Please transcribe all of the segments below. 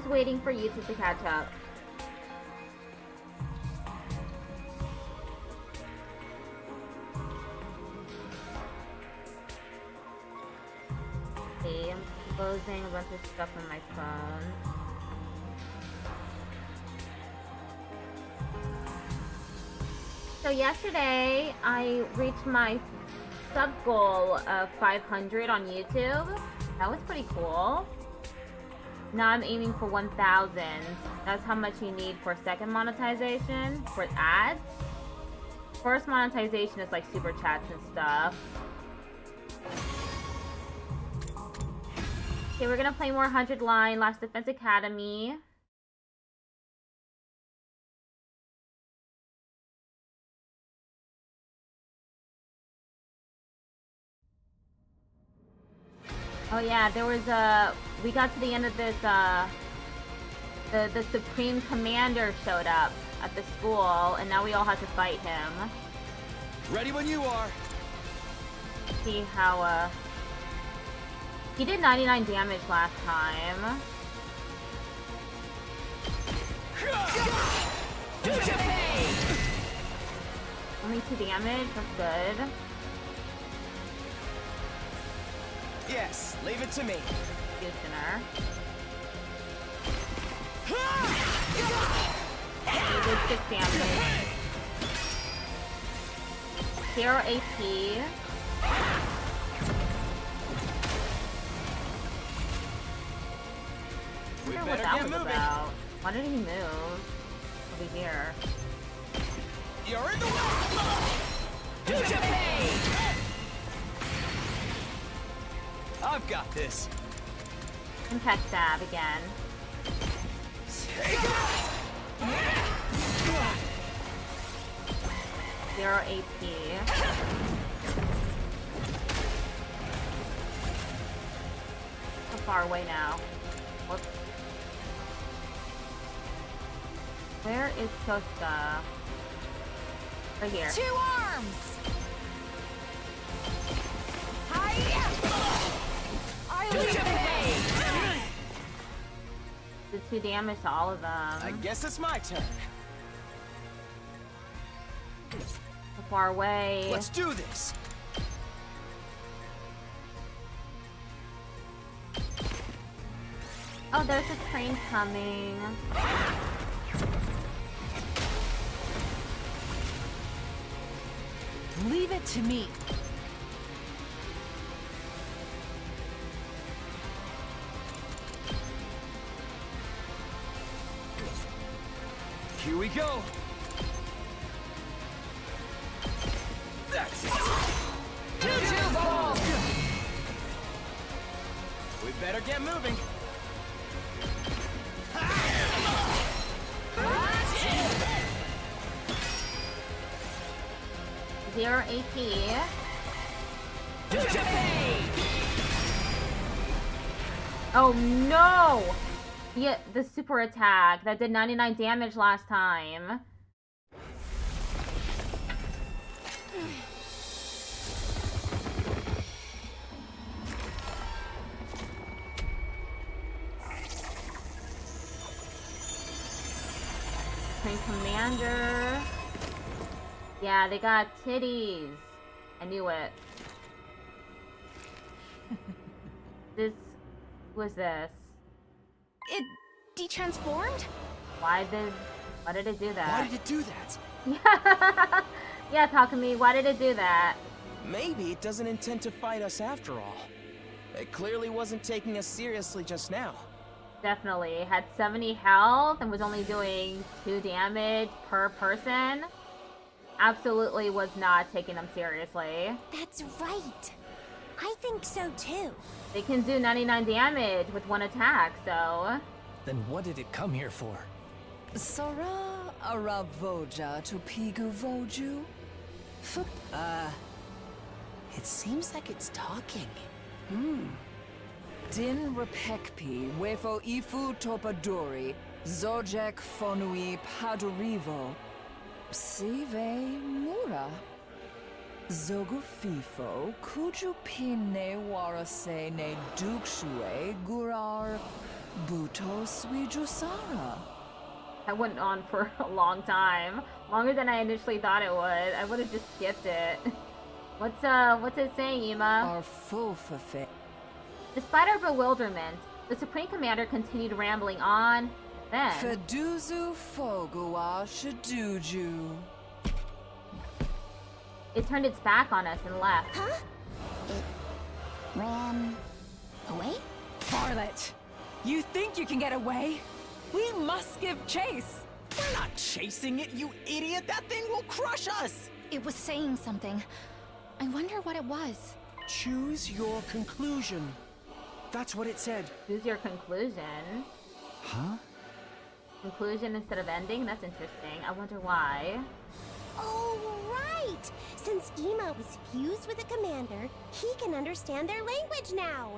just waiting for YouTube to catch up. Okay, I'm closing a bunch of stuff on my phone. So yesterday, I reached my sub goal of 500 on YouTube. That was pretty cool. Now I'm aiming for 1,000. That's how much you need for second monetization, for ads. First monetization is like super chats and stuff. Okay, we're gonna play more 100 line, Last Defense Academy. Oh yeah, there was we got to the end of this, the Supreme Commander showed up at the school, and now we all have to fight him. Ready when you are. See how, he did 99 damage last time. Only 2 damage, that's good. Yes, leave it to me. Kushner. He did 6 damage. 0 AP. I wonder what that was about. Why did he move over here? You're in the way! I've got this. Impact stab again. Take it! 0 AP. So far away now. Whoops. Where is Toska? Right here. 2 arms! Did 2 damage to all of them. I guess it's my turn. So far away. Let's do this. Oh, there's a train coming. Leave it to me. Here we go. That's it. Choo-choo ball! We better get moving. 0 AP. Oh no! Yeah, the super attack that did 99 damage last time. Train Commander. Yeah, they got titties. I knew it. This was this. It detransformed? Why did it do that? Why did it do that? Yeah, yeah, Takumi, why did it do that? Maybe it doesn't intend to fight us after all. It clearly wasn't taking us seriously just now. Definitely. It had 70 health and was only doing 2 damage per person. Absolutely was not taking them seriously. That's right. I think so too. They can do 99 damage with 1 attack, so... Then what did it come here for? Sora aravoja to pigu voju? It seems like it's talking. Din repekpi wefo ifu topadori, zojek fonui padurivo, psive mura. Zogu fifo kuju pine warase ne dukshue gurar Buto Swijusara. That went on for a long time. Longer than I initially thought it would. I would have just skipped it. What's it saying, Ima? Our Fofafe. Despite our bewilderment, the Supreme Commander continued rambling on. Then, Feduzu Fogua Shaduju. it turned its back on us and left. Huh? It ran away? Varlet, you think you can get away? We must give chase. We're not chasing it, you idiot! That thing will crush us! It was saying something. I wonder what it was. Choose your conclusion. That's what it said. Choose your conclusion. Huh? Conclusion instead of ending? That's interesting. I wonder why. Oh, right! Since Ema was fused with the commander, he can understand their language now.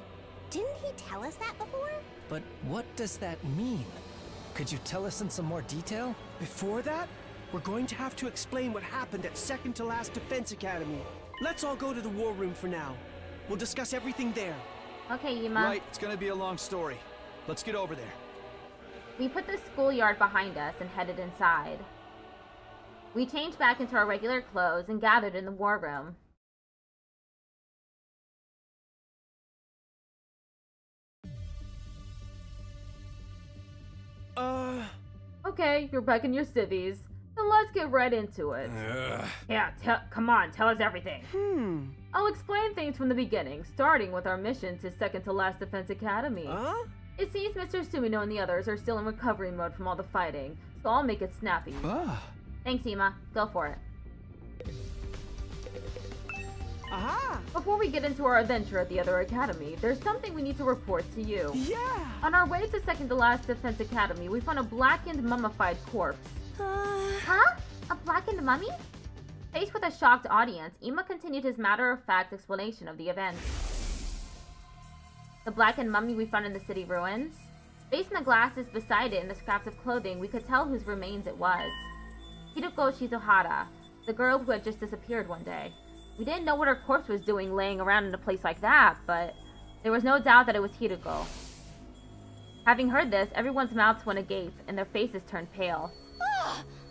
Didn't he tell us that before? But what does that mean? Could you tell us in some more detail? Before that, we're going to have to explain what happened at second to last Defense Academy. Let's all go to the war room for now. We'll discuss everything there. Okay, Ima. Right, it's gonna be a long story. Let's get over there. We put the schoolyard behind us and headed inside. We changed back into our regular clothes and gathered in the war room. Okay, you're back in your civvies. Then let's get right into it. Yeah, come on, tell us everything. I'll explain things from the beginning, starting with our mission to second to last Defense Academy. Huh? It seems Mr. Sumino and the others are still in recovery mode from all the fighting, so I'll make it snappy. Thanks, Ima. Go for it. Aha! Before we get into our adventure at the other academy, there's something we need to report to you. Yeah! On our way to second to last Defense Academy, we found a blackened, mummified corpse. Huh? A blackened mummy? Faced with a shocked audience, Ima continued his matter-of-fact explanation of the events. The blackened mummy we found in the city ruins? Based on the glasses beside it and the scraps of clothing, we could tell whose remains it was. Hiroko Shizuhara, the girl who had just disappeared one day. We didn't know what her corpse was doing laying around in a place like that, but there was no doubt that it was Hiroko. Having heard this, everyone's mouths went agape and their faces turned pale.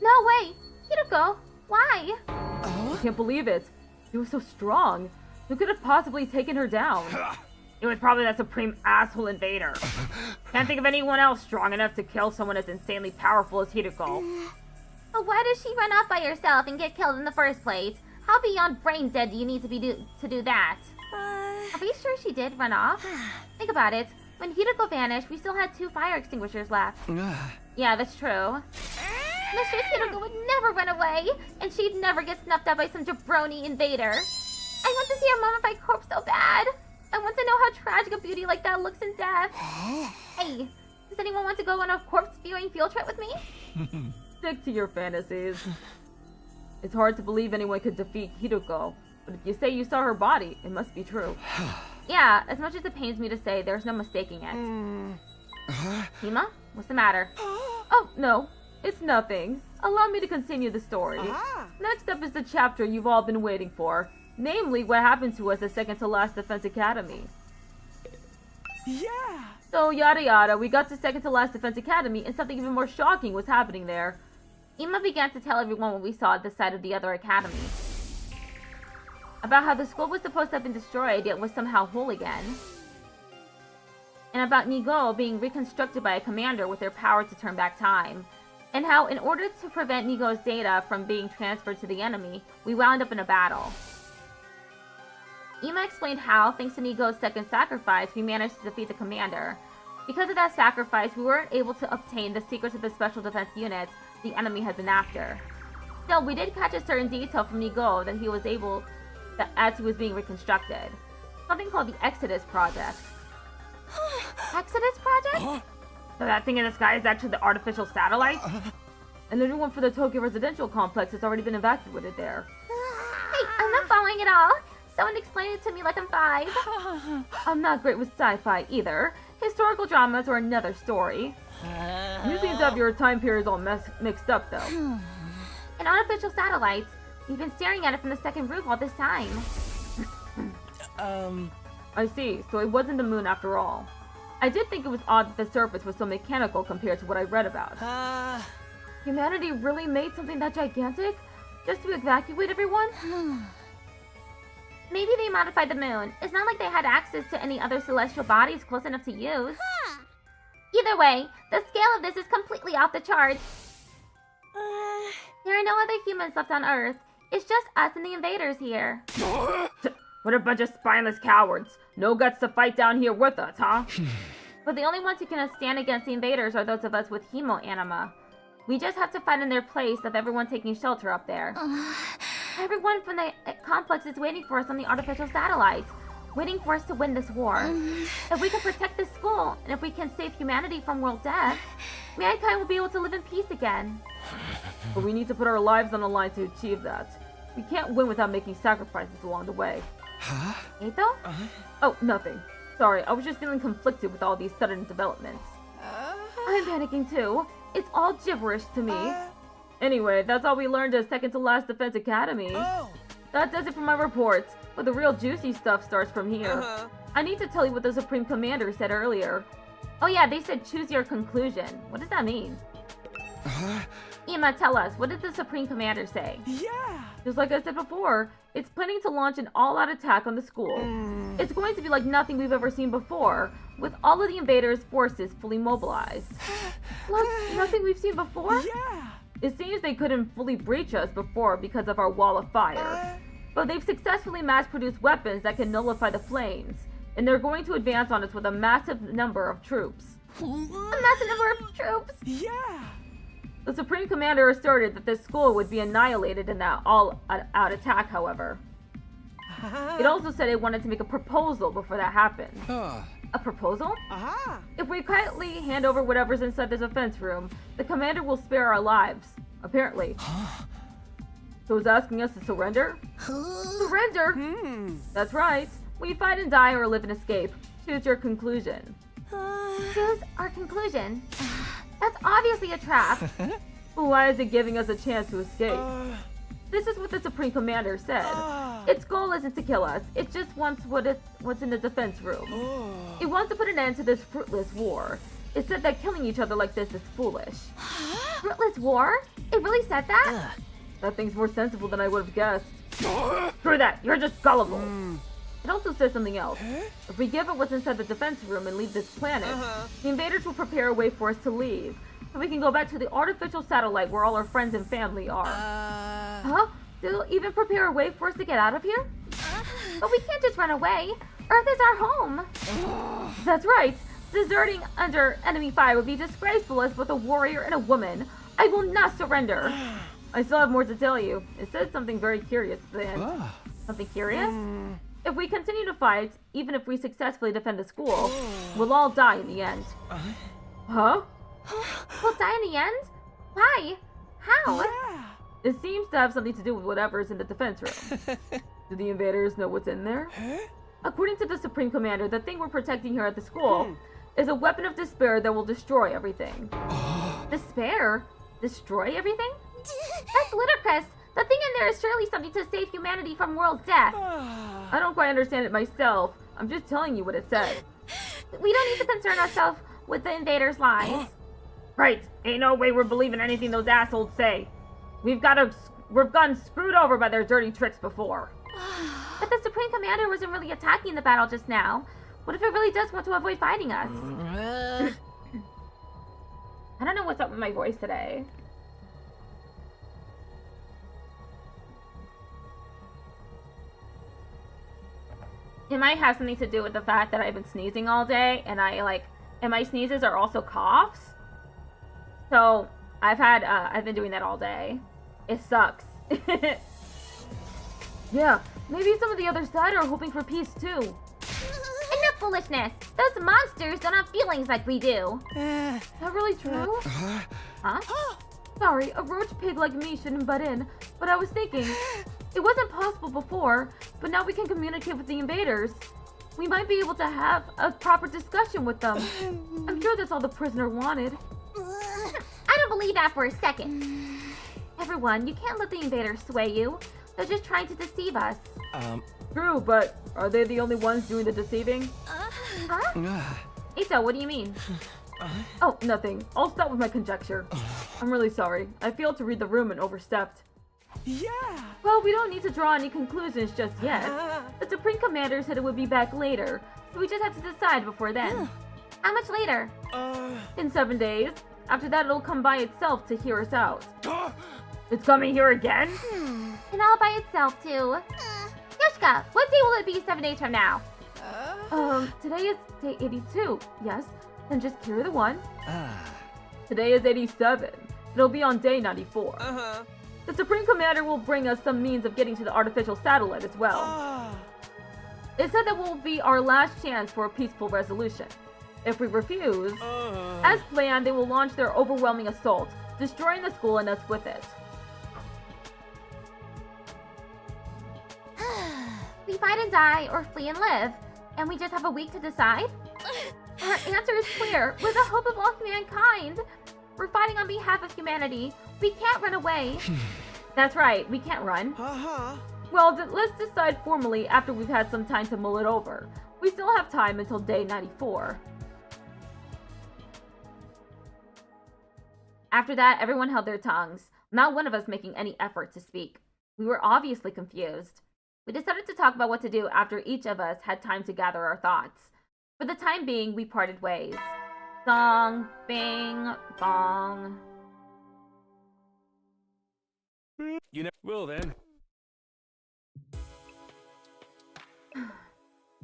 No way! Hiroko! Why? I can't believe it. She was so strong. Who could have possibly taken her down? It was probably that supreme asshole invader. Can't think of anyone else strong enough to kill someone as insanely powerful as Hiroko. But why did she run off by herself and get killed in the first place? How beyond brain dead do you need to be to do that? Are we sure she did run off? Think about it. When Hiroko vanished, we still had 2 fire extinguishers left. Yeah, that's true. Mistress Hiroko would never run away, and she'd never get snuffed out by some jabroni invader. I want to see her mummified corpse so bad. I want to know how tragic a beauty like that looks in death. Hey, does anyone want to go on a corpse viewing field trip with me? Stick to your fantasies. It's hard to believe anyone could defeat Hiroko, but if you say you saw her body, it must be true. Yeah, as much as it pains me to say, there's no mistaking it. Hima, what's the matter? Oh, no, it's nothing. Allow me to continue the story. Next up is the chapter you've all been waiting for, namely what happened to us at second to last Defense Academy. Yeah! So yada yada, we got to second to last Defense Academy and something even more shocking was happening there. Ima began to tell everyone what we saw at the site of the other academy. About how the school was supposed to have been destroyed yet was somehow whole again. And about Nigo being reconstructed by a commander with their power to turn back time. And how in order to prevent Nigo's data from being transferred to the enemy, we wound up in a battle. Ima explained how, thanks to Nigo's second sacrifice, we managed to defeat the commander. Because of that sacrifice, we weren't able to obtain the secrets of the special defense units the enemy had been after. Still, we did catch a certain detail from Nigo that he was able, as he was being reconstructed. Something called the Exodus Project. Exodus Project? So that thing in the sky is actually the artificial satellite? And everyone for the Tokyo residential complex has already been evacuated there. Hey, I'm not following it all. Someone explain it to me like I'm 5. I'm not great with sci-fi either. Historical dramas are another story. You seem to have your time periods all mixed up, though. An artificial satellite. We've been staring at it from the second roof all this time. I see. So it wasn't the moon after all. I did think it was odd that the surface was so mechanical compared to what I read about. Humanity really made something that gigantic? Just to evacuate everyone? Maybe they modified the moon. It's not like they had access to any other celestial bodies close enough to use. Either way, the scale of this is completely off the charts. There are no other humans left on Earth. It's just us and the invaders here. What a bunch of spineless cowards. No guts to fight down here with us, huh? But the only ones who can stand against the invaders are those of us with hemo anima. We just have to find in their place of everyone taking shelter up there. Everyone from the complex is waiting for us on the artificial satellite, waiting for us to win this war. If we can protect this school, and if we can save humanity from world death, mankind will be able to live in peace again. But we need to put our lives on the line to achieve that. We can't win without making sacrifices along the way. Huh? Etho? Oh, nothing. Sorry, I was just feeling conflicted with all these sudden developments. I'm panicking too. It's all gibberish to me. Anyway, that's all we learned at Second to Last Defense Academy. That does it for my report, but the real juicy stuff starts from here. I need to tell you what the Supreme Commander said earlier. Oh yeah, they said choose your conclusion. What does that mean? Ima, tell us, what did the Supreme Commander say? Yeah! Just like I said before, it's planning to launch an all-out attack on the school. It's going to be like nothing we've ever seen before, with all of the invaders' forces fully mobilized. Like nothing we've seen before? Yeah! It seems they couldn't fully breach us before because of our wall of fire. But they've successfully mass-produced weapons that can nullify the flames, and they're going to advance on us with a massive number of troops. A massive number of troops? Yeah! The Supreme Commander asserted that this school would be annihilated in that all-out attack, however. It also said it wanted to make a proposal before that happened. A proposal? If we quietly hand over whatever's inside the defense room, the commander will spare our lives, apparently. So he's asking us to surrender? Surrender? That's right. We fight and die or live and escape. Choose your conclusion. Choose our conclusion. That's obviously a trap. Why is it giving us a chance to escape? This is what the Supreme Commander said. Its goal isn't to kill us. It just wants what's in the defense room. It wants to put an end to this fruitless war. It said that killing each other like this is foolish. Fruitless war? It really said that? That thing's more sensible than I would have guessed. Screw that! You're just gullible! It also says something else. If we give it what's inside the defense room and leave this planet, the invaders will prepare a way for us to leave, so we can go back to the artificial satellite where all our friends and family are. Huh? They'll even prepare a way for us to get out of here? But we can't just run away. Earth is our home. That's right. Deserting under enemy fire would be disgraceful as both a warrior and a woman. I will not surrender. I still have more to tell you. It said something very curious at the end. Something curious? If we continue to fight, even if we successfully defend the school, we'll all die in the end. Huh? We'll die in the end? Why? How? It seems to have something to do with whatever's in the defense room. Do the invaders know what's in there? According to the Supreme Commander, the thing we're protecting here at the school is a weapon of despair that will destroy everything. Despair? Destroy everything? That's ludicrous. The thing in there is surely something to save humanity from world death. I don't quite understand it myself. I'm just telling you what it said. We don't need to concern ourselves with the invaders' lies. Right. Ain't no way we're believing anything those assholes say. We've gotten screwed over by their dirty tricks before. But the Supreme Commander wasn't really attacking the battle just now. What if it really does want to avoid fighting us? I don't know what's up with my voice today. It might have something to do with the fact that I've been sneezing all day, and and my sneezes are also coughs. So I've been doing that all day. It sucks. Yeah, maybe some of the other side are hoping for peace too. Enough foolishness! Those monsters don't have feelings like we do. Is that really true? Huh? Sorry, a roach pig like me shouldn't butt in, but I was thinking, it wasn't possible before, but now we can communicate with the invaders. We might be able to have a proper discussion with them. I'm sure that's all the prisoner wanted. I don't believe that for a second. Everyone, you can't let the invaders sway you. They're just trying to deceive us. True, but are they the only ones doing the deceiving? Huh? Ito, what do you mean? Oh, nothing. I'll stop with my conjecture. I'm really sorry. I failed to read the room and overstepped. Yeah! Well, we don't need to draw any conclusions just yet. The Supreme Commander said it would be back later, so we just have to decide before then. How much later? In 7 days. After that, it'll come by itself to hear us out. It's coming here again? And all by itself, too. Yoshika, what day will it be 7 days from now? Today is day 82. Yes, then just carry the 1. Today is 87. It'll be on day 94. The Supreme Commander will bring us some means of getting to the artificial satellite as well. It said that will be our last chance for a peaceful resolution. If we refuse, as planned, they will launch their overwhelming assault, destroying the school and us with it. We fight and die, or flee and live, and we just have a week to decide? Our answer is clear. We're the hope of all mankind. We're fighting on behalf of humanity. We can't run away. That's right, we can't run. Well, let's decide formally after we've had some time to mull it over. We still have time until day 94. After that, everyone held their tongues, not one of us making any effort to speak. We were obviously confused. We decided to talk about what to do after each of us had time to gather our thoughts. For the time being, we parted ways. Song, bing, bong. You know, well then.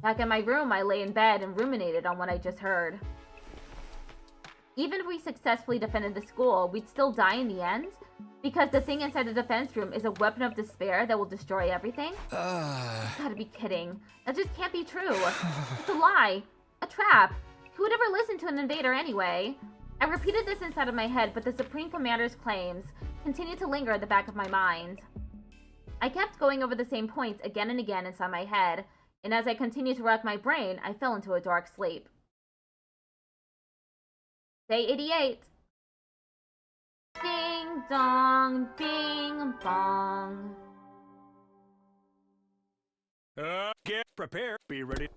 Back in my room, I lay in bed and ruminated on what I just heard. Even if we successfully defended the school, we'd still die in the end? Because the thing inside the defense room is a weapon of despair that will destroy everything? Gotta be kidding. That just can't be true. It's a lie. A trap. Who would ever listen to an invader anyway? I repeated this inside of my head, but the Supreme Commander's claims continued to linger at the back of my mind. I kept going over the same points again and again inside my head, and as I continued to rack my brain, I fell into a dark sleep. Day 88. Ding dong, bing bong. Get prepared. Be ready.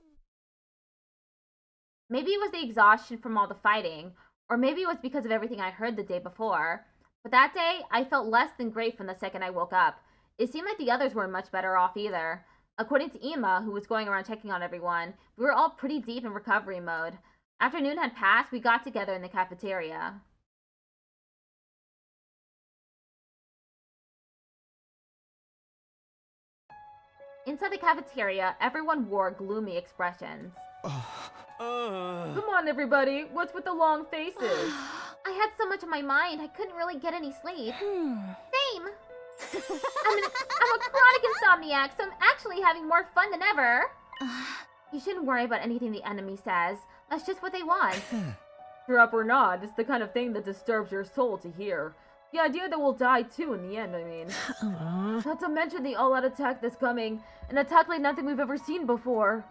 Maybe it was the exhaustion from all the fighting, or maybe it was because of everything I heard the day before. But that day, I felt less than great from the second I woke up. It seemed like the others weren't much better off either. According to Ima, who was going around checking on everyone, we were all pretty deep in recovery mode. After noon had passed, we got together in the cafeteria. Inside the cafeteria, everyone wore gloomy expressions. Come on, everybody. What's with the long faces? I had so much on my mind, I couldn't really get any sleep. Same. I'm a chronic insomniac, so I'm actually having more fun than ever. You shouldn't worry about anything the enemy says. That's just what they want. True up or not, it's the kind of thing that disturbs your soul to hear. The idea that we'll die too in the end, I mean. Not to mention the all-out attack that's coming. An attack like nothing we've ever seen before.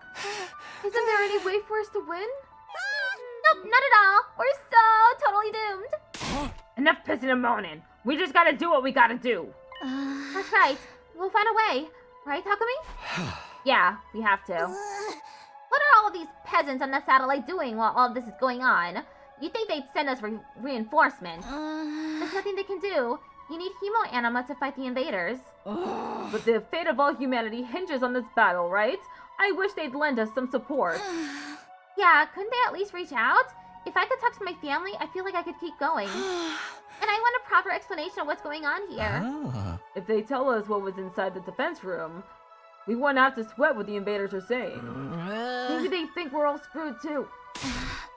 Isn't there any way for us to win? Nope, not at all. We're so totally doomed. Enough pissing and moaning. We just gotta do what we gotta do. That's right. We'll find a way. Right, Takumi? Yeah, we have to. What are all of these peasants on the satellite doing while all of this is going on? You think they'd send us reinforcements? There's nothing they can do. You need Hemo Anima to fight the invaders. But the fate of all humanity hinges on this battle, right? I wish they'd lend us some support. Yeah, couldn't they at least reach out? If I could talk to my family, I feel like I could keep going. And I want a proper explanation of what's going on here. If they tell us what was inside the defense room, we won't have to sweat what the invaders are saying. Maybe they think we're all screwed too.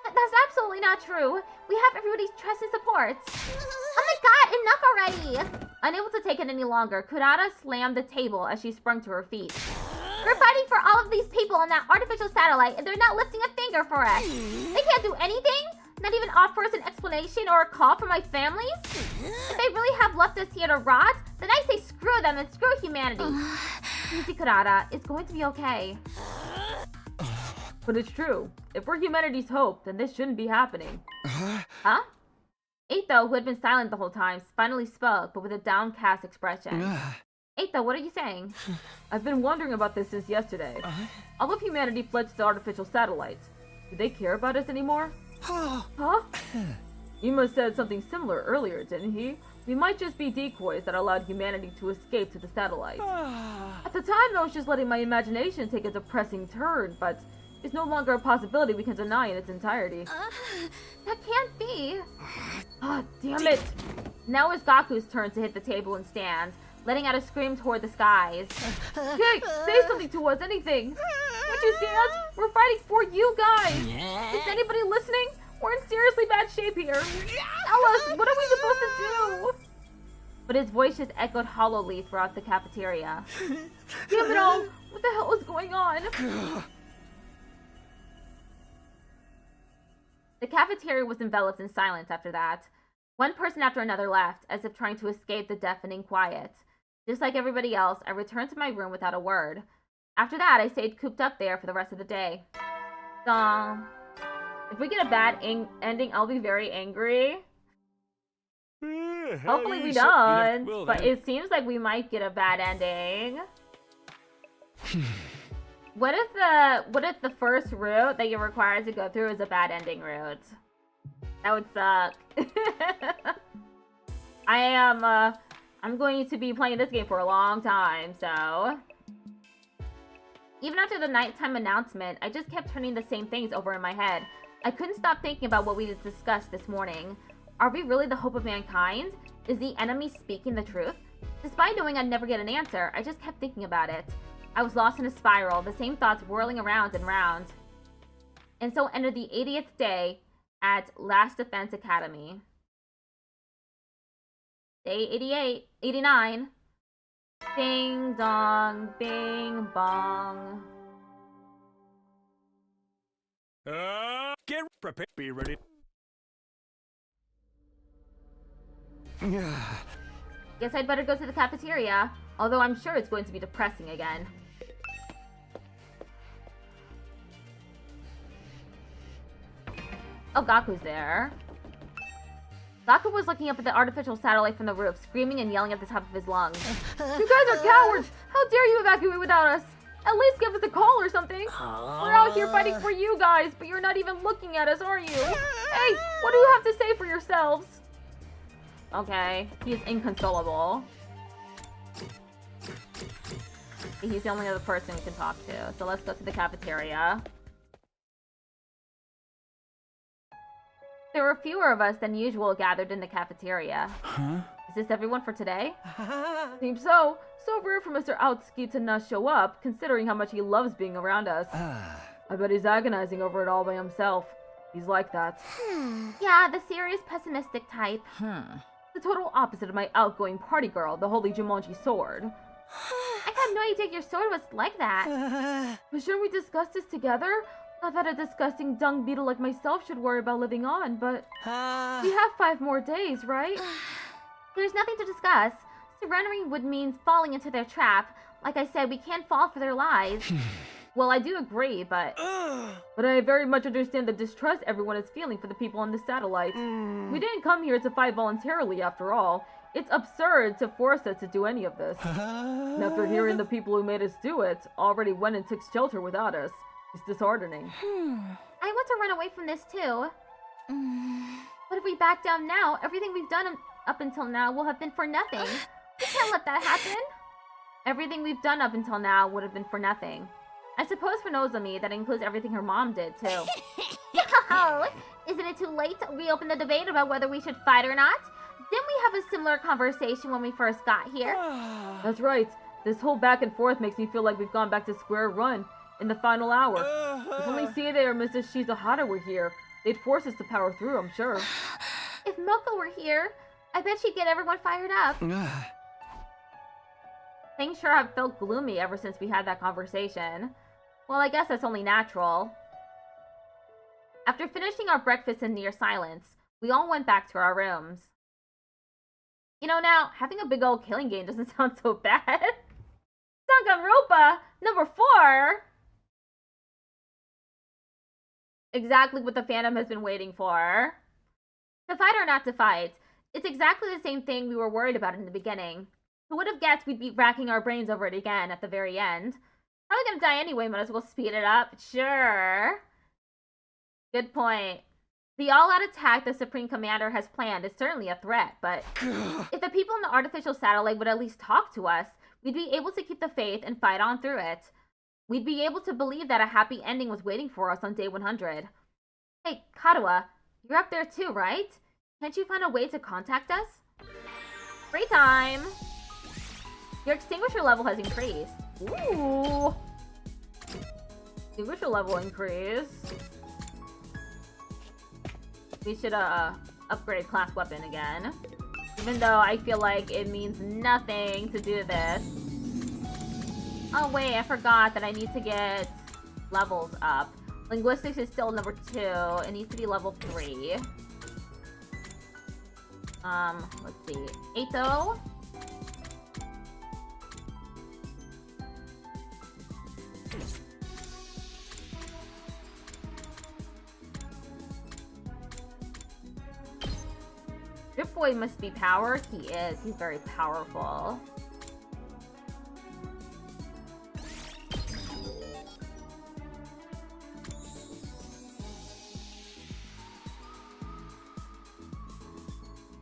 That's absolutely not true. We have everybody's trust and support. Oh my god, enough already! Unable to take it any longer, Kurata slammed the table as she sprung to her feet. We're fighting for all of these people on that artificial satellite, and they're not lifting a finger for us. They can't do anything? Not even offer us an explanation or a call from my families? If they really have left us here to rot, then I say screw them and screw humanity. Easy, Kurata. It's going to be okay. But it's true. If we're humanity's hope, then this shouldn't be happening. Huh? Eito, who had been silent the whole time, finally spoke, but with a downcast expression. Eito, what are you saying? I've been wondering about this since yesterday. All of humanity fled to the artificial satellite. Do they care about us anymore? Huh? Ima said something similar earlier, didn't he? We might just be decoys that allowed humanity to escape to the satellite. At the time, I was just letting my imagination take a depressing turn, but it's no longer a possibility we can deny in its entirety. That can't be. Ah, damn it. Now it's Gaku's turn to hit the table and stand, letting out a scream toward the skies. Hey, say something to us, anything. Can't you see us? We're fighting for you guys. Is anybody listening? We're in seriously bad shape here. Tell us, what are we supposed to do? But his voice just echoed hollowly throughout the cafeteria. Damn it all! What the hell is going on? The cafeteria was enveloped in silence after that. One person after another left, as if trying to escape the deafening quiet. Just like everybody else, I returned to my room without a word. After that, I stayed cooped up there for the rest of the day. If we get a bad ending, I'll be very angry. Hopefully we don't, but it seems like we might get a bad ending. What if the first route that you're required to go through is a bad ending route? That would suck. I'm going to be playing this game for a long time, so... Even after the nighttime announcement, I just kept turning the same things over in my head. I couldn't stop thinking about what we discussed this morning. Are we really the hope of mankind? Is the enemy speaking the truth? Despite knowing I'd never get an answer, I just kept thinking about it. I was lost in a spiral, the same thoughts whirling around and round. And so ended the 80th day at Last Defense Academy. Day 89. Ding dong, bing bong. Get prepared. Be ready. Guess I'd better go to the cafeteria, although I'm sure it's going to be depressing again. Oh, Gaku's there. Gaku was looking up at the artificial satellite from the roof, screaming and yelling at the top of his lungs. You guys are cowards! How dare you evacuate without us? At least give us a call or something. We're out here fighting for you guys, but you're not even looking at us, are you? Hey, what do you have to say for yourselves? Okay, he's inconsolable. He's the only other person we can talk to, so let's go to the cafeteria. There were fewer of us than usual gathered in the cafeteria. Is this everyone for today? Seems so. So rare for Mr. Outsky to not show up, considering how much he loves being around us. I bet he's agonizing over it all by himself. He's like that. Yeah, the serious, pessimistic type. The total opposite of my outgoing party girl, the holy Jumonji sword. I had no idea your sword was like that. But shouldn't we discuss this together? Not that a disgusting dung beetle like myself should worry about living on, but... we have 5 more days, right? There's nothing to discuss. Surrendering would mean falling into their trap. Like I said, we can't fall for their lies. Well, I do agree, but... But I very much understand the distrust everyone is feeling for the people on the satellite. We didn't come here to fight voluntarily, after all. It's absurd to force us to do any of this. And after hearing the people who made us do it already went and took shelter without us, it's disheartening. I want to run away from this, too. But if we back down now, everything we've done up until now will have been for nothing. We can't let that happen. Everything we've done up until now would have been for nothing. I suppose for Nozomi, that includes everything her mom did, too. Isn't it too late to reopen the debate about whether we should fight or not? Didn't we have a similar conversation when we first got here? That's right. This whole back and forth makes me feel like we've gone back to square one in the final hour. If only Siede or Mrs. Shizuhara were here, they'd force us to power through, I'm sure. If Moko were here, I bet she'd get everyone fired up. Things sure have felt gloomy ever since we had that conversation. Well, I guess that's only natural. After finishing our breakfast in near silence, we all went back to our rooms. You know, now, having a big old killing game doesn't sound so bad. Danganronpa number 4! Exactly what the fandom has been waiting for. To fight or not to fight, it's exactly the same thing we were worried about in the beginning. Who would have guessed we'd be racking our brains over it again at the very end? Probably gonna die anyway, might as well speed it up. Sure. Good point. The all-out attack the Supreme Commander has planned is certainly a threat, but if the people in the artificial satellite would at least talk to us, we'd be able to keep the faith and fight on through it. We'd be able to believe that a happy ending was waiting for us on day 100. Hey, Katawa, you're up there too, right? Can't you find a way to contact us? Free time! Your extinguisher level has increased. Ooh! Extinguisher level increase. We should upgrade class weapon again. Even though I feel like it means nothing to do this. Oh wait, I forgot that I need to get levels up. Linguistics is still number 2. It needs to be level 3. Let's see. 8 though? Drip Boy must be powered. He is. He's very powerful.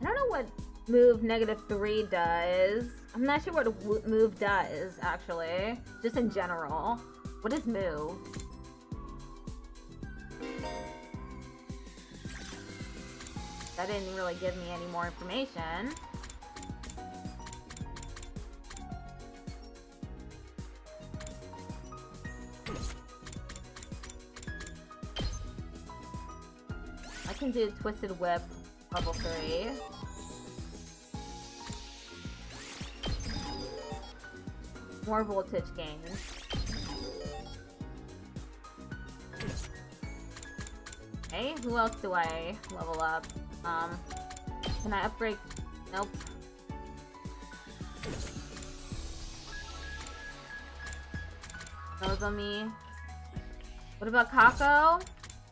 I don't know what move -3 does. I'm not sure what move does, actually. Just in general. What is move? That didn't really give me any more information. I can do Twisted Whip level 3. More voltage gains. Okay, who else do I level up? Can I upgrade? Nope. Those on me. What about Kako?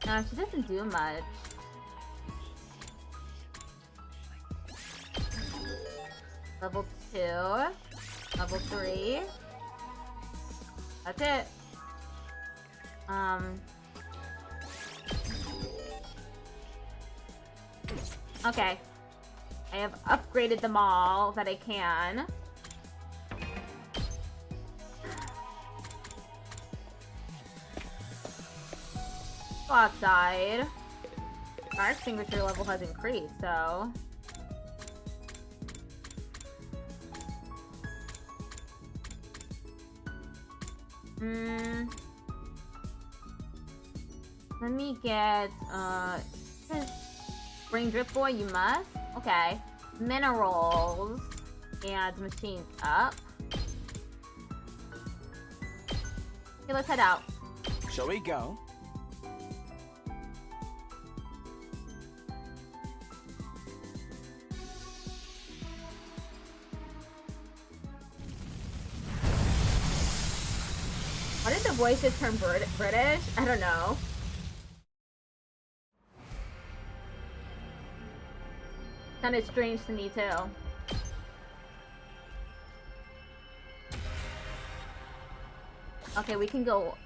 No, she doesn't do much. Level 2. Level 3. That's it. Okay. I have upgraded them all that I can. Go outside. Our extinguisher level has increased, so... Let me get, Bring Drip Boy, you must? Okay. Minerals. And machines up. Okay, let's head out. Shall we go? Why did the voices turn British? I don't know. Sounded strange to me too. Okay, we can go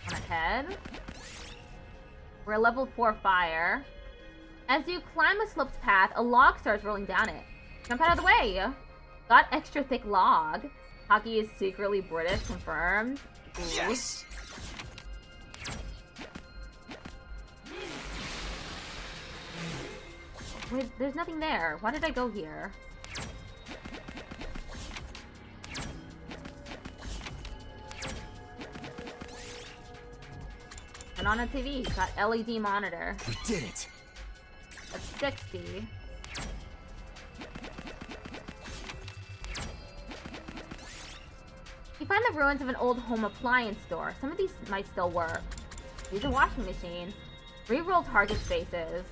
on ahead. We're a level 4 fire. As you climb a sloped path, a log starts rolling down it. Jump out of the way! Got extra thick log. Hockey is secretly British, confirmed. Ooh. Yes! Wait, there's nothing there. Why did I go here? And on a TV, got LED monitor. We did it! That's 60. You find the ruins of an old home appliance store. Some of these might still work. Use a washing machine. Reroll target spaces.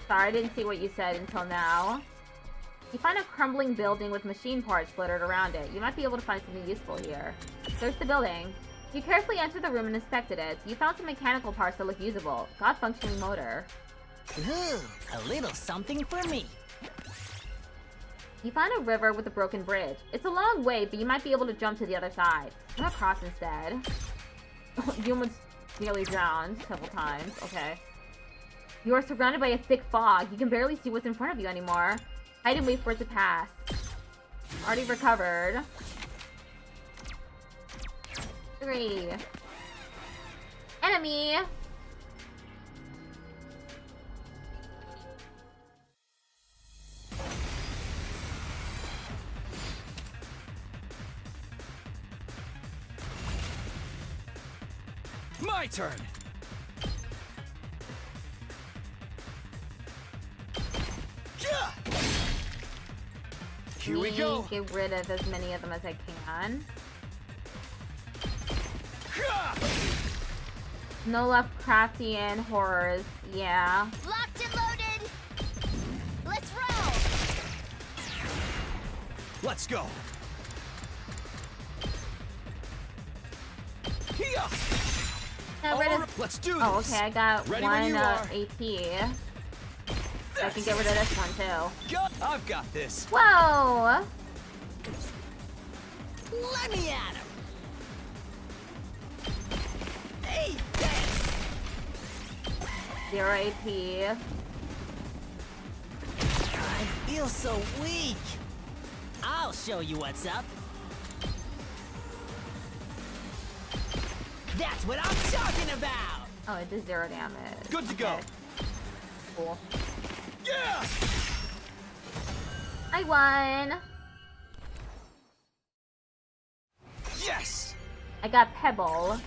Sorry, I didn't see what you said until now. You find a crumbling building with machine parts littered around it. You might be able to find something useful here. Search the building. You carefully entered the room and inspected it. You found some mechanical parts that look usable. Got functioning motor. Ooh, a little something for me. You find a river with a broken bridge. It's a long way, but you might be able to jump to the other side. Swim across instead. You almost nearly drowned several times. Okay. You are surrounded by a thick fog. You can barely see what's in front of you anymore. Hide and wait for it to pass. Already recovered. 3. Enemy! My turn! Here we go! Get rid of as many of them as I can. No Lovecraftian horrors, yeah. Locked and loaded! Let's roll! Let's go! Got rid of... Let's do this! Oh, okay, I got Ready one when you are. AP. I can get rid of this one too. I've got this! Whoa! Let me at him! Hey, 0 AP. I feel so weak. I'll show you what's up. That's what I'm talking about! Oh, it does 0 damage. Good to go. Cool. Yeah! I won! Yes! I got Pebble.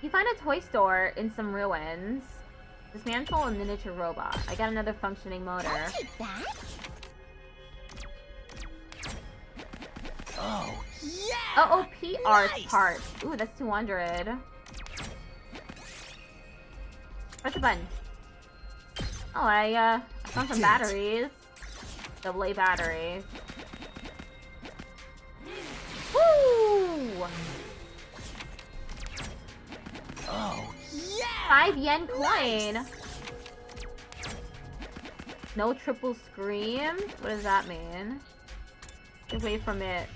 You find a toy store in some ruins. Dismantle a miniature robot. I got another functioning motor. I'll take that. Oh, yeah! OOP art Nice! part. Ooh, that's 200. Press the button. Oh, I found some batteries. AA batteries. Woo! Oh, yeah! 5 yen coin. Nice! No triple screams? What does that mean? Get away from it.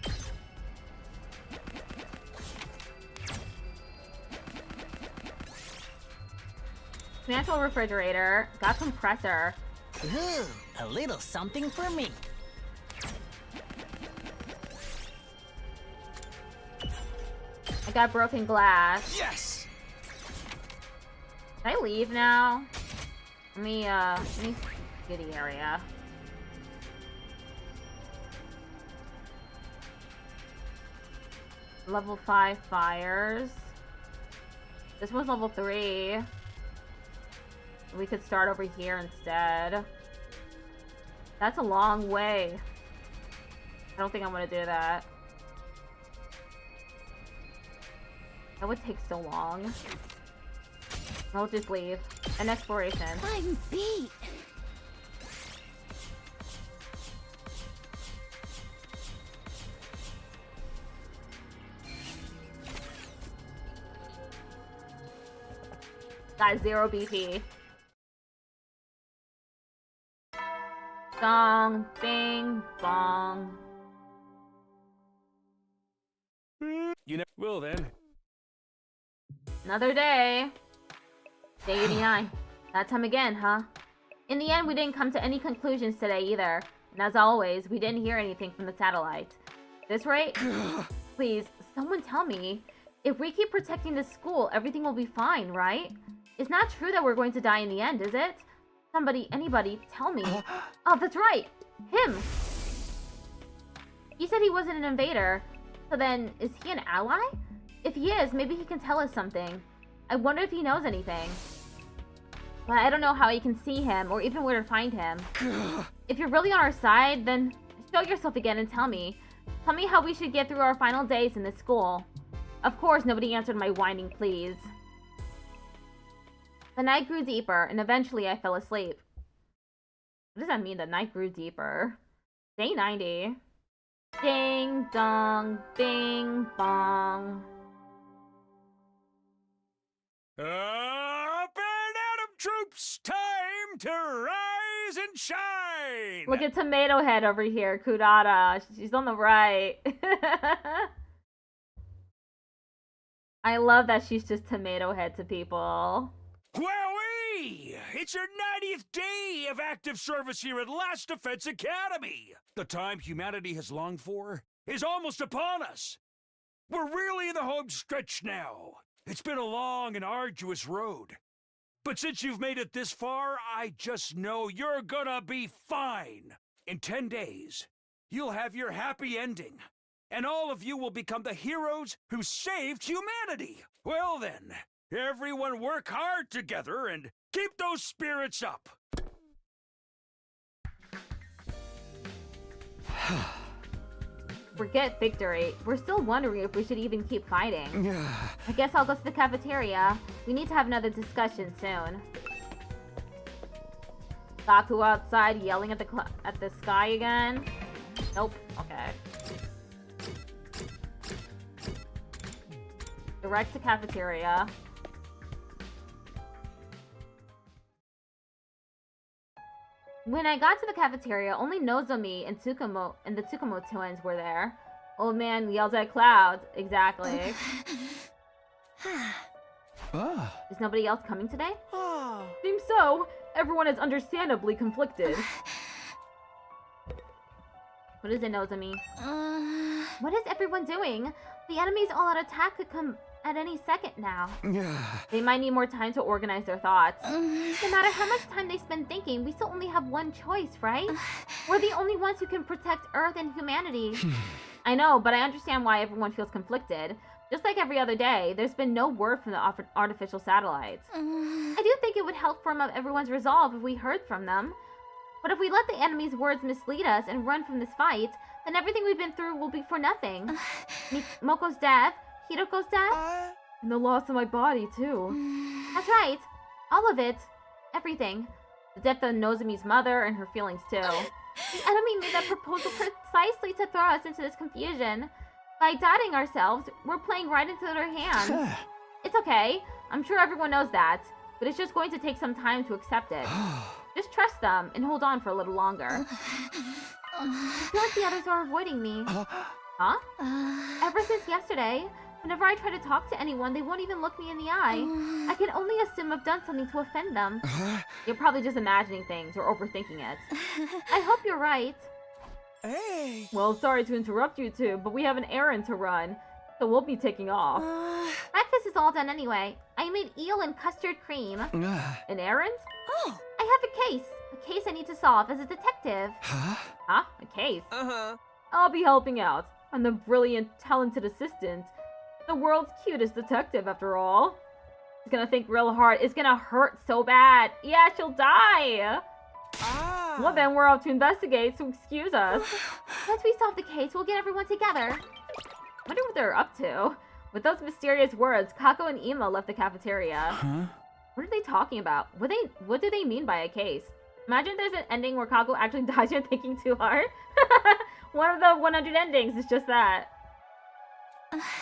Dismantle refrigerator. Got compressor. Ooh, a little something for me. I got broken glass. Yes! Can I leave now? Let me see the area. Level 5 fires. This one's level 3. We could start over here instead. That's a long way. I don't think I'm gonna do that. That would take so long. I'll just leave. An exploration. I'm beat. Got 0 BP. Dong, bing, bong. You know. Well then. Another day. Day 89. That time again, huh? In the end, we didn't come to any conclusions today either. And as always, we didn't hear anything from the satellite. This rate? Please, someone tell me. If we keep protecting this school, everything will be fine, right? It's not true that we're going to die in the end, is it? Somebody, anybody, tell me. Oh, that's right! Him! He said he wasn't an invader. So then, is he an ally? If he is, maybe he can tell us something. I wonder if he knows anything. But I don't know how you can see him, or even where to find him. If you're really on our side, then show yourself again and tell me. Tell me how we should get through our final days in this school. Of course, nobody answered my whining pleas. The night grew deeper, and eventually I fell asleep. What does that mean, the night grew deeper? Day 90. Ding, dong, bing, bong. Up and out of troops, time time to rise and shine! Look at Tomato Head over here, Kudata. She's on the right. I love that she's just Tomato Head to people. Wowee! It's your 90th day of active service here at Last Defense Academy! The time humanity has longed for is almost upon us. We're really in the home stretch now. It's been a long and arduous road. But since you've made it this far, I just know you're gonna be fine. In 10 days, you'll have your happy ending. And all of you will become the heroes who saved humanity. Well then, everyone work hard together and keep those spirits up. Forget victory. We're still wondering if we should even keep fighting. I guess I'll go to the cafeteria. We need to have another discussion soon. Baku outside yelling at the sky again? Nope. Okay. Direct to cafeteria. When I got to the cafeteria, only Nozomi and the Tsukumo twins were there. Old man yells at clouds. Exactly. Is nobody else coming today? Seems so. Everyone is understandably conflicted. What is it, Nozomi? What is everyone doing? The enemy's all-out attack could come at any second now. They might need more time to organize their thoughts. No matter how much time they spend thinking, we still only have one choice, right? We're the only ones who can protect Earth and humanity. I know, but I understand why everyone feels conflicted. Just like every other day, there's been no word from the artificial satellites. I do think it would help firm up everyone's resolve if we heard from them. But if we let the enemy's words mislead us and run from this fight, then everything we've been through will be for nothing. Moko's death, Hiroko's death, and the loss of my body, too. That's right. All of it. Everything. The death of Nozomi's mother and her feelings, too. The enemy made that proposal precisely to throw us into this confusion. By doubting ourselves, we're playing right into their hands. It's okay. I'm sure everyone knows that. But it's just going to take some time to accept it. Just trust them and hold on for a little longer. I feel like the others are avoiding me. Huh? Ever since yesterday, whenever I try to talk to anyone, they won't even look me in the eye. I can only assume I've done something to offend them. You're probably just imagining things or overthinking it. I hope you're right. Hey! Well, sorry to interrupt you two, but we have an errand to run, so we'll be taking off. Breakfast is all done anyway. I made eel and custard cream. An errand? Oh! I have a case. A case I need to solve as a detective. Huh? A case? Uh-huh. I'll be helping out. I'm the brilliant, talented assistant. The world's cutest detective, after all. She's gonna think real hard. It's gonna hurt so bad. Yeah, she'll die. Well, then we're off to investigate, so excuse us. Once we solve the case, we'll get everyone together. Wonder what they're up to. With those mysterious words, Kako and Ima left the cafeteria. What are they talking about? What do they mean by a case? Imagine there's an ending where Kako actually dies from thinking too hard. One of the 100 endings is just that.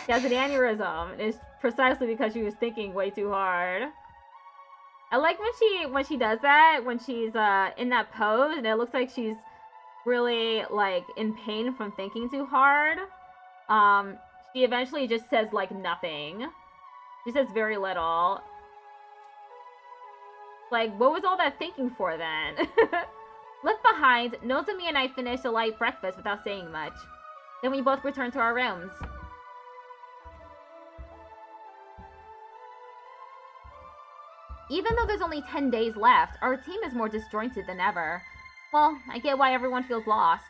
She has an aneurysm, and it's precisely because she was thinking way too hard. I like when she does that, when she's in that pose, and it looks like she's really like in pain from thinking too hard. She eventually just says like nothing. She says very little. Like, what was all that thinking for then? Left behind, Nozomi and I finished a light breakfast without saying much. Then we both returned to our rooms. Even though there's only 10 days left, our team is more disjointed than ever. Well, I get why everyone feels lost.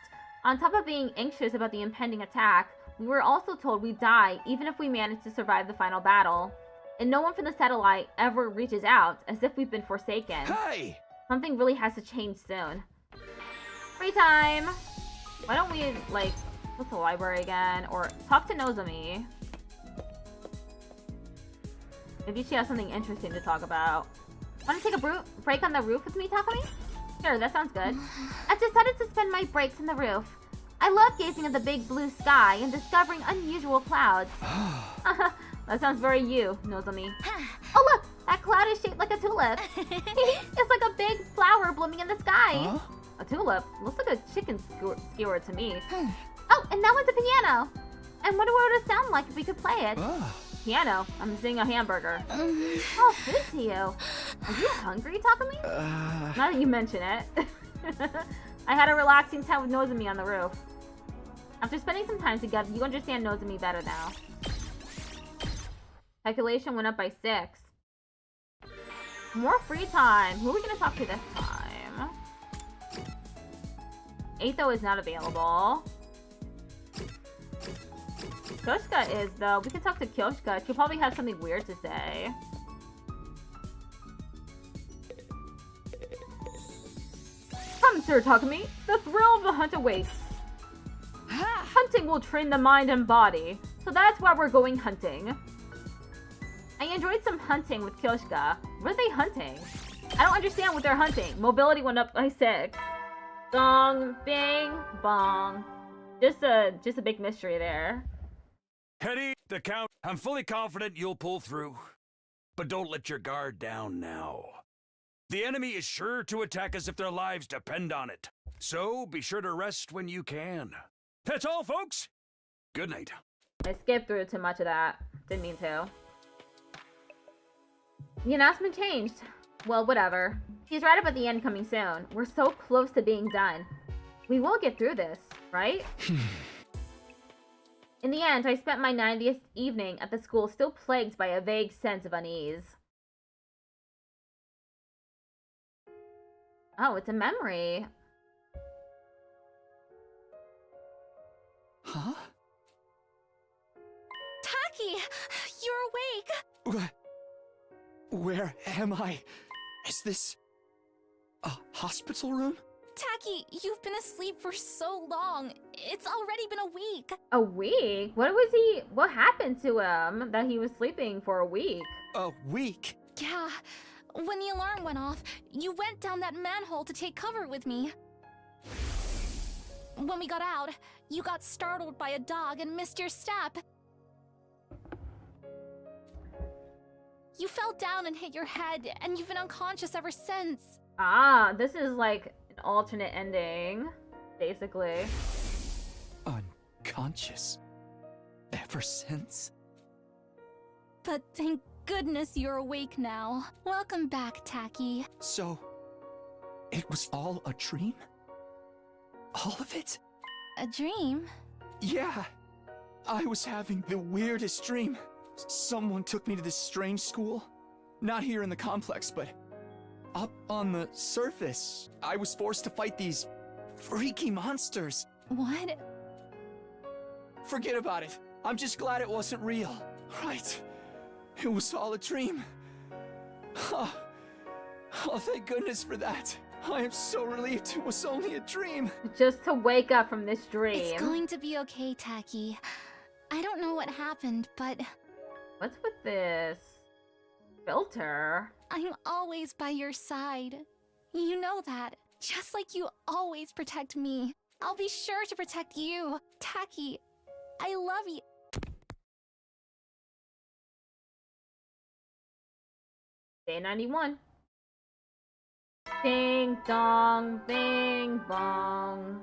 On top of being anxious about the impending attack, we were also told we'd die even if we managed to survive the final battle. And no one from the satellite ever reaches out, as if we've been forsaken. Hey! Something really has to change soon. Free time! Why don't we, like, go to the library again, or talk to Nozomi? Maybe she has something interesting to talk about. Want to take a break on the roof with me, Takumi? Sure, that sounds good. I've decided to spend my breaks on the roof. I love gazing at the big blue sky and discovering unusual clouds. That sounds very you, Nozomi. Oh look! That cloud is shaped like a tulip. It's like a big flower blooming in the sky. Huh? A tulip? Looks like a chicken skewer to me. Oh, and that one's a piano. I wonder what it would sound like if we could play it. Piano. I'm seeing a hamburger. Oh, food to you. Are you hungry, Takumi? Now that you mention it. I had a relaxing time with Nozomi on the roof. After spending some time together, you understand Nozomi better now. Calculation went up by 6. More free time. Who are we going to talk to this time? Eitho is not available. Kyoshka is, though. We can talk to Kyoshka. She'll probably have something weird to say. Come, Sir Takumi. The thrill of the hunt awaits. Hunting will train the mind and body. So that's why we're going hunting. I enjoyed some hunting with Kyoshka. What are they hunting? I don't understand what they're hunting. Mobility went up by 6. Dong, bing, bong. Just a big mystery there. Hetty, the Count, I'm fully confident you'll pull through. But don't let your guard down now. The enemy is sure to attack us if their lives depend on it. So be sure to rest when you can. That's all, folks. Good night. I skipped through too much of that. Didn't mean to. The announcement changed. Well, whatever. He's right about the end coming soon. We're so close to being done. We will get through this, right? In the end, I spent my 90th evening at the school still plagued by a vague sense of unease. Oh, it's a memory. Huh? Taki! You're awake! Where am I? Is this a hospital room? Taki, you've been asleep for so long. It's already been a week. A week? What happened to him that he was sleeping for a week? A week? Yeah. When the alarm went off, you went down that manhole to take cover with me. When we got out, you got startled by a dog and missed your step. You fell down and hit your head, and you've been unconscious ever since. Ah, this is like an alternate ending, basically. Unconscious? Ever since? But thank goodness you're awake now. Welcome back, Taki. So, it was all a dream? All of it? A dream? Yeah. I was having the weirdest dream. Someone took me to this strange school. Not here in the complex, but up on the surface. I was forced to fight these freaky monsters. What? Forget about it. I'm just glad it wasn't real. Right. It was all a dream. Oh, thank goodness for that. I am so relieved it was only a dream. Just to wake up from this dream. It's going to be okay, Taki. I don't know what happened, but... What's with this filter? I'm always by your side. You know that. Just like you always protect me. I'll be sure to protect you. Taki, I love you. Day 91. Ding dong, bing bong.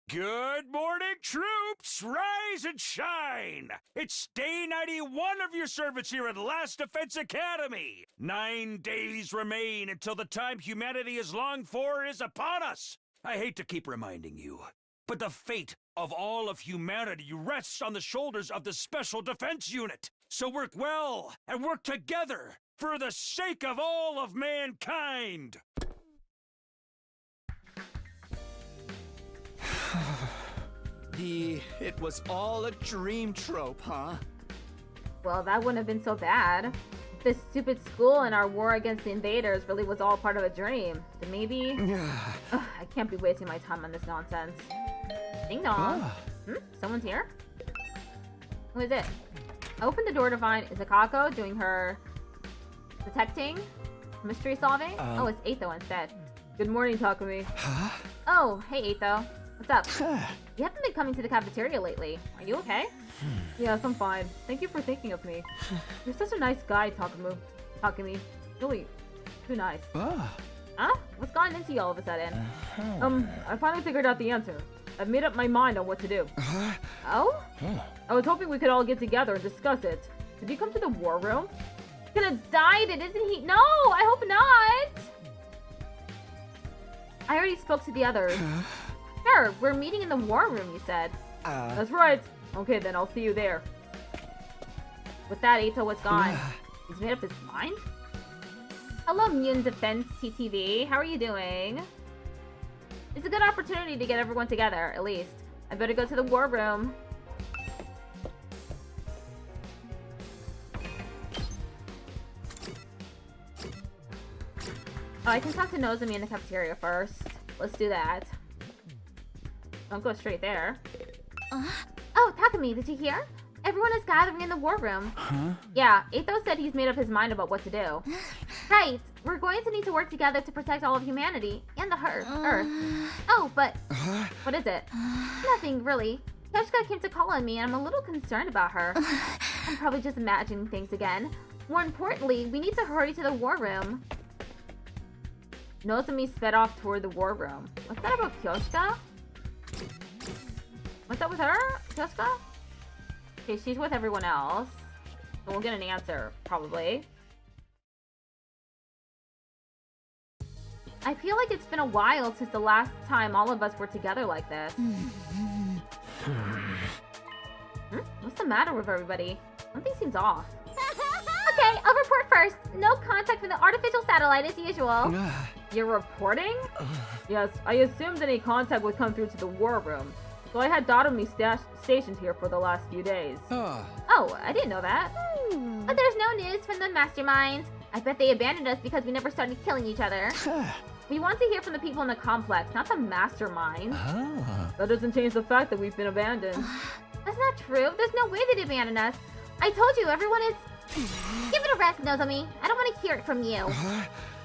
Good morning, troops! Rise and shine! It's day 91 of your service here at Last Defense Academy! 9 days remain until the time humanity has longed for is upon us! I hate to keep reminding you, but the fate of all of humanity rests on the shoulders of the Special Defense Unit! So work well and work together for the sake of all of mankind! It was all a dream trope, huh? Well, that wouldn't have been so bad. If this stupid school and our war against the invaders really was all part of a dream, then maybe... Ugh, I can't be wasting my time on this nonsense. Ding dong. Someone's here? Who is it? I opened the door to find Izakako doing her detecting, mystery solving. Oh, it's Eitho instead. Good morning, Takumi. Huh? Oh, hey Eitho. What's up? You haven't been coming to the cafeteria lately. Are you okay? Yes, I'm fine. Thank you for thinking of me. You're such a nice guy, Takumi. Really, too nice. Huh? What's gone into you all of a sudden? I finally figured out the answer. I've made up my mind on what to do. Oh? I was hoping we could all get together and discuss it. Could you come to the war room? He's gonna die, isn't he? No, I hope not! I already spoke to the others. Sure, we're meeting in the war room, you said. That's right. Okay, then I'll see you there. With that, Eito was gone. He's made up his mind? Hello, Mutant Defense TTV. How are you doing? It's a good opportunity to get everyone together, at least. I better go to the war room. Oh, I can talk to Nozomi in the cafeteria first. Let's do that. Don't go straight there. Oh, Takumi, did you hear? Everyone is gathering in the war room. Yeah, Eito said he's made up his mind about what to do. Right, we're going to need to work together to protect all of humanity and the Earth. Oh, but what is it? Nothing, really. Yoshika came to call on me and I'm a little concerned about her. I'm probably just imagining things again. More importantly, we need to hurry to the war room. Nozomi sped off toward the war room. What's that about Kyoshika? What's up with her? Kyoshika? Okay, she's with everyone else. So we'll get an answer, probably. I feel like it's been a while since the last time all of us were together like this. What's the matter with everybody? Something seems off. Okay, I'll report first. No contact from the artificial satellite as usual. You're reporting? Yes, I assumed any contact would come through to the war room. So I had Dadomi stationed here for the last few days. Oh, I didn't know that. But there's no news from the masterminds. I bet they abandoned us because we never started killing each other. We want to hear from the people in the complex, not the mastermind. That doesn't change the fact that we've been abandoned. That's not true. There's no way they'd abandon us. I told you, everyone is... Give it a rest, Nozomi. I don't want to hear it from you.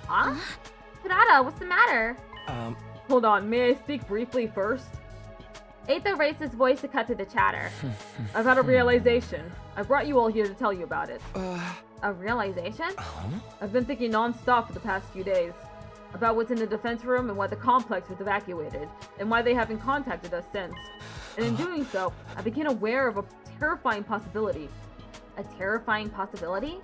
Huh? Kurata, what's the matter? Hold on, may I speak briefly first? Eito raised his voice to cut through the chatter. I've had a realization. I brought you all here to tell you about it. A realization? I've been thinking non-stop for the past few days. About what's in the defense room and why the complex was evacuated, and why they haven't contacted us since. And in doing so, I became aware of a terrifying possibility. A terrifying possibility?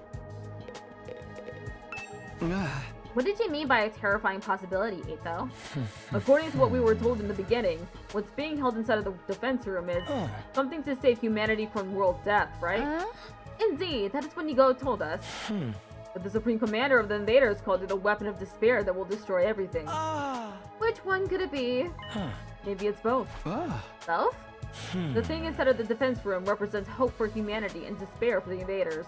What did you mean by a terrifying possibility, Eito? According to what we were told in the beginning, what's being held inside of the defense room is something to save humanity from world death, right? Indeed, that is what Nigo told us. But the Supreme Commander of the Invaders called it a weapon of despair that will destroy everything. Which one could it be? Maybe it's both. Both? The thing inside of the defense room represents hope for humanity and despair for the invaders.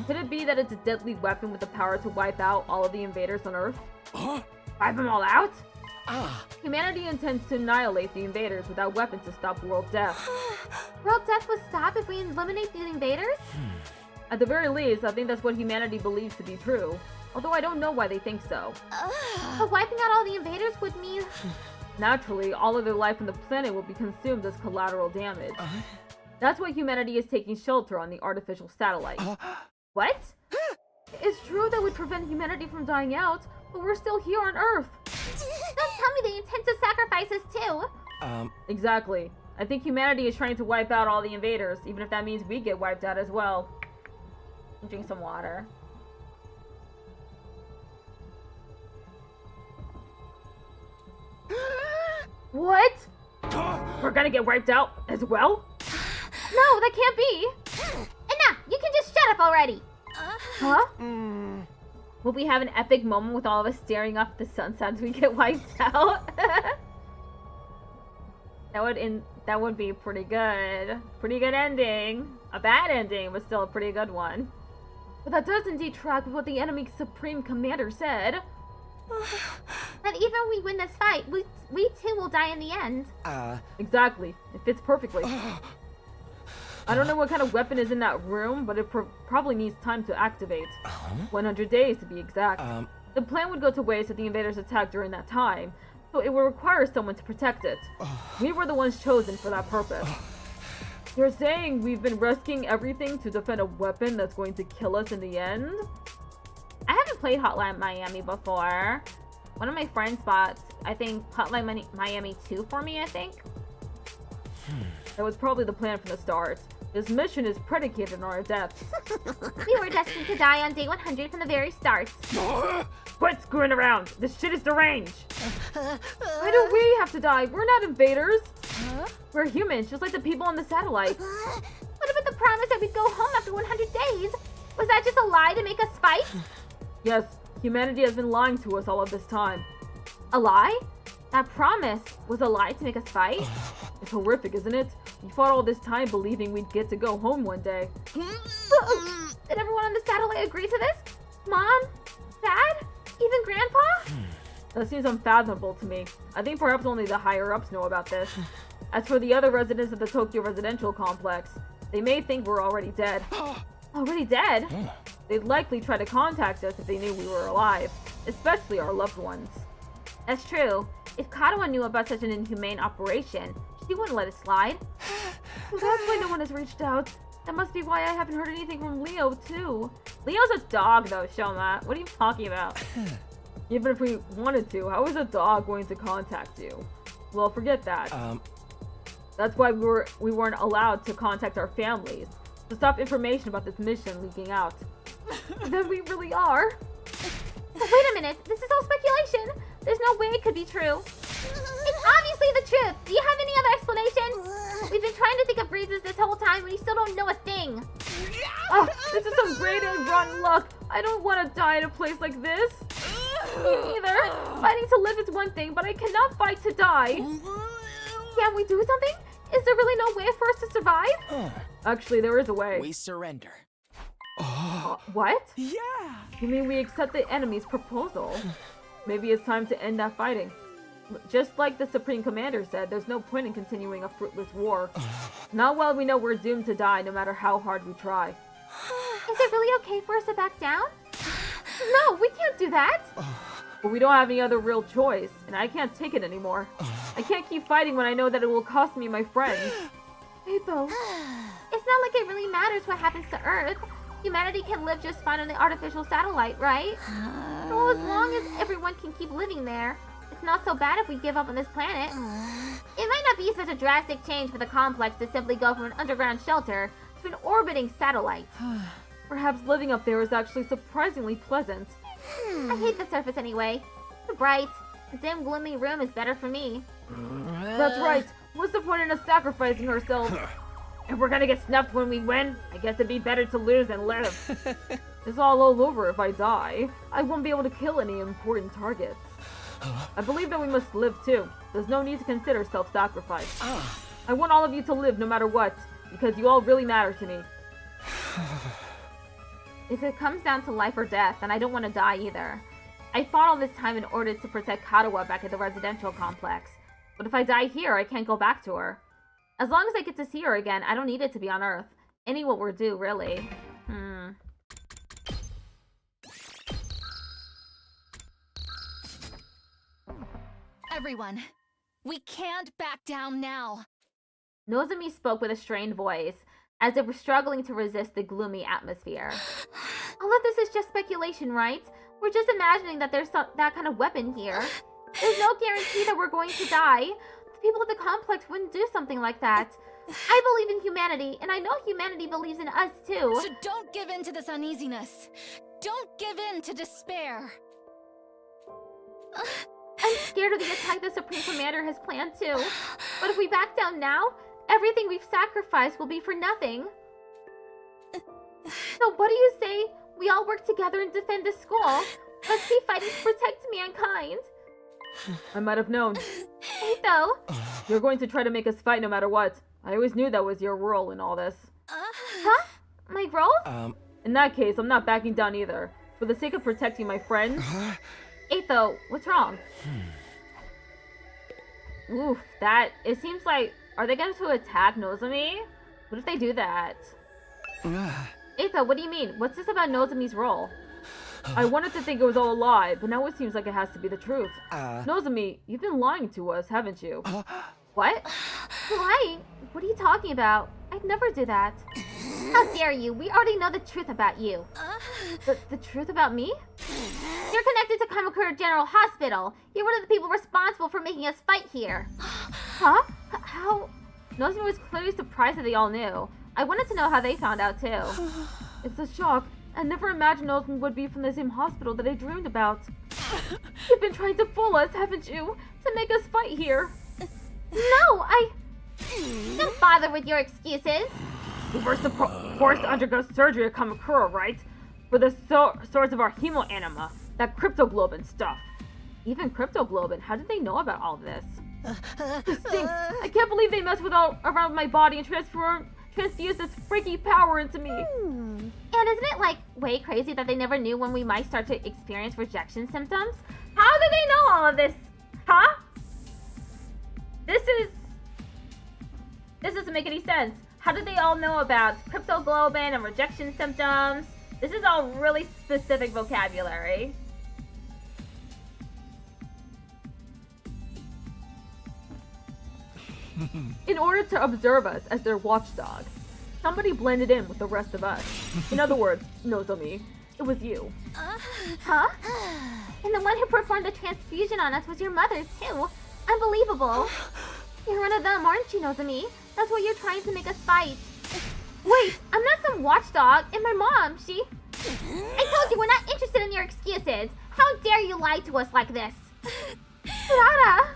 Could it be that it's a deadly weapon with the power to wipe out all of the invaders on Earth? Wipe them all out? Humanity intends to annihilate the invaders without weapons to stop world death. World death would stop if we eliminate the invaders? At the very least, I think that's what humanity believes to be true. Although I don't know why they think so. But wiping out all the invaders would mean... Naturally, all of their life on the planet will be consumed as collateral damage. That's why humanity is taking shelter on the artificial satellite. What? It's true that would prevent humanity from dying out, but we're still here on Earth. Don't tell me they intend to sacrifice us too. Exactly. I think humanity is trying to wipe out all the invaders, even if that means we get wiped out as well. Drink some water. What? We're gonna get wiped out as well? No, that can't be. Enough! You can just shut up already. Huh? Will we have an epic moment with all of us staring up at the sunset as we get wiped out? That would be pretty good. Pretty good ending. A bad ending, but still a pretty good one. But that does indeed track with what the enemy's Supreme Commander said. That even if we win this fight, we too will die in the end. Exactly. It fits perfectly. I don't know what kind of weapon is in that room, but it probably needs time to activate. 100 days to be exact. The plan would go to waste if the invaders attack during that time, so it will require someone to protect it. We were the ones chosen for that purpose. You're saying we've been risking everything to defend a weapon that's going to kill us in the end? I haven't played Hotline Miami before. One of my friends bought, I think, Hotline Miami 2 for me, I think. That was probably the plan from the start. This mission is predicated on our deaths. We were destined to die on day 100 from the very start. Quit screwing around! This shit is deranged! Why do we have to die? We're not invaders! We're humans, just like the people on the satellite. What about the promise that we'd go home after 100 days? Was that just a lie to make us fight? Yes, humanity has been lying to us all of this time. A lie? That promise was a lie to make us fight? It's horrific, isn't it? We fought all this time believing we'd get to go home one day. Did everyone on the satellite agree to this? Mom? Dad? Even Grandpa? That seems unfathomable to me. I think perhaps only the higher-ups know about this. As for the other residents of the Tokyo residential complex, they may think we're already dead. Already dead? They'd likely try to contact us if they knew we were alive, especially our loved ones. That's true. If Katawa knew about such an inhumane operation, she wouldn't let it slide. So that's why no one has reached out. That must be why I haven't heard anything from Leo, too. Leo's a dog, though, Shoma. What are you talking about? Even if we wanted to, how is a dog going to contact you? Well, forget that. That's why we weren't allowed to contact our families, to stop information about this mission leaking out. Then we really are. But wait a minute, this is all speculation. There's no way it could be true. It's obviously the truth. Do you have any other explanation? We've been trying to think of reasons this whole time, and we still don't know a thing. Oh, this is some grade A rotten luck. I don't want to die in a place like this. Me neither. Fighting to live is one thing, but I cannot fight to die. Can't we do something? Is there really no way for us to survive? Actually, there is a way. We surrender. What? Yeah! You mean we accept the enemy's proposal? Maybe it's time to end that fighting. Just like the Supreme Commander said, there's no point in continuing a fruitless war. Not while we know we're doomed to die no matter how hard we try. Is it really okay for us to back down? No, we can't do that! But we don't have any other real choice, and I can't take it anymore. I can't keep fighting when I know that it will cost me my friends. Eito. It's not like it really matters what happens to Earth. Humanity can live just fine on the artificial satellite, right? Well, as long as everyone can keep living there, it's not so bad if we give up on this planet. It might not be such a drastic change for the complex to simply go from an underground shelter to an orbiting satellite. Perhaps living up there is actually surprisingly pleasant. I hate the surface anyway. The bright, dim, gloomy room is better for me. That's right. What's the point in us sacrificing ourselves? If we're gonna get snuffed when we win, I guess it'd be better to lose than live. It's all over if I die. I won't be able to kill any important targets. I believe that we must live too. There's no need to consider self-sacrifice. I want all of you to live no matter what, because you all really matter to me. If it comes down to life or death, then I don't want to die either. I fought all this time in order to protect Katawa back at the residential complex. But if I die here, I can't go back to her. As long as I get to see her again, I don't need it to be on Earth. Any what we're due, really. Everyone, we can't back down now. Nozomi spoke with a strained voice, as if we're struggling to resist the gloomy atmosphere. All of this is just speculation, right? We're just imagining that there's that kind of weapon here. There's no guarantee that we're going to die. The people at the complex wouldn't do something like that. I believe in humanity, and I know humanity believes in us too. So don't give in to this uneasiness. Don't give in to despair. I'm scared of the attack the Supreme Commander has planned too. But if we back down now, everything we've sacrificed will be for nothing. So what do you say we all work together and defend the school? Let's keep fighting to protect mankind. I might have known. Eito. You're going to try to make us fight no matter what. I always knew that was your role in all this. Huh? My role? In that case, I'm not backing down either. For the sake of protecting my friends. Eito, what's wrong? Oof, it seems like, are they going to attack Nozomi? What if they do that? Eito, what do you mean? What's this about Nozomi's role? I wanted to think it was all a lie, but now it seems like it has to be the truth. Nozomi, you've been lying to us, haven't you? What? Lying? What are you talking about? I'd never do that. How dare you? We already know the truth about you. The truth about me? You're connected to Kamakura General Hospital. You're one of the people responsible for making us fight here. Huh? How? Nozomi was clearly surprised that they all knew. I wanted to know how they found out too. It's a shock. I never imagined Nozomi would be from the same hospital that I dreamed about. You've been trying to fool us, haven't you? To make us fight here. No, Don't bother with your excuses. We were forced to undergo surgery at Kamakura, right? For the source of our hemoanima, that cryptoglobin stuff. Even cryptoglobin, how did they know about all of this? This stinks. I can't believe they messed around with my body and transfused this freaky power into me. And isn't it like way crazy that they never knew when we might start to experience rejection symptoms? How did they know all of this? Huh? This doesn't make any sense. How did they all know about cryptoglobin and rejection symptoms? This is all really specific vocabulary. In order to observe us as their watchdog, somebody blended in with the rest of us. In other words, Nozomi, it was you. Huh? And the one who performed the transfusion on us was your mother, too. Unbelievable. You're one of them, aren't you, Nozomi? That's why you're trying to make us fight. Wait, I'm not some watchdog, and my mom, she... I told you we're not interested in your excuses. How dare you lie to us like this? Rada!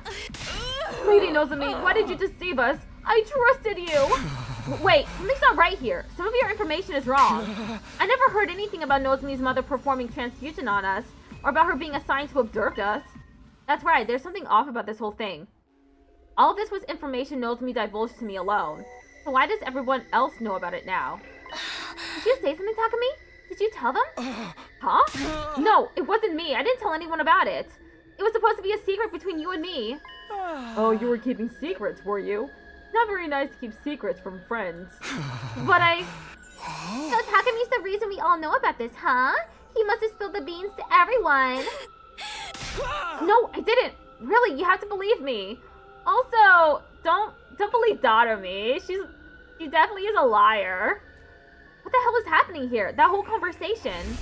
Lady Nozomi, why did you deceive us? I trusted you! Wait, something's not right here. Some of your information is wrong. I never heard anything about Nozomi's mother performing transfusion on us, or about her being assigned to observe us. That's right, there's something off about this whole thing. All of this was information Nozomi divulged to me alone. So why does everyone else know about it now? Did you say something, Takumi? Did you tell them? Huh? No, it wasn't me. I didn't tell anyone about it. It was supposed to be a secret between you and me. Oh, you were keeping secrets, were you? Not very nice to keep secrets from friends. But So Takumi's the reason we all know about this, huh? He must have spilled the beans to everyone. No, I didn't. Really, you have to believe me. Also, don't believe Dadami. She definitely is a liar. What the hell is happening here? That whole conversation.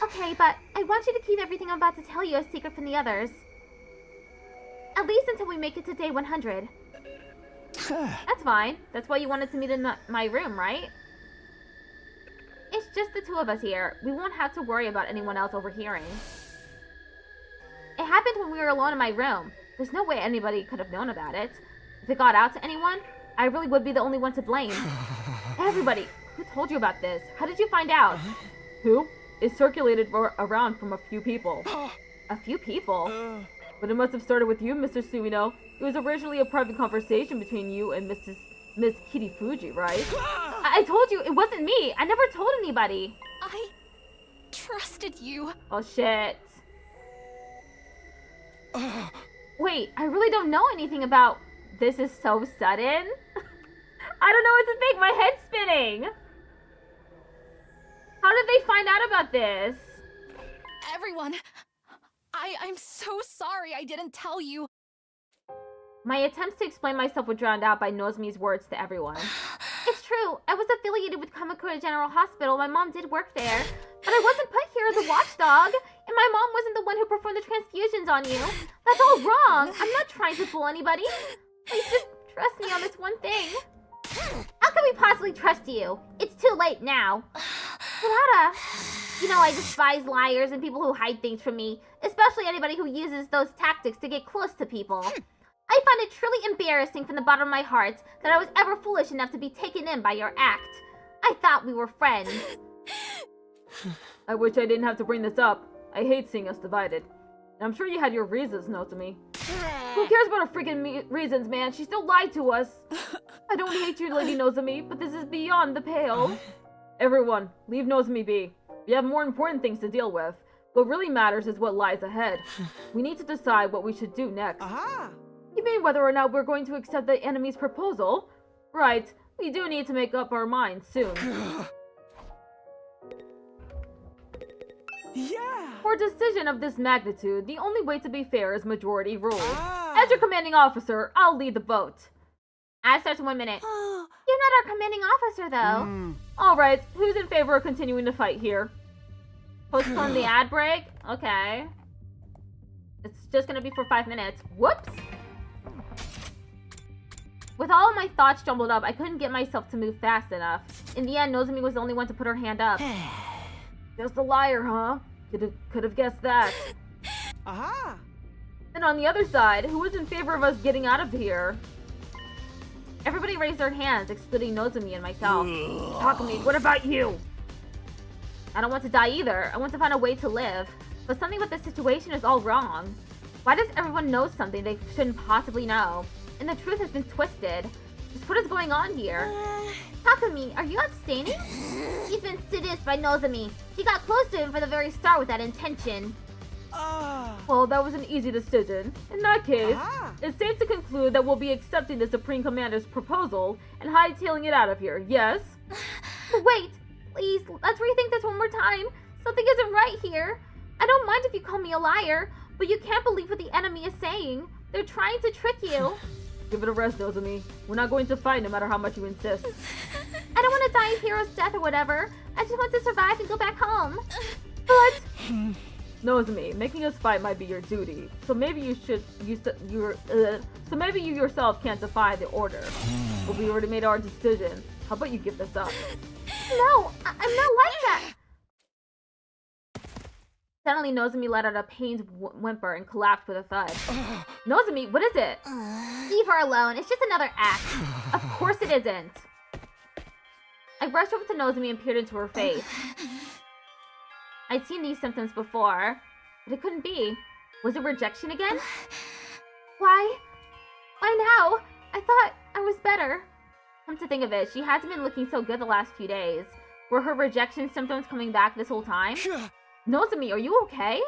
Okay, but I want you to keep everything I'm about to tell you a secret from the others. At least until we make it to day 100. That's fine. That's why you wanted to meet in my room, right? It's just the two of us here. We won't have to worry about anyone else overhearing. It happened when we were alone in my room. There's no way anybody could have known about it. If it got out to anyone, I really would be the only one to blame. Everybody, who told you about this? How did you find out? Who? It circulated around from a few people. A few people? But it must have started with you, Mr. Suino. It was originally a private conversation between you and Miss Kitty Fuji, right? I told you, it wasn't me. I never told anybody. I trusted you. Oh, shit. Wait, I really don't know anything about... This is so sudden. I don't know what to think. My head's spinning. How did they find out about this? Everyone, I'm so sorry I didn't tell you. My attempts to explain myself were drowned out by Nozomi's words to everyone. It's true. I was affiliated with Kamakura General Hospital. My mom did work there. But I wasn't put here as a watchdog. And my mom wasn't the one who performed the transfusions on you. That's all wrong. I'm not trying to fool anybody. Please just trust me on this one thing. How can we possibly trust you? It's too late now. Harada, you know I despise liars and people who hide things from me, especially anybody who uses those tactics to get close to people. I find it truly embarrassing from the bottom of my heart that I was ever foolish enough to be taken in by your act. I thought we were friends. I wish I didn't have to bring this up. I hate seeing us divided. I'm sure you had your reasons, Nozomi. Who cares about her freaking reasons, man? She still lied to us. I don't hate you, Lady Nozomi, but this is beyond the pale. Everyone, leave Nozomi be. We have more important things to deal with. What really matters is what lies ahead. We need to decide what we should do next. Aha! You mean whether or not we're going to accept the enemy's proposal? Right, we do need to make up our minds soon. Yeah! For a decision of this magnitude, the only way to be fair is majority rule. As your commanding officer, I'll lead the vote. As starts in 1 minute. You're not our commanding officer, though. Alright, who's in favor of continuing to fight here? Postpone the ad break? Okay. It's just gonna be for 5 minutes. Whoops! With all of my thoughts jumbled up, I couldn't get myself to move fast enough. In the end, Nozomi was the only one to put her hand up. Just a liar, huh? Could have guessed that. Aha! And on the other side, who was in favor of us getting out of here? Everybody raised their hands, excluding Nozomi and myself. Takumi, what about you? I don't want to die either. I want to find a way to live. But something with this situation is all wrong. Why does everyone know something they shouldn't possibly know? And the truth has been twisted. Just what is going on here? Takumi, are you abstaining? He's been seduced by Nozomi. She got close to him from the very start with that intention. Well, that was an easy decision. In that case, it's safe to conclude that we'll be accepting the Supreme Commander's proposal and hightailing it out of here, yes? Wait, please, let's rethink this one more time. Something isn't right here. I don't mind if you call me a liar, but you can't believe what the enemy is saying. They're trying to trick you. Give it a rest, Nozomi. We're not going to fight no matter how much you insist. I don't want to die a hero's death or whatever. I just want to survive and go back home. But... Nozomi, making us fight might be your duty. So maybe you yourself can't defy the order. But we already made our decision. How about you give this up? No, I'm not like that. Suddenly, Nozomi let out a pained whimper and collapsed with a thud. Nozomi, what is it? Leave her alone. It's just another act. Of course it isn't. I rushed over to Nozomi and peered into her face. I'd seen these symptoms before, but it couldn't be. Was it rejection again? Why now? I thought I was better. Come to think of it, she hasn't been looking so good the last few days. Were her rejection symptoms coming back this whole time? Nozomi, are you okay?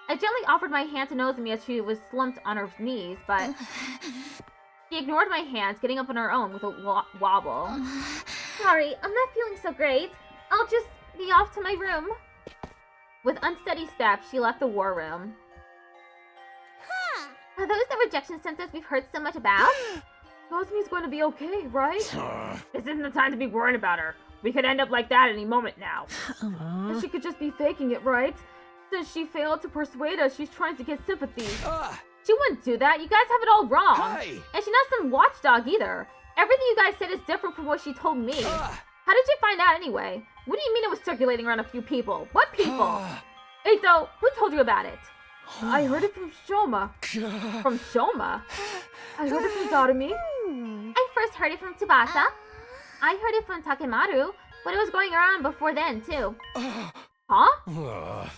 I gently offered my hand to Nozomi as she was slumped on her knees, but she ignored my hands, getting up on her own with a wobble. Sorry, I'm not feeling so great. I'll just be off to my room. With unsteady steps, she left the war room. Are those the rejection symptoms we've heard so much about? Nozomi's going to be okay, right? This isn't the time to be worrying about her. We could end up like that any moment now. And she could just be faking it, right? Since she failed to persuade us, she's trying to get sympathy. She wouldn't do that. You guys have it all wrong. Hey. And she's not some watchdog either. Everything you guys said is different from what she told me. How did you find out anyway? What do you mean it was circulating around a few people? What people? Eito, who told you about it? I heard it from Shoma. From Shoma? I heard it from Darumi. I first heard it from Tsubasa. I heard it from Takemaru, but it was going around before then, too. Huh?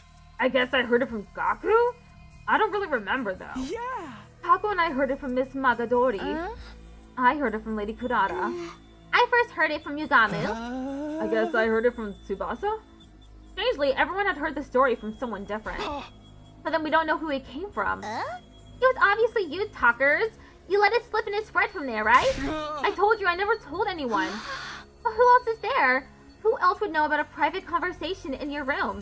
I guess I heard it from Gaku? I don't really remember, though. Yeah! Taco and I heard it from Miss Magadori. I heard it from Lady Kurata. I first heard it from Yugamu. I guess I heard it from Tsubasa? Strangely, everyone had heard the story from someone different. But then we don't know who it came from. It was obviously you, talkers. You let it slip and it spread from there, right? I told you I never told anyone. But who else is there? Who else would know about a private conversation in your room?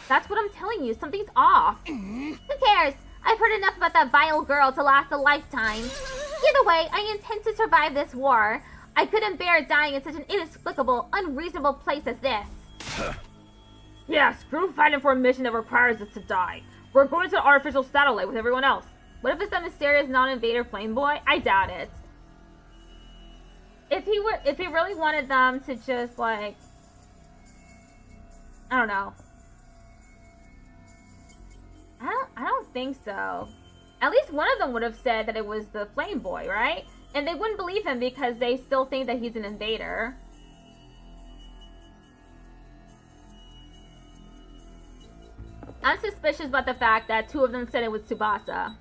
That's what I'm telling you. Something's off. Who cares? I've heard enough about that vile girl to last a lifetime. Either way, I intend to survive this war. I couldn't bear dying in such an inexplicable, unreasonable place as this. Yeah, screw fighting for a mission that requires us to die. We're going to the artificial satellite with everyone else. What if it's that mysterious non-invader flame boy? I doubt it. If he really wanted them to just like, I don't know. I don't think so. At least one of them would have said that it was the flame boy, right? And they wouldn't believe him because they still think that he's an invader. I'm suspicious about the fact that two of them said it was Tsubasa.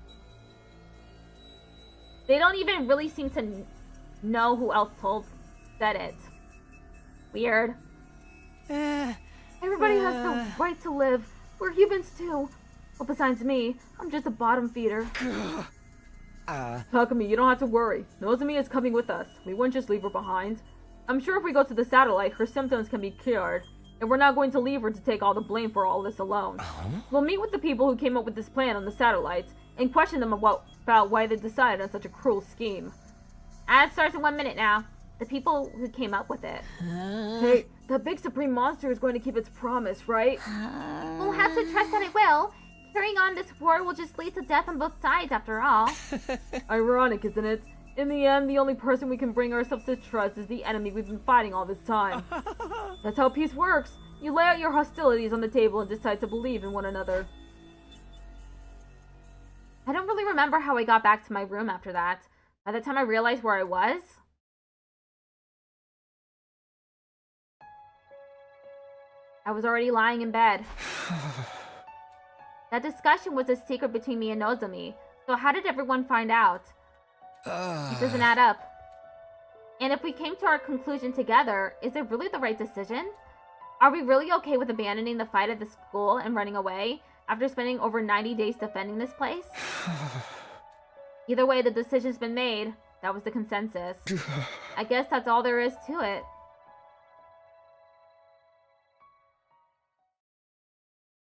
They don't even really seem to know who else said it. Weird. Everybody has the right to live. We're humans too. Well, besides me, I'm just a bottom feeder. Takumi, you don't have to worry. Nozomi is coming with us. We wouldn't just leave her behind. I'm sure if we go to the satellite, her symptoms can be cured. And we're not going to leave her to take all the blame for all this alone. We'll meet with the people who came up with this plan on the satellites and question them about why they decided on such a cruel scheme. Ad starts in 1 minute now. The people who came up with it. Hey, the big supreme monster is going to keep its promise, right? We'll have to trust that it will. Carrying on this war will just lead to death on both sides, after all. Ironic, isn't it? In the end, the only person we can bring ourselves to trust is the enemy we've been fighting all this time. That's how peace works. You lay out your hostilities on the table and decide to believe in one another. I don't really remember how I got back to my room after that. By the time I realized where I was... I was already lying in bed. That discussion was a secret between me and Nozomi, so how did everyone find out? It doesn't add up. And if we came to our conclusion together, is it really the right decision? Are we really okay with abandoning the fight at the school and running away after spending over 90 days defending this place? Either way, the decision's been made. That was the consensus. I guess that's all there is to it.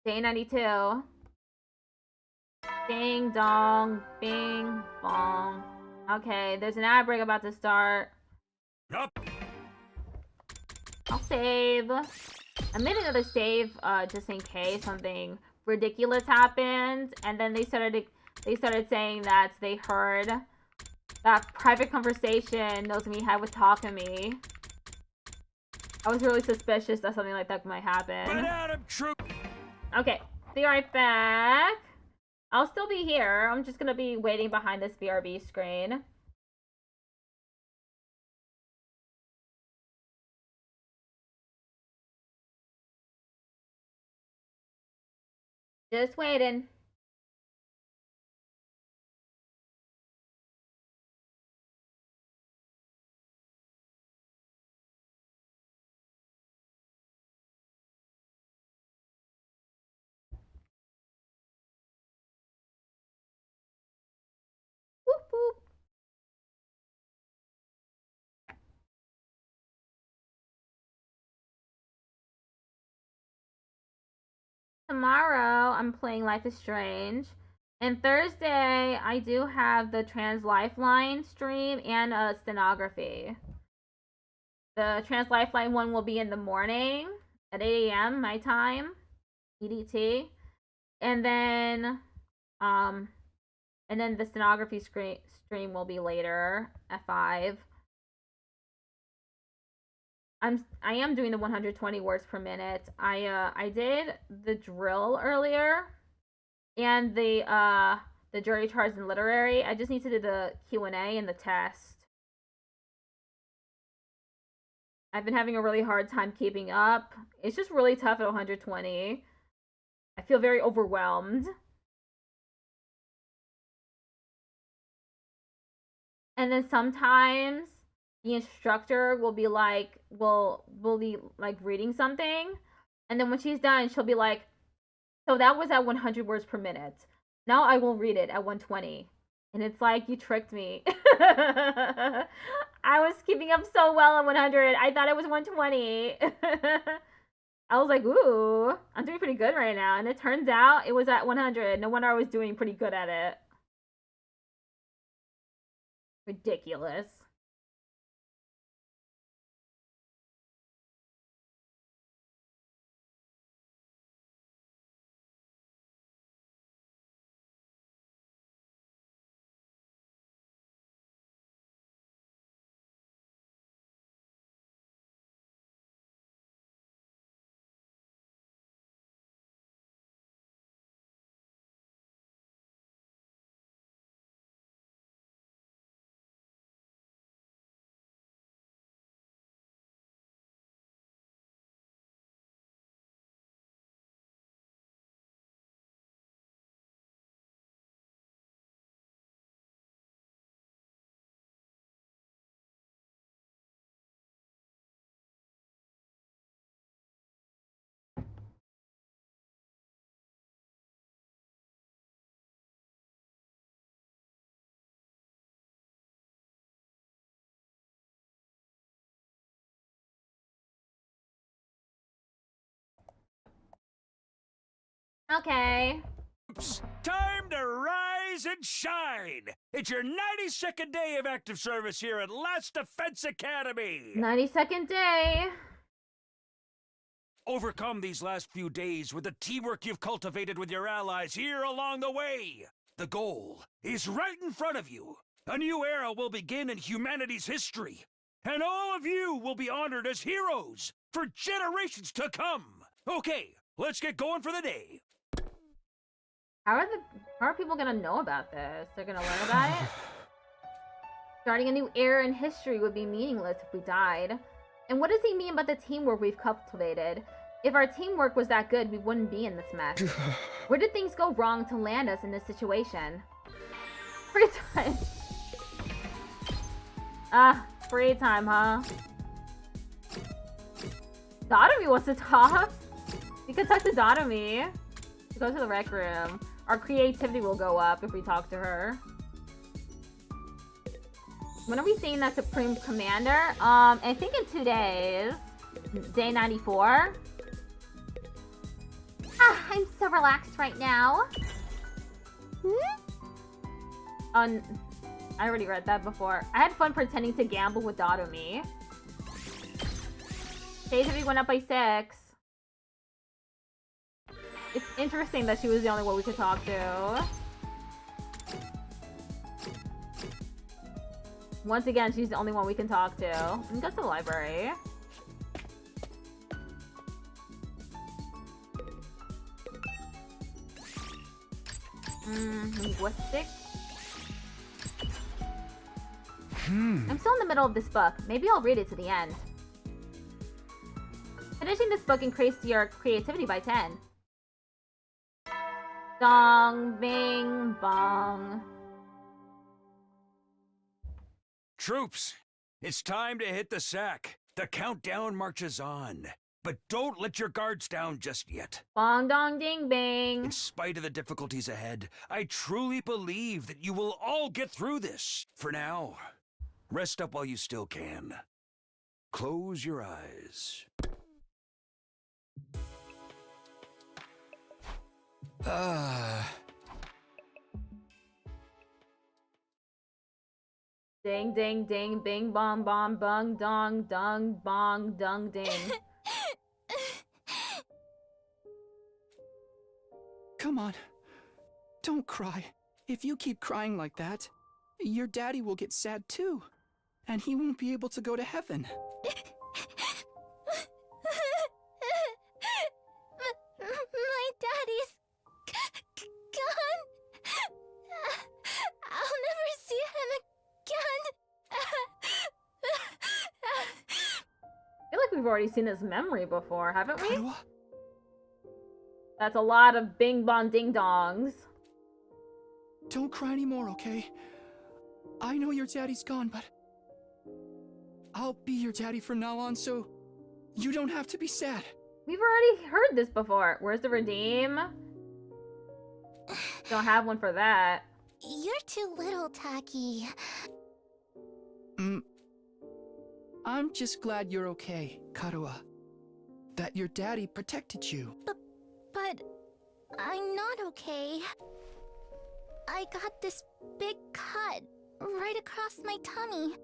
Day 92. Ding dong, bing bong. Okay, there's an ad break about to start. Yup. I'll save. I made another save just in case something ridiculous happened, and then they started saying that they heard that private conversation Nozomi had with Takumi. I was really suspicious that something like that might happen. Okay, be right back. I'll still be here. I'm just gonna be waiting behind this BRB screen. Just waiting. Whoop whoop. Tomorrow, I'm playing Life is Strange. And Thursday, I do have the Trans Lifeline stream and a stenography. The Trans Lifeline one will be in the morning at 8 a.m. my time, EDT. And then the stenography stream will be later at 5. I am doing the 120 words per minute. I did the drill earlier and the jury charts and literary. I just need to do the Q&A and the test. I've been having a really hard time keeping up. It's just really tough at 120. I feel very overwhelmed. And then sometimes the instructor will be like, will be like reading something, and then when she's done, she'll be like, so that was at 100 words per minute. Now I will read it at 120. And it's like, you tricked me. I was keeping up so well at 100. I thought it was 120. I was like, ooh, I'm doing pretty good right now. And it turns out it was at 100. No wonder I was doing pretty good at it. Ridiculous. Okay. Oops. Time to rise and shine! It's your 92nd day of active service here at Last Defense Academy! 92nd day. Overcome these last few days with the teamwork you've cultivated with your allies here along the way. The goal is right in front of you. A new era will begin in humanity's history, and all of you will be honored as heroes for generations to come. Okay, let's get going for the day. How are people gonna know about this? They're gonna learn about it? Starting a new era in history would be meaningless if we died. And what does he mean about the teamwork we've cultivated? If our teamwork was that good, we wouldn't be in this mess. Where did things go wrong to land us in this situation? Free time. Free time, huh? Dotomy wants to talk. You can talk to Dotomy. Go to the rec room. Our creativity will go up if we talk to her. When are we seeing that Supreme Commander? I think in 2 days. Day 94. I'm so relaxed right now. I already read that before. I had fun pretending to gamble with Dotomy. Creativity went up by 6. It's interesting that she was the only one we could talk to. Once again, she's the only one we can talk to. We can go to the library. Linguistics. I'm still in the middle of this book. Maybe I'll read it to the end. Finishing this book increased your creativity by 10. Dong, bing, bong. Troops, it's time to hit the sack. The countdown marches on. But don't let your guards down just yet. Bong, dong, ding, bing. In spite of the difficulties ahead, I truly believe that you will all get through this. For now, rest up while you still can. Close your eyes. Ding, ding, ding, bing, bong, bong, bung, dong, dung, bong, dung, ding. Come on. Don't cry. If you keep crying like that, your daddy will get sad too. And he won't be able to go to heaven. My daddy's gone. I'll never see him again. I feel like we've already seen this memory before, haven't we? Kaiwa? That's a lot of bing bong ding dongs. Don't cry anymore, okay? I know your daddy's gone, but I'll be your daddy from now on, so you don't have to be sad. We've already heard this before. Where's the redeem? Don't have one for that. You're too little, Taki. I'm just glad you're okay, Karua. That your daddy protected you. But I'm not okay. I got this big cut right across my tummy.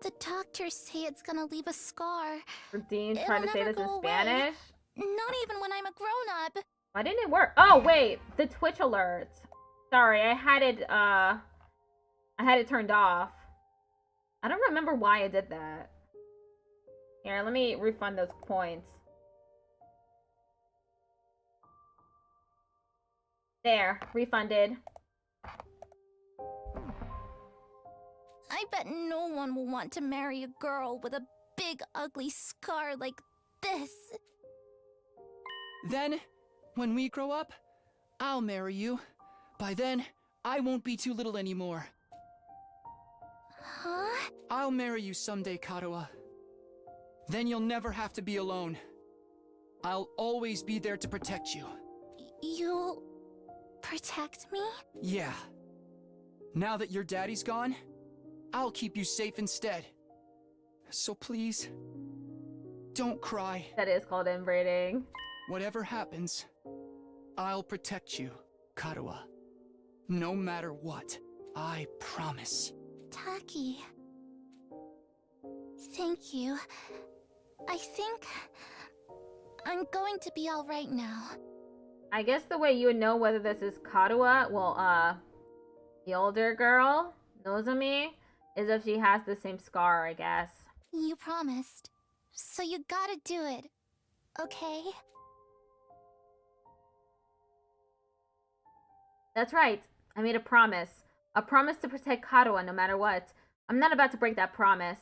The doctors say it's gonna leave a scar. Redeem trying to say this in Spanish? Not even when I'm a grown-up. Why didn't it work? Oh, wait. The Twitch alert. Sorry, I had it turned off. I don't remember why I did that. Here, let me refund those points. There, refunded. I bet no one will want to marry a girl with a big ugly scar like this. Then, when we grow up, I'll marry you. By then, I won't be too little anymore. Huh? I'll marry you someday, Karua. Then you'll never have to be alone. I'll always be there to protect you. You'll protect me? Yeah. Now that your daddy's gone, I'll keep you safe instead. So please, don't cry. That is called inbreeding. Whatever happens, I'll protect you, Karuha. No matter what, I promise. Taki. Thank you. I think I'm going to be alright now. I guess the way you would know whether this is Karuha, well, the older girl, Nozomi, is if she has the same scar, I guess. You promised. So you gotta do it. Okay? That's right. I made a promise. A promise to protect Karuha no matter what. I'm not about to break that promise.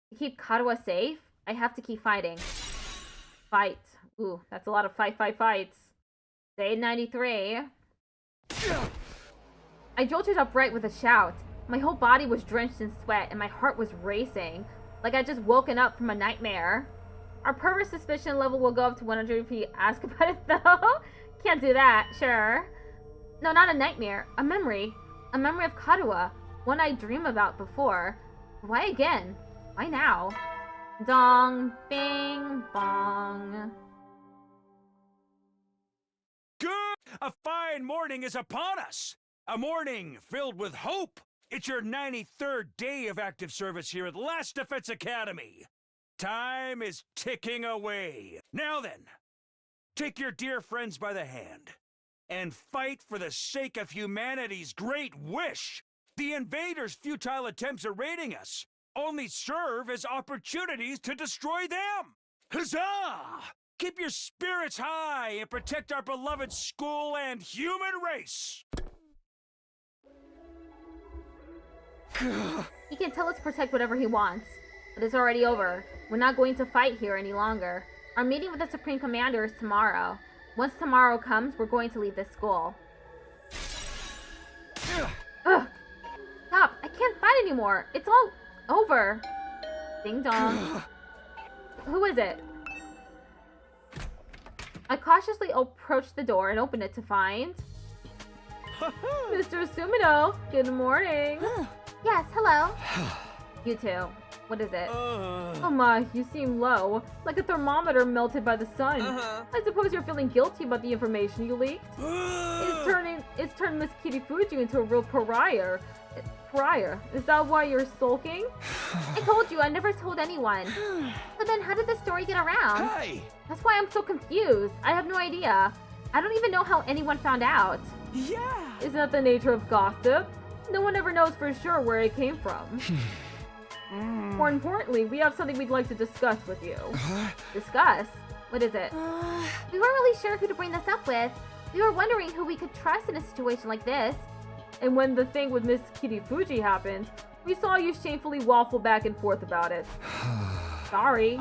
To keep Karuha safe, I have to keep fighting. Fight. Ooh, that's a lot of fights. Day 93. I jolted upright with a shout. My whole body was drenched in sweat and my heart was racing, like I'd just woken up from a nightmare. Our pervert suspicion level will go up to 100 if you ask about it, though. Can't do that, sure. No, not a nightmare. A memory. A memory of Karuha. One I dreamed about before. Why again? Why now? Dong, bing, bong. Good! A fine morning is upon us! A morning filled with hope! It's your 93rd day of active service here at Last Defense Academy. Time is ticking away. Now then, take your dear friends by the hand and fight for the sake of humanity's great wish. The invaders' futile attempts at raiding us only serve as opportunities to destroy them. Huzzah! Keep your spirits high and protect our beloved school and human race. He can tell us to protect whatever he wants, but it's already over. We're not going to fight here any longer. Our meeting with the Supreme Commander is tomorrow. Once tomorrow comes, we're going to leave this school. Ugh! Stop! I can't fight anymore! It's all over! Ding dong. Who is it? I cautiously approached the door and opened it to find... Mr. Sumino! Good morning! Yes, hello. You two. What is it? Oh my, you seem low. Like a thermometer melted by the sun. I suppose you're feeling guilty about the information you leaked? It's turned Miss Kirifuji into a real pariah. Is that why you're sulking? I told you, I never told anyone. So then how did the story get around? Hey! That's why I'm so confused. I have no idea. I don't even know how anyone found out. Yeah! Isn't that the nature of gossip? No one ever knows for sure where it came from. More importantly, we have something we'd like to discuss with you. Discuss? What is it? We weren't really sure who to bring this up with. We were wondering who we could trust in a situation like this. And when the thing with Miss Kirifuji happened, we saw you shamefully waffle back and forth about it. Sorry.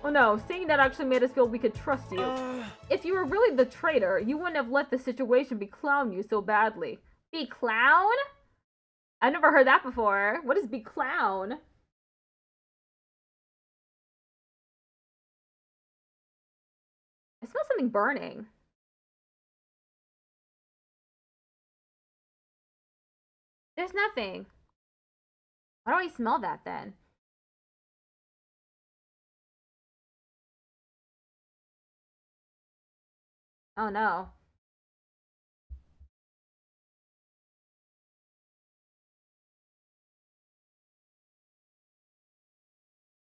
Oh no, saying that actually made us feel we could trust you. If you were really the traitor, you wouldn't have let the situation beclown you so badly. Beclown? I've never heard that before. What is beclown? I smell something burning. There's nothing. Why do I smell that then? Oh no.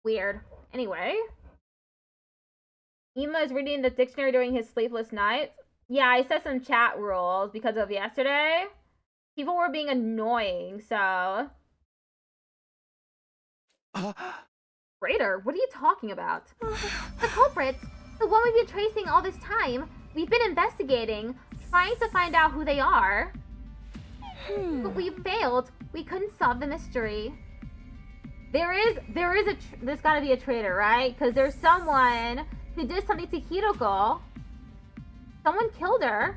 Weird. Anyway. Ema is reading the dictionary during his sleepless nights. Yeah, I set some chat rules because of yesterday. People were being annoying, so... Traitor? What are you talking about? The culprits, the one we've been tracing all this time. We've been investigating, trying to find out who they are. But we failed. We couldn't solve the mystery. There's gotta be a traitor, right? Because there's someone who did something to Hiroko. Someone killed her.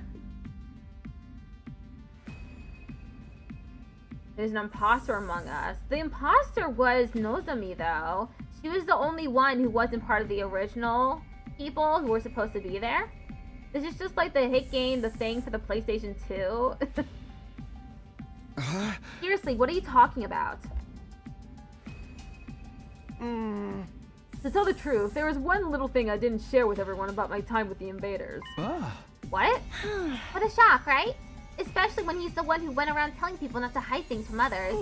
There's an imposter among us. The imposter was Nozomi, though. She was the only one who wasn't part of the original people who were supposed to be there. This is just like the hit game, the thing for the PlayStation 2. Seriously, what are you talking about? To tell the truth, there was one little thing I didn't share with everyone about my time with the invaders. What? What a shock, right? Especially when he's the one who went around telling people not to hide things from others.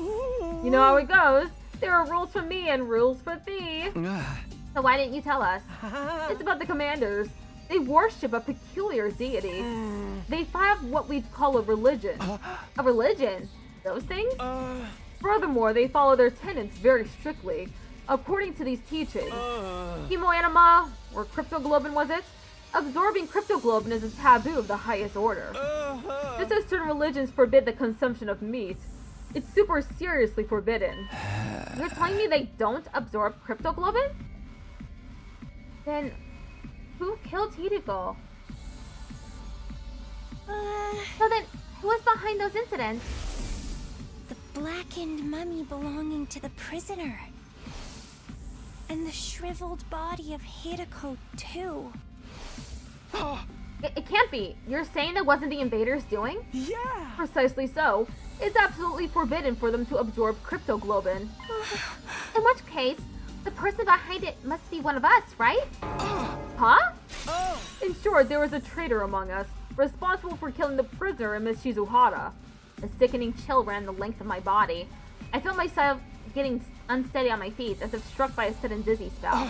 You know how it goes. There are rules for me and rules for thee. So why didn't you tell us? It's about the commanders. They worship a peculiar deity. They have what we'd call a religion. A religion? Those things? Furthermore, they follow their tenets very strictly. According to these teachings, hemoanima, or cryptoglobin was it? Absorbing cryptoglobin is a taboo of the highest order. Just as certain religions forbid the consumption of meat, it's super seriously forbidden. You're telling me they don't absorb cryptoglobin? Then, who killed Hideko? So then, who was behind those incidents? The blackened mummy belonging to the prisoner. And the shriveled body of Hideko, too. It can't be. You're saying that wasn't the invaders doing? Yeah! Precisely so. It's absolutely forbidden for them to absorb cryptoglobin. In which case, the person behind it must be one of us, right? Huh? In short, there was a traitor among us, responsible for killing the prisoner and Miss Shizuhara. A sickening chill ran the length of my body. I felt myself getting unsteady on my feet, as if struck by a sudden dizzy spell.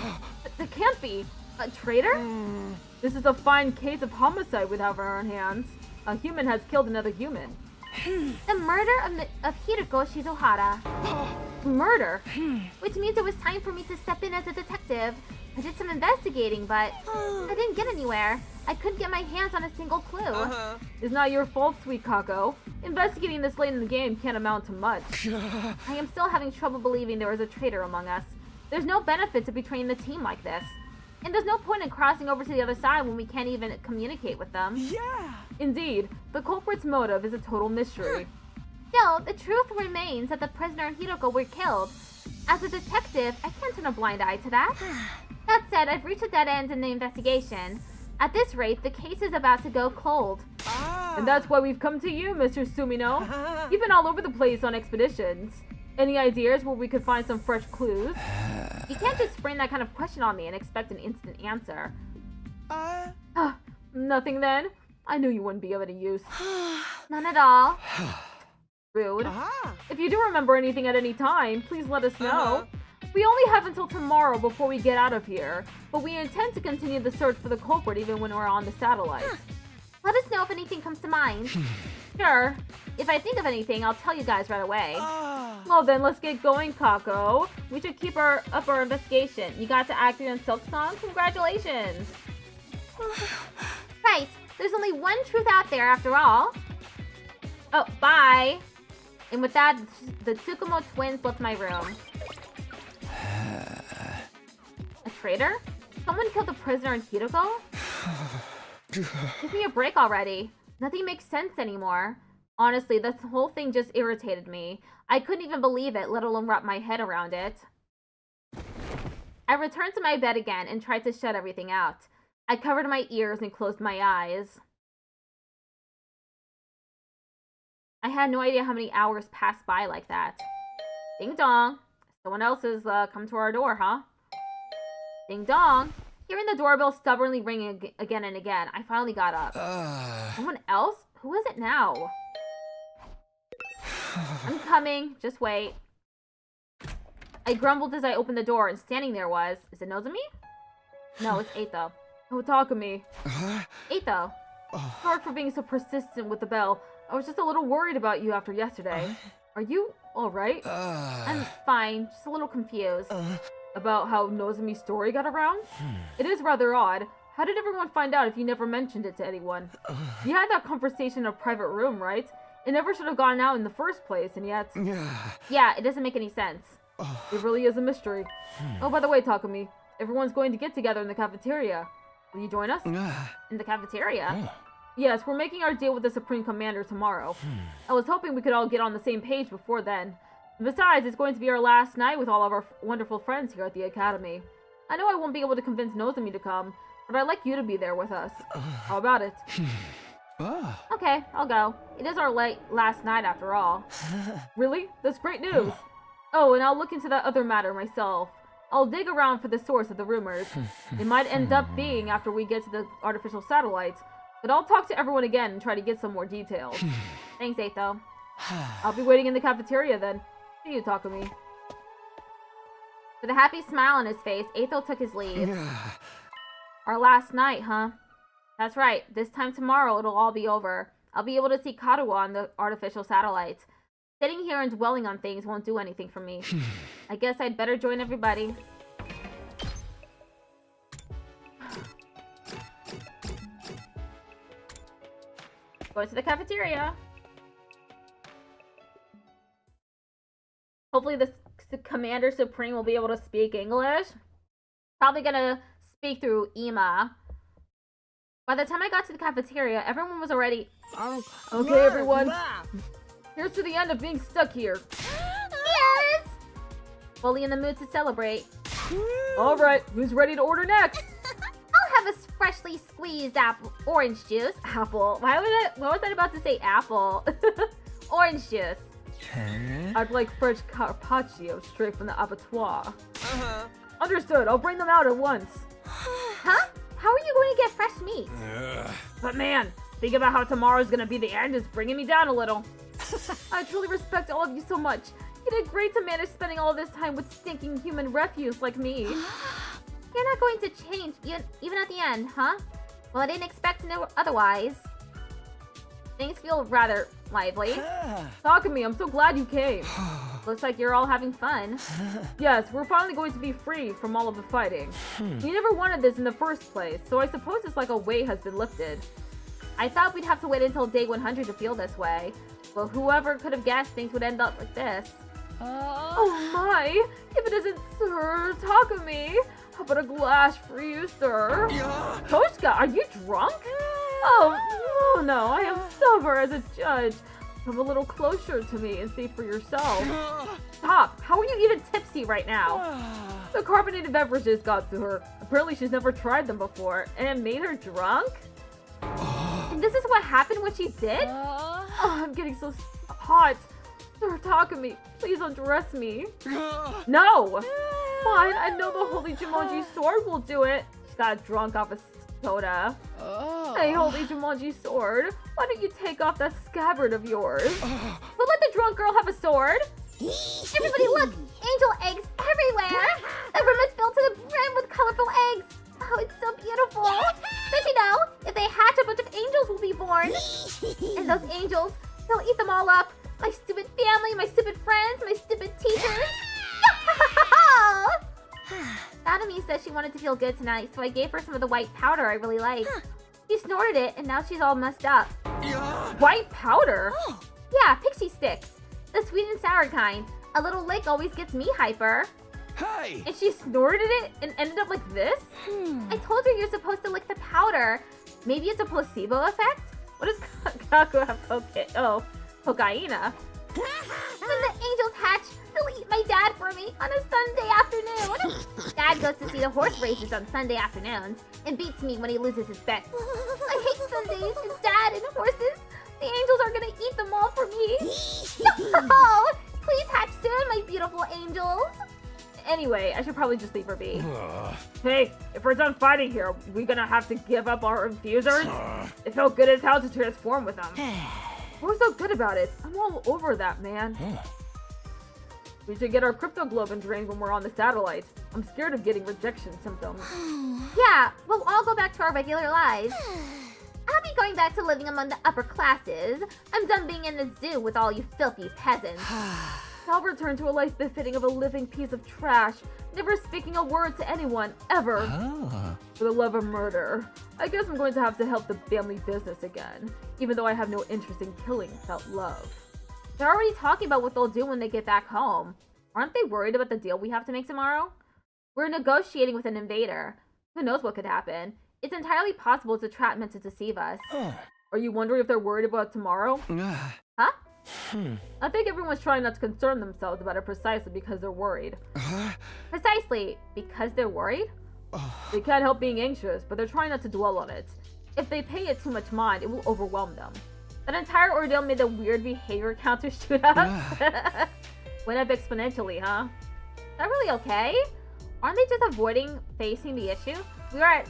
That can't be! A traitor? This is a fine case of homicide we have on our hands. A human has killed another human. The murder of Hideko Shizuhara. Murder? Which means it was time for me to step in as a detective. I did some investigating, but I didn't get anywhere. I couldn't get my hands on a single clue. It's not your fault, sweet Kako. Investigating this late in the game can't amount to much. I am still having trouble believing there was a traitor among us. There's no benefit to betraying the team like this. And there's no point in crossing over to the other side when we can't even communicate with them. Yeah! Indeed, the culprit's motive is a total mystery. Still, the truth remains that the prisoner and Hideko were killed. As a detective, I can't turn a blind eye to that. That said, I've reached a dead end in the investigation. At this rate, the case is about to go cold. And that's why we've come to you, Mr. Sumino. You've been all over the place on expeditions. Any ideas where we could find some fresh clues? You can't just spring that kind of question on me and expect an instant answer. Nothing then? I knew you wouldn't be of any use. None at all. Rude. If you do remember anything at any time, please let us know. We only have until tomorrow before we get out of here, but we intend to continue the search for the culprit even when we're on the satellite. Let us know if anything comes to mind. Sure. If I think of anything, I'll tell you guys right away. Well then, let's get going, Kako. We should keep up our investigation. You got to Actor and Silk Song? Congratulations! Right. There's only one truth out there after all. Oh, bye! And with that, the Tsukumo twins left my room. A traitor? Someone killed the prisoner in Hideko? Give me a break already. Nothing makes sense anymore. Honestly, this whole thing just irritated me. I couldn't even believe it, let alone wrap my head around it. I returned to my bed again and tried to shut everything out. I covered my ears and closed my eyes. I had no idea how many hours passed by like that. Ding dong. Someone else has come to our door, huh? Ding dong. Hearing the doorbell stubbornly ringing again and again, I finally got up. Someone else? Who is it now? I'm coming. Just wait. I grumbled as I opened the door, and standing there was... Is it Nozomi? No, it's Eito. Oh, Takumi. Eito. Sorry for being so persistent with the bell. I was just a little worried about you after yesterday. Are you alright? I'm fine, just a little confused. About how Nozomi's story got around? It is rather odd. How did everyone find out if you never mentioned it to anyone? You had that conversation in a private room, right? It never should have gone out in the first place, and yet... Yeah, it doesn't make any sense. It really is a mystery. Oh, by the way, Takumi, everyone's going to get together in the cafeteria. Will you join us? In the cafeteria? Yes, we're making our deal with the Supreme Commander tomorrow. I was hoping we could all get on the same page before then. Besides, it's going to be our last night with all of our wonderful friends here at the Academy. I know I won't be able to convince Nozomi to come, but I'd like you to be there with us. How about it? Okay, I'll go. It is our last night after all. Really? That's great news. Oh, and I'll look into that other matter myself. I'll dig around for the source of the rumors. It might end up being after we get to the artificial satellite. But I'll talk to everyone again and try to get some more details. Thanks, Atho. I'll be waiting in the cafeteria then. See you, Takumi. With a happy smile on his face, Atho took his leave. Our last night, huh? That's right. This time tomorrow, it'll all be over. I'll be able to see Karuwa on the artificial satellites. Sitting here and dwelling on things won't do anything for me. I guess I'd better join everybody. Going to the cafeteria. Hopefully the Commander Supreme will be able to speak English. Probably gonna speak through Ima. By the time I got to the cafeteria, everyone was already... Okay, everyone. Here's to the end of being stuck here. Yes! Fully in the mood to celebrate. Alright, who's ready to order next? I'll have a freshly squeezed orange juice. Apple. Why was I about to say apple? Orange juice. I'd like fresh carpaccio straight from the abattoir. Understood. I'll bring them out at once. Huh? How are you going to get fresh meat? But man, think about how tomorrow's gonna be the end is bringing me down a little. I truly respect all of you so much. You did great to manage spending all this time with stinking human refuse like me. You're not going to change, even at the end, huh? Well, I didn't expect to know otherwise. Things feel rather lively. Takumi, I'm so glad you came. Looks like you're all having fun. Yes, we're finally going to be free from all of the fighting. We never wanted this in the first place, so I suppose it's like a weight has been lifted. I thought we'd have to wait until day 100 to feel this way. Well, whoever could have guessed things would end up like this. Oh my! If it isn't Sir Takumi! How about a glass for you, sir? Toshika, are you drunk? Oh, no, I am sober as a judge. Come a little closer to me and see for yourself. Stop! How are you even tipsy right now? The carbonated beverages got to her. Apparently she's never tried them before, and it made her drunk? And this is what happened when she did? Oh, I'm getting so hot. Sir Takumi, please undress me. No! Fine, I know the Holy Jumonji sword will do it. She got drunk off a soda. Hey, Holy Jumonji sword, why don't you take off that scabbard of yours? But let the drunk girl have a sword. Everybody look! Angel eggs everywhere! The room is filled to the brim with colorful eggs! Oh, it's so beautiful! Don't you know, if they hatch, a bunch of angels will be born! And those angels, they'll eat them all up! My stupid family, my stupid friends, my stupid teachers! Naomi said she wanted to feel good tonight, so I gave her some of the white powder I really like. She snorted it, and now she's all messed up. White powder? Yeah, pixie sticks. The sweet and sour kind. A little lick always gets me hyper. Hey! And she snorted it and ended up like this? I told her you're supposed to lick the powder. Maybe it's a placebo effect? What does Kaku have cocaina? When the angels hatch, they'll eat my dad for me on a Sunday afternoon. Dad goes to see the horse races on Sunday afternoons and beats me when he loses his bets. I hate Sundays and Dad and horses. The angels are gonna eat them all for me. No! Please hatch soon, my beautiful angels. Anyway, I should probably just leave her be. Hey, if we're done fighting here, we gonna have to give up our infusers? It felt good as hell to transform with them. What's so good about it? I'm all over that, man. We should get our cryptoglobin drained when we're on the satellite. I'm scared of getting rejection symptoms. Yeah, we'll all go back to our regular lives. I'll be going back to living among the upper classes. I'm done being in the zoo with all you filthy peasants. I'll return to a life befitting of a living piece of trash, never speaking a word to anyone, ever. For the love of murder. I guess I'm going to have to help the family business again, even though I have no interest in killing without love. They're already talking about what they'll do when they get back home. Aren't they worried about the deal we have to make tomorrow? We're negotiating with an invader. Who knows what could happen? It's entirely possible it's a trap meant to deceive us. Are you wondering if they're worried about tomorrow? Huh? I think everyone's trying not to concern themselves about it precisely because they're worried. Precisely because they're worried? They can't help being anxious, but they're trying not to dwell on it. If they pay it too much mind, it will overwhelm them. That entire ordeal made the weird behavior counter shoot up. Went up exponentially, huh? Is that really okay? Aren't they just avoiding facing the issue? We are at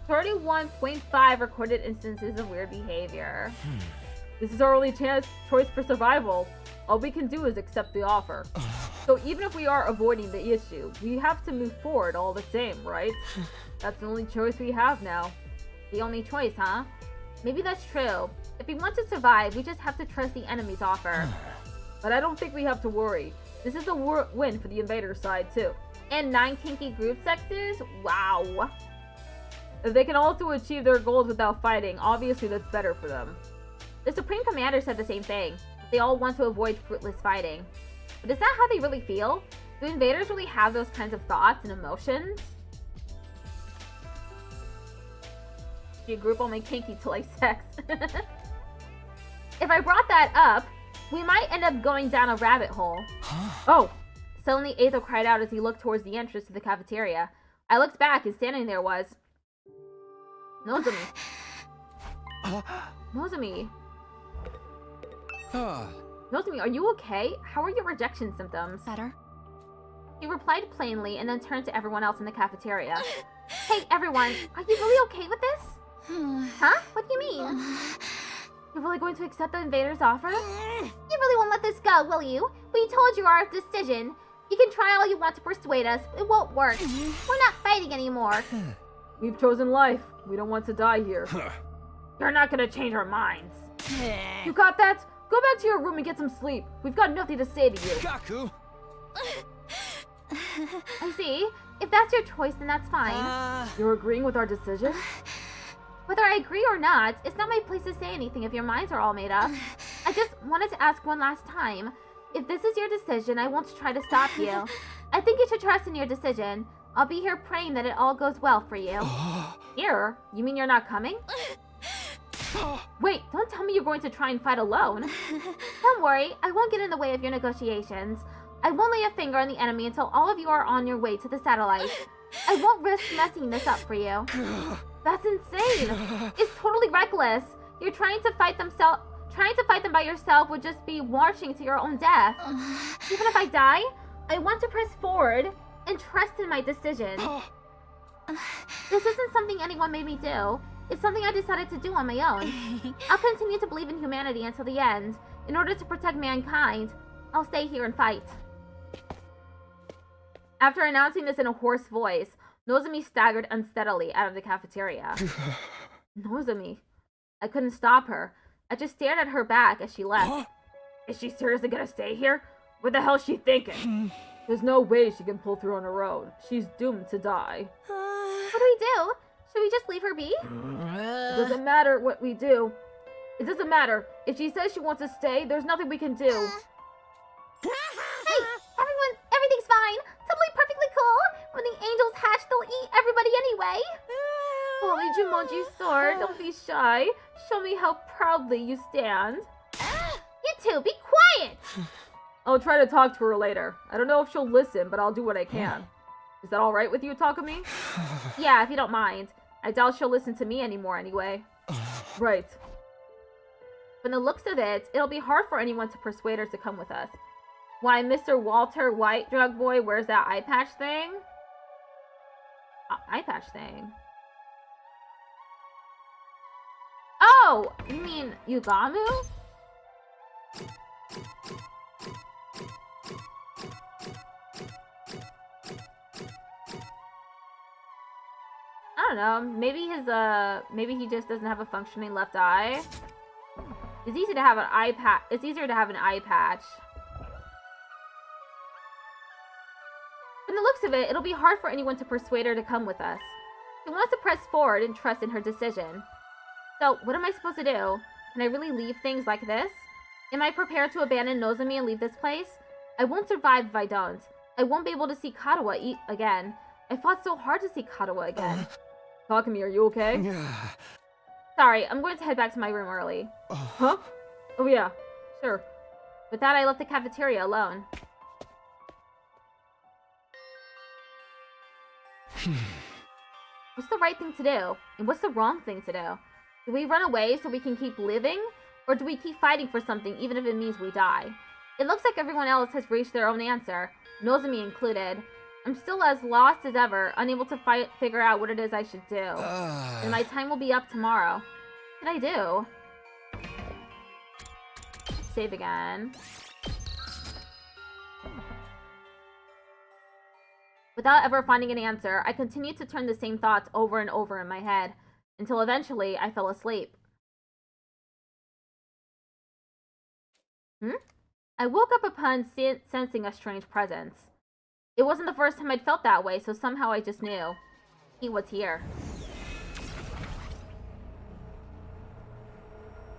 31.5 recorded instances of weird behavior. This is our only choice for survival. All we can do is accept the offer. So even if we are avoiding the issue, we have to move forward all the same, right? That's the only choice we have now. The only choice, huh? Maybe that's true. If we want to survive, we just have to trust the enemy's offer. But I don't think we have to worry. This is a win for the invader side, too. And 9 kinky group sexes? Wow. If they can also achieve their goals without fighting, obviously that's better for them. The Supreme Commander said the same thing. They all want to avoid fruitless fighting. But is that how they really feel? Do invaders really have those kinds of thoughts and emotions? Your group only kinky to like sex. If I brought that up, we might end up going down a rabbit hole. Oh! Suddenly, Aether cried out as he looked towards the entrance to the cafeteria. I looked back, and standing there was... Nozomi. Nozomi. Nozomi, are you okay? How are your rejection symptoms? Better. He replied plainly and then turned to everyone else in the cafeteria. Hey, everyone, are you really okay with this? Huh? What do you mean? You're really going to accept the invader's offer? You really won't let this go, will you? We told you our decision. You can try all you want to persuade us. It won't work. We're not fighting anymore. We've chosen life. We don't want to die here. You're not gonna change our minds. You got that? Go back to your room and get some sleep. We've got nothing to say to you. Kaku! I see. If that's your choice, then that's fine. You're agreeing with our decision? Whether I agree or not, it's not my place to say anything if your minds are all made up. I just wanted to ask one last time. If this is your decision, I won't try to stop you. I think you should trust in your decision. I'll be here praying that it all goes well for you. Here? You mean you're not coming? Wait, don't tell me you're going to try and fight alone. Don't worry, I won't get in the way of your negotiations. I won't lay a finger on the enemy until all of you are on your way to the satellite. I won't risk messing this up for you. That's insane. It's totally reckless. You're trying to fight them by yourself would just be marching to your own death. Even if I die, I want to press forward and trust in my decision. This isn't something anyone made me do. It's something I decided to do on my own. I'll continue to believe in humanity until the end. In order to protect mankind, I'll stay here and fight. After announcing this in a hoarse voice, Nozomi staggered unsteadily out of the cafeteria. Nozomi. I couldn't stop her. I just stared at her back as she left. Is she seriously gonna stay here? What the hell's she thinking? There's no way she can pull through on her own. She's doomed to die. What do we do? Should we just leave her be? It doesn't matter what we do. It doesn't matter. If she says she wants to stay, there's nothing we can do. Hey, everyone, everything's fine. Totally perfectly cool. When the angels hatch, they'll eat everybody anyway. Holy Jumonji sword, don't be shy. Show me how proudly you stand. You two, be quiet. I'll try to talk to her later. I don't know if she'll listen, but I'll do what I can. Is that alright with you, Takumi? Yeah, if you don't mind. I doubt she'll listen to me anymore anyway. Right. From the looks of it, it'll be hard for anyone to persuade her to come with us. Why, Mr. Walter White Drug Boy wears that eye patch thing? Eye patch thing? Oh! You mean Yugamu? I don't know. Maybe he just doesn't have a functioning left eye. It's easy to have an eye patch. It's easier to have an eye patch. From the looks of it, it'll be hard for anyone to persuade her to come with us. She wants to press forward and trust in her decision. So, what am I supposed to do? Can I really leave things like this? Am I prepared to abandon Nozomi and leave this place? I won't survive if I don't. I won't be able to see Katawa again. I fought so hard to see Katawa again. Takumi, are you okay? Sorry, I'm going to head back to my room early. Huh? Oh yeah, sure. With that, I left the cafeteria alone. What's the right thing to do? And what's the wrong thing to do? Do we run away so we can keep living? Or do we keep fighting for something even if it means we die? It looks like everyone else has reached their own answer, Nozomi included. I'm still as lost as ever, unable to figure out what it is I should do. And my time will be up tomorrow. What did I do? Save again. Without ever finding an answer, I continued to turn the same thoughts over and over in my head, until eventually I fell asleep. I woke up upon sensing a strange presence. It wasn't the first time I'd felt that way, so somehow I just knew. He was here.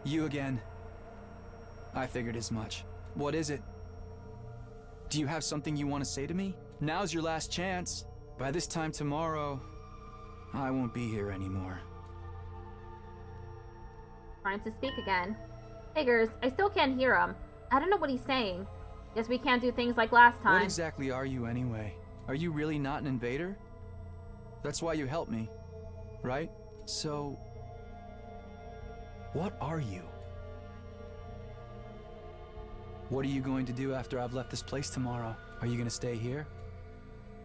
You again. I figured as much. What is it? Do you have something you want to say to me? Now's your last chance. By this time tomorrow, I won't be here anymore. Trying to speak again. Figures, I still can't hear him. I don't know what he's saying. Guess we can't do things like last time. What exactly are you anyway? Are you really not an invader? That's why you helped me, right? So, what are you? What are you going to do after I've left this place tomorrow? Are you going to stay here?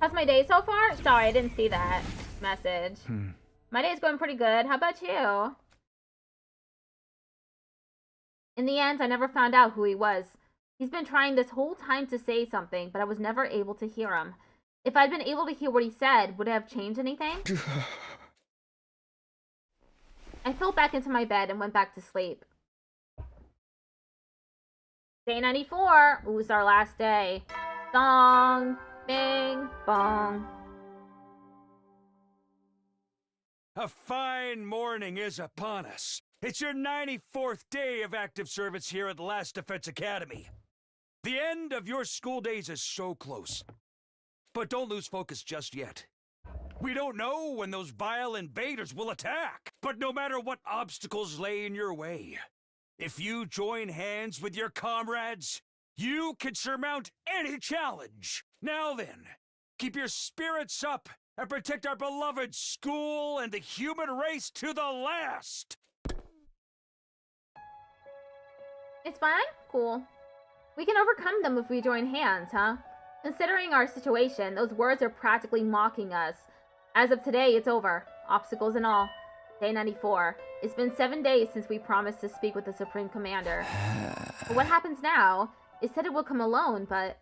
How's my day so far? Sorry, I didn't see that message. My day's going pretty good. How about you? In the end, I never found out who he was. He's been trying this whole time to say something, but I was never able to hear him. If I'd been able to hear what he said, would it have changed anything? I fell back into my bed and went back to sleep. Day 94. Ooh, it's our last day. Dong, bing, bong. A fine morning is upon us. It's your 94th day of active service here at the Last Defense Academy. The end of your school days is so close. But don't lose focus just yet. We don't know when those vile invaders will attack. But no matter what obstacles lay in your way, if you join hands with your comrades, you can surmount any challenge. Now then, keep your spirits up and protect our beloved school and the human race to the last. It's fine? Cool. We can overcome them if we join hands, huh? Considering our situation, those words are practically mocking us. As of today, it's over. Obstacles and all. Day 94. It's been 7 days since we promised to speak with the Supreme Commander. But what happens now? It said it would come alone, but...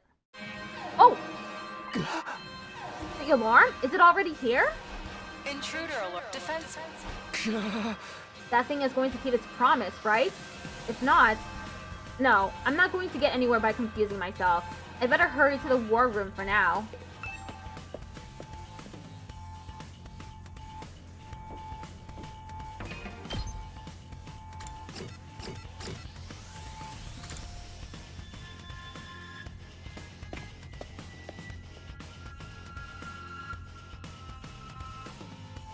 Oh! The alarm? Is it already here? Intruder alert. Defense. That thing is going to keep its promise, right? If not... No, I'm not going to get anywhere by confusing myself. I'd better hurry to the war room for now.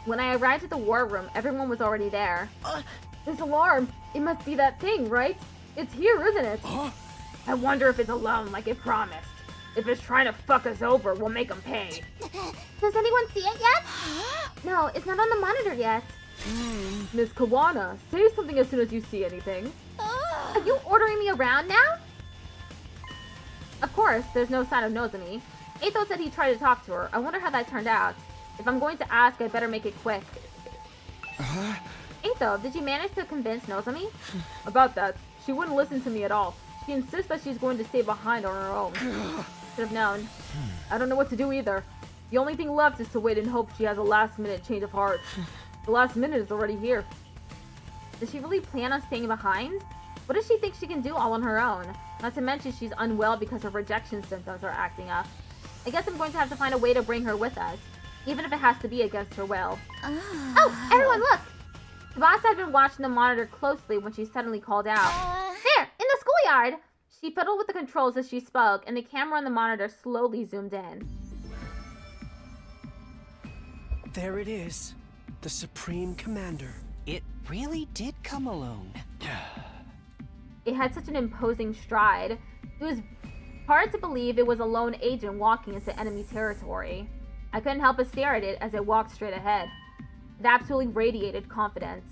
When I arrived at the war room, everyone was already there. This alarm! It must be that thing, right? It's here, isn't it? I wonder if it's alone like it promised. If it's trying to fuck us over, we'll make them pay. Does anyone see it yet? No, it's not on the monitor yet. Miss Kawana, say something as soon as you see anything. Are you ordering me around now? Of course, there's no sign of Nozomi. Eito said he tried to talk to her. I wonder how that turned out. If I'm going to ask, I'd better make it quick. Eito, did you manage to convince Nozomi? About that, she wouldn't listen to me at all. She insists that she's going to stay behind on her own. Should have known. I don't know what to do either. The only thing left is to wait and hope she has a last-minute change of heart. The last minute is already here. Does she really plan on staying behind? What does she think she can do all on her own? Not to mention she's unwell because her rejection symptoms are acting up. I guess I'm going to have to find a way to bring her with us, even if it has to be against her will. Oh, everyone look! Tsubasa had been watching the monitor closely when she suddenly called out. There, in the schoolyard! She fiddled with the controls as she spoke, and the camera on the monitor slowly zoomed in. There it is. The Supreme Commander. It really did come alone. It had such an imposing stride. It was hard to believe it was a lone agent walking into enemy territory. I couldn't help but stare at it as it walked straight ahead. It absolutely radiated confidence.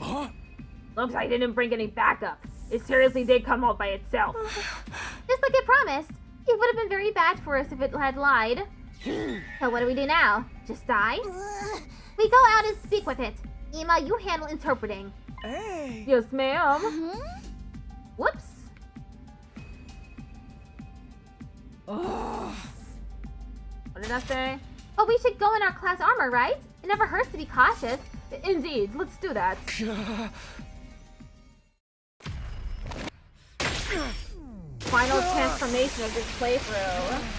Looks like it didn't bring any backup. It seriously did come all by itself. Just like it promised. It would have been very bad for us if it had lied. So what do we do now? Just die? We go out and speak with it. Ema, you handle interpreting. Hey! Yes, ma'am. Whoops. Ugh. What did I say? Oh, we should go in our class armor, right? It never hurts to be cautious. Indeed, let's do that. Final transformation of this playthrough.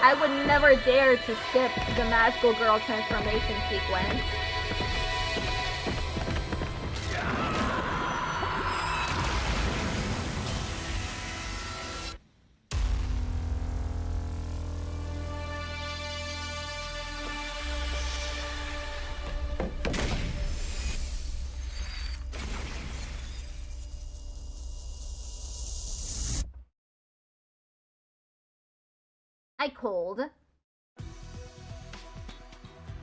I would never dare to skip the magical girl transformation sequence. Cold.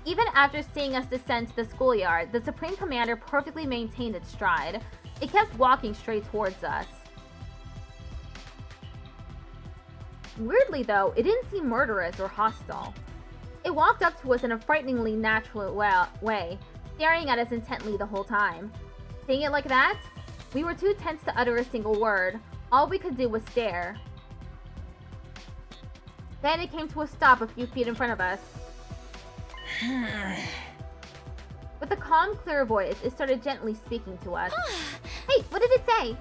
Even after seeing us descend to the schoolyard, the Supreme Commander perfectly maintained its stride. It kept walking straight towards us. Weirdly though, it didn't seem murderous or hostile. It walked up to us in a frighteningly natural way, staring at us intently the whole time. Seeing it like that, we were too tense to utter a single word. All we could do was stare. Then it came to a stop a few feet in front of us. With a calm, clear voice, it started gently speaking to us. Hey, what did it say?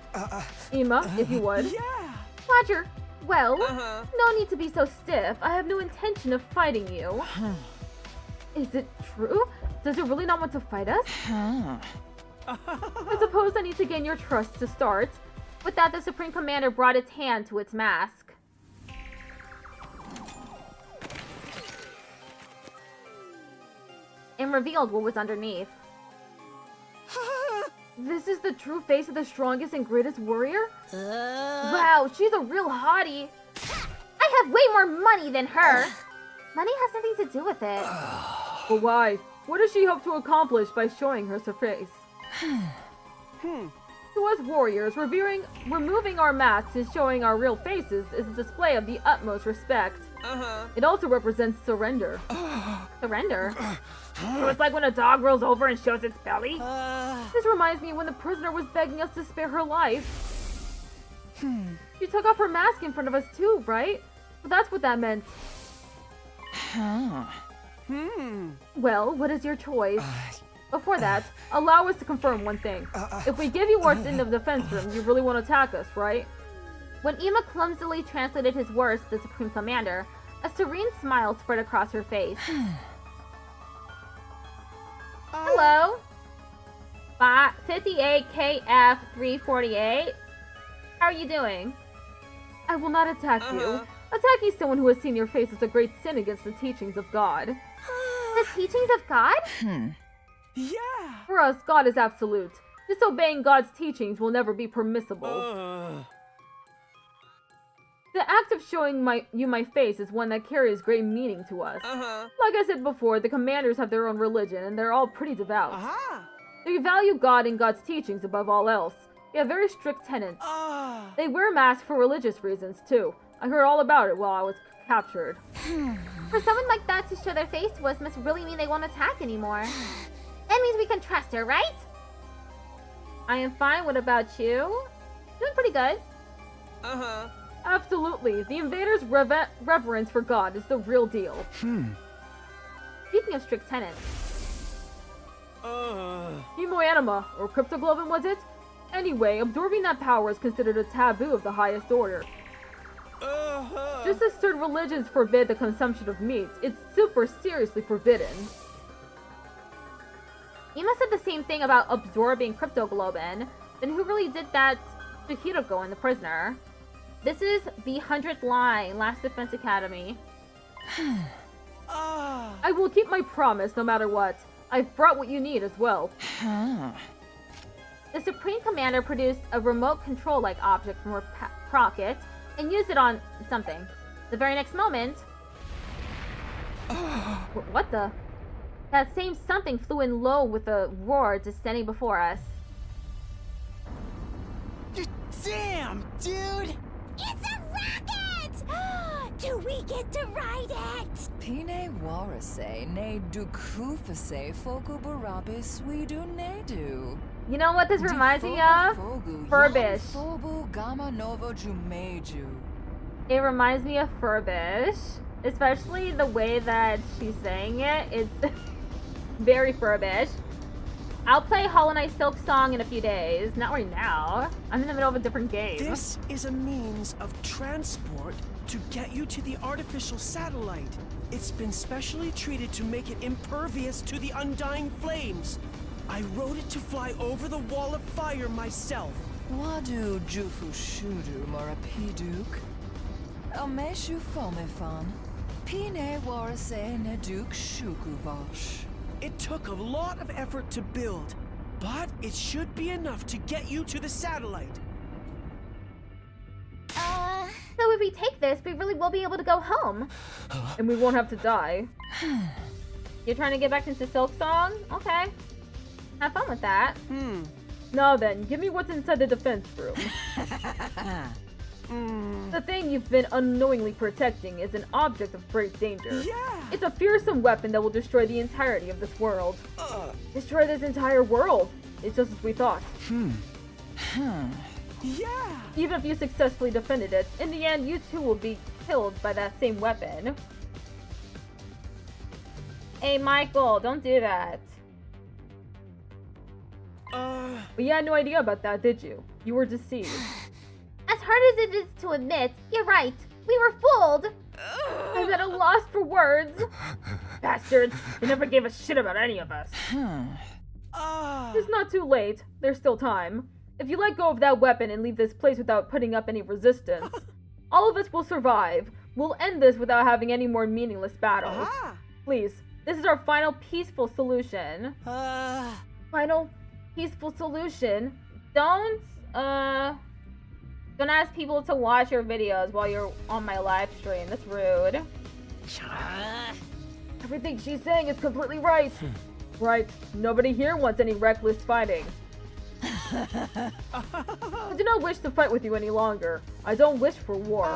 Ema, if you would. Yeah! Roger. Well, no need to be so stiff. I have no intention of fighting you. Is it true? Does it really not want to fight us? I suppose I need to gain your trust to start. With that, the Supreme Commander brought its hand to its mask. And revealed what was underneath. This is the true face of the strongest and greatest warrior? Wow, she's a real hottie. I have way more money than her. Money has nothing to do with it. But why? What does she hope to accomplish by showing her face? To us warriors, removing our masks and showing our real faces is a display of the utmost respect. It also represents surrender. Surrender? So it's like when a dog rolls over and shows its belly? This reminds me when the prisoner was begging us to spare her life. She took off her mask in front of us too, right? But that's what that meant. Well, what is your choice? Before that, allow us to confirm one thing. If we give you words in the defense room, you really want to attack us, right? When Ema clumsily translated his words to the Supreme Commander, a serene smile spread across her face. Hello? 58KF348. How are you doing? I will not attack you. Attacking someone who has seen your face is a great sin against the teachings of God. The teachings of God? Yeah! For us, God is absolute. Disobeying God's teachings will never be permissible. The act of showing you my face is one that carries great meaning to us. Like I said before, the commanders have their own religion, and they're all pretty devout. They value God and God's teachings above all else. They have very strict tenets. They wear masks for religious reasons, too. I heard all about it while I was captured. For someone like that to show their face to us must really mean they won't attack anymore. That means we can trust her, right? I am fine. What about you? Doing pretty good. Absolutely. The invaders' reverence for God is the real deal. Speaking of strict tenets. Hemo anima, or cryptoglobin was it? Anyway, absorbing that power is considered a taboo of the highest order. Just as certain religions forbid the consumption of meat, it's super seriously forbidden. Ema said the same thing about absorbing cryptoglobin. Then who really did that to Hiroko and the prisoner? This is the 100th line, Last Defense Academy. I will keep my promise no matter what. I've brought what you need as well. The Supreme Commander produced a remote control-like object from her pocket and used it on something. The very next moment... What the? That same something flew in low with a roar, just standing before us. Damn, dude! It's a rocket! Do we get to ride it? Pine warase ne dukufase foku barabe swedu nedu. You know what this reminds me of? Furbish. Fobu gamma novo jumeju. It reminds me of Furbish. Especially the way that she's saying it. It's very Furbish. I'll play Hollow Knight Silk Song in a few days. Not right now. I'm in the middle of a different game. This is a means of transport to get you to the artificial satellite. It's been specially treated to make it impervious to the undying flames. I wrote it to fly over the wall of fire myself. Wadu jufu shudu morapiduk. Ameshu fomefan. Pine warase ne duk shukuvash. It took a lot of effort to build, but it should be enough to get you to the satellite. So if we take this, we really will be able to go home. And we won't have to die. You're trying to get back into Silk Song? Okay. Have fun with that. Now then, give me what's inside the defense room. The thing you've been unknowingly protecting is an object of great danger. Yeah! It's a fearsome weapon that will destroy the entirety of this world. Destroy this entire world! It's just as we thought. Yeah! Even if you successfully defended it, in the end, you too will be killed by that same weapon. Hey, Michael, don't do that. But you had no idea about that, did you? You were deceived. As hard as it is to admit, you're right. We were fooled. I'm at a loss for words. Bastards! They never gave a shit about any of us. It's not too late. There's still time. If you let go of that weapon and leave this place without putting up any resistance, all of us will survive. We'll end this without having any more meaningless battles. Please, this is our final peaceful solution. Final peaceful solution? Don't ask people to watch your videos while you're on my live stream. That's rude. Everything she's saying is completely right. Right, nobody here wants any reckless fighting. I do not wish to fight with you any longer. I don't wish for war.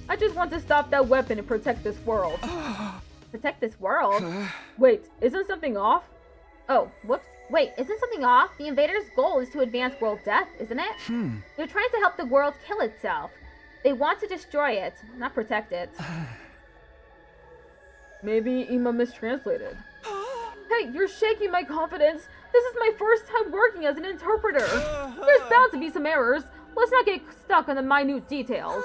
I just want to stop that weapon and protect this world. Protect this world? Wait, isn't something off? Oh, whoops. Wait, isn't something off? The invaders' goal is to advance world death, isn't it? They're trying to help the world kill itself. They want to destroy it, not protect it. Maybe Ima mistranslated. Hey, you're shaking my confidence. This is my first time working as an interpreter. There's bound to be some errors. Let's not get stuck on the minute details.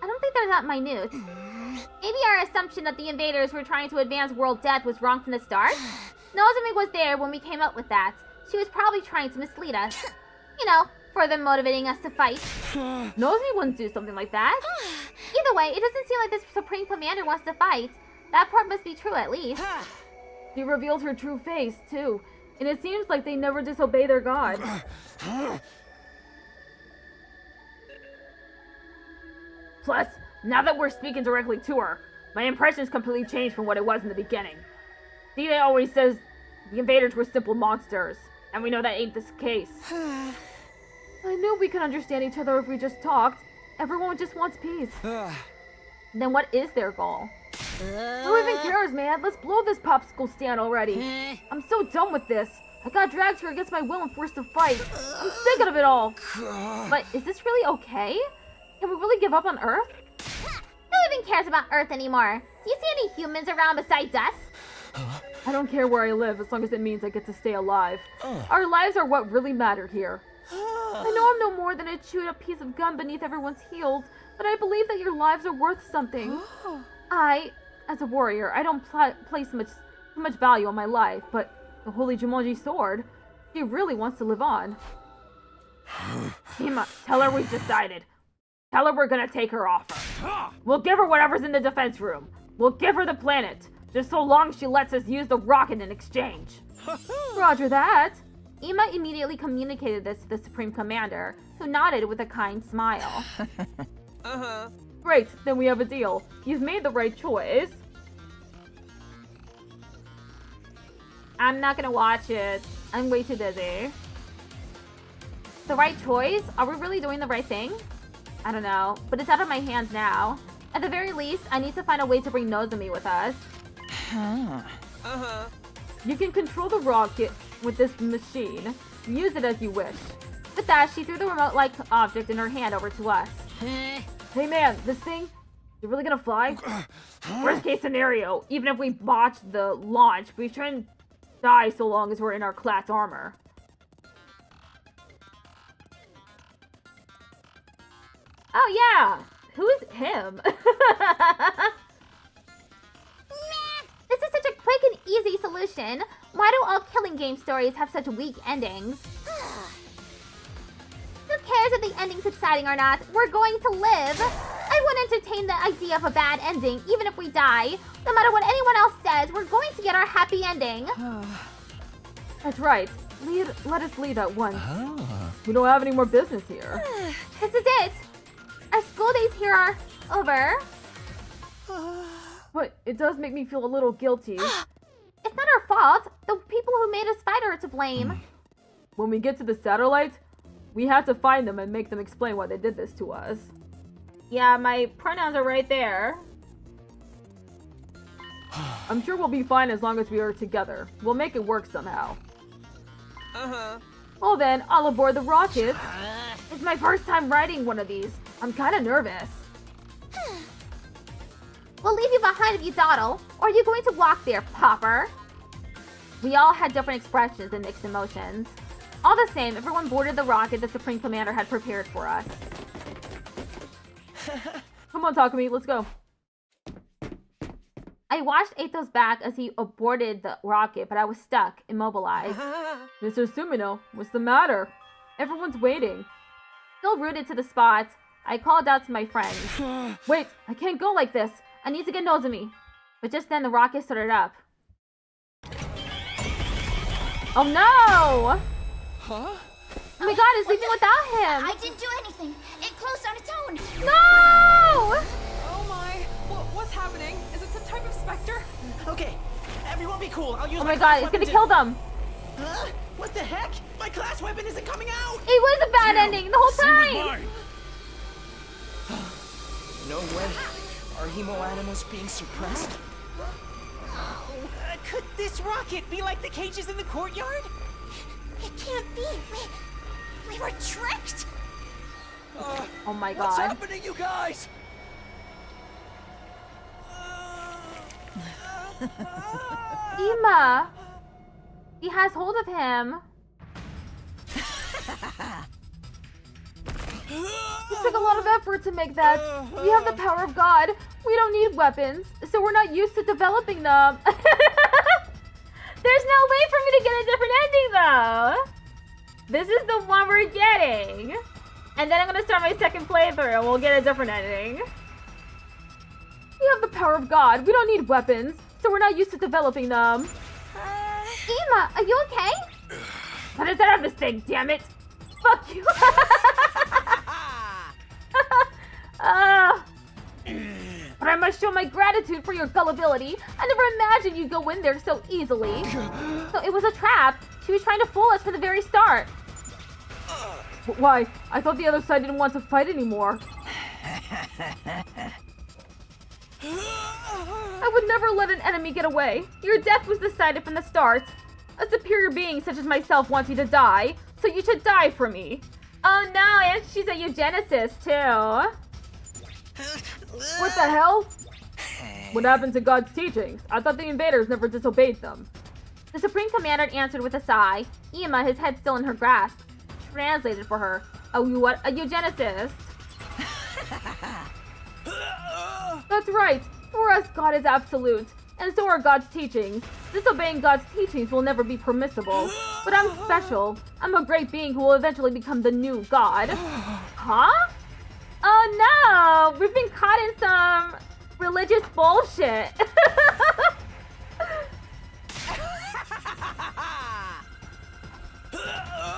I don't think they're that minute. Maybe our assumption that the invaders were trying to advance world death was wrong from the start? Nozumi was there when we came up with that. She was probably trying to mislead us. You know, further motivating us to fight. Nozumi wouldn't do something like that. Either way, it doesn't seem like this Supreme Commander wants to fight. That part must be true at least. She revealed her true face, too. And it seems like they never disobey their god. Plus, now that we're speaking directly to her, my impression's completely changed from what it was in the beginning. Dide always says the invaders were simple monsters, and we know that ain't this case. I knew we could understand each other if we just talked. Everyone just wants peace. Then what is their goal? Who even cares, man? Let's blow this popsicle stand already. I'm so done with this. I got dragged here against my will and forced to fight. I'm sick of it all. But is this really okay? Can we really give up on Earth? Who even cares about Earth anymore? Do you see any humans around besides us? I don't care where I live as long as it means I get to stay alive. Our lives are what really matter here. I know I'm no more than a chewed up piece of gum beneath everyone's heels, but I believe that your lives are worth something. As a warrior, I don't place much value on my life, but the Holy Jumonji sword, she really wants to live on. Ima, tell her we've decided. Tell her we're gonna take her offer. We'll give her whatever's in the defense room. We'll give her the planet, just so long she lets us use the rocket in exchange. Roger that. Ima immediately communicated this to the Supreme Commander, who nodded with a kind smile. Great, then we have a deal. You've made the right choice. I'm not gonna watch it. I'm way too busy. The right choice? Are we really doing the right thing? I don't know, but it's out of my hands now. At the very least, I need to find a way to bring Nozomi with us. You can control the rocket with this machine. Use it as you wish. With that, she threw the remote-like object in her hand over to us. Hey man, this thing, you're really gonna fly? Worst case scenario, even if we botch the launch, we shouldn't die so long as we're in our class armor. Oh yeah! Who's him? This is such a quick and easy solution. Why do all killing game stories have such weak endings? Who cares if the ending's exciting or not? We're going to live. I won't entertain the idea of a bad ending, even if we die. No matter what anyone else says, we're going to get our happy ending. That's right. Let us leave at once. We don't have any more business here. This is it. Our school days here are over. But it does make me feel a little guilty. It's not our fault. The people who made us fight are to blame. When we get to the satellite, we have to find them and make them explain why they did this to us. Yeah, my pronouns are right there. I'm sure we'll be fine as long as we are together. We'll make it work somehow. Well then, I'll aboard the rocket. It's my first time riding one of these. I'm kind of nervous. We'll leave you behind if you dawdle. Or are you going to walk there, Popper? We all had different expressions and mixed emotions. All the same, everyone boarded the rocket the Supreme Commander had prepared for us. Come on, Takumi, let's go. I watched Ato's back as he aborted the rocket, but I was stuck, immobilized. Mr. Sumino, what's the matter? Everyone's waiting. Still rooted to the spot, I called out to my friends. Wait, I can't go like this. I need to get Nozomi. But just then the rocket started up. Oh no! Huh? Oh my god, it's leaving without him! I didn't do anything. It closed on its own. No! Oh my, what's happening? Is it some type of specter? Okay, everyone be cool. I'll use Oh my god, it's gonna kill them! Huh? What the heck? My class weapon isn't coming out! It was a bad ending the whole time! No way. Are hemo animals being suppressed? Could this rocket be like the cages in the courtyard? It can't be. We were tricked. Oh my god. What's happening, you guys? Ima! He has hold of him. It took a lot of effort to make that. We have the power of God. We don't need weapons, so we're not used to developing them. There's no way for me to get a different ending, though. This is the one we're getting. And then I'm going to start my second playthrough and we'll get a different ending. We have the power of God. We don't need weapons, so we're not used to developing them. Ima, are you okay? What is that of this thing, damn it? Fuck you. But I must show my gratitude for your gullibility. I never imagined you'd go in there so easily. So it was a trap. She was trying to fool us from the very start. But why? I thought the other side didn't want to fight anymore. I would never let an enemy get away. Your death was decided from the start. A superior being such as myself wants you to die, so you should die for me. Oh no, and she's a eugenicist too. What the hell? What happened to God's teachings? I thought the invaders never disobeyed them. The Supreme Commander answered with a sigh. Ima, his head still in her grasp, translated for her. Oh, you what? A eugenicist. That's right. For us, God is absolute, and so are God's teachings. Disobeying God's teachings will never be permissible. But I'm special. I'm a great being who will eventually become the new God. Huh? Oh no! We've been caught in some religious bullshit.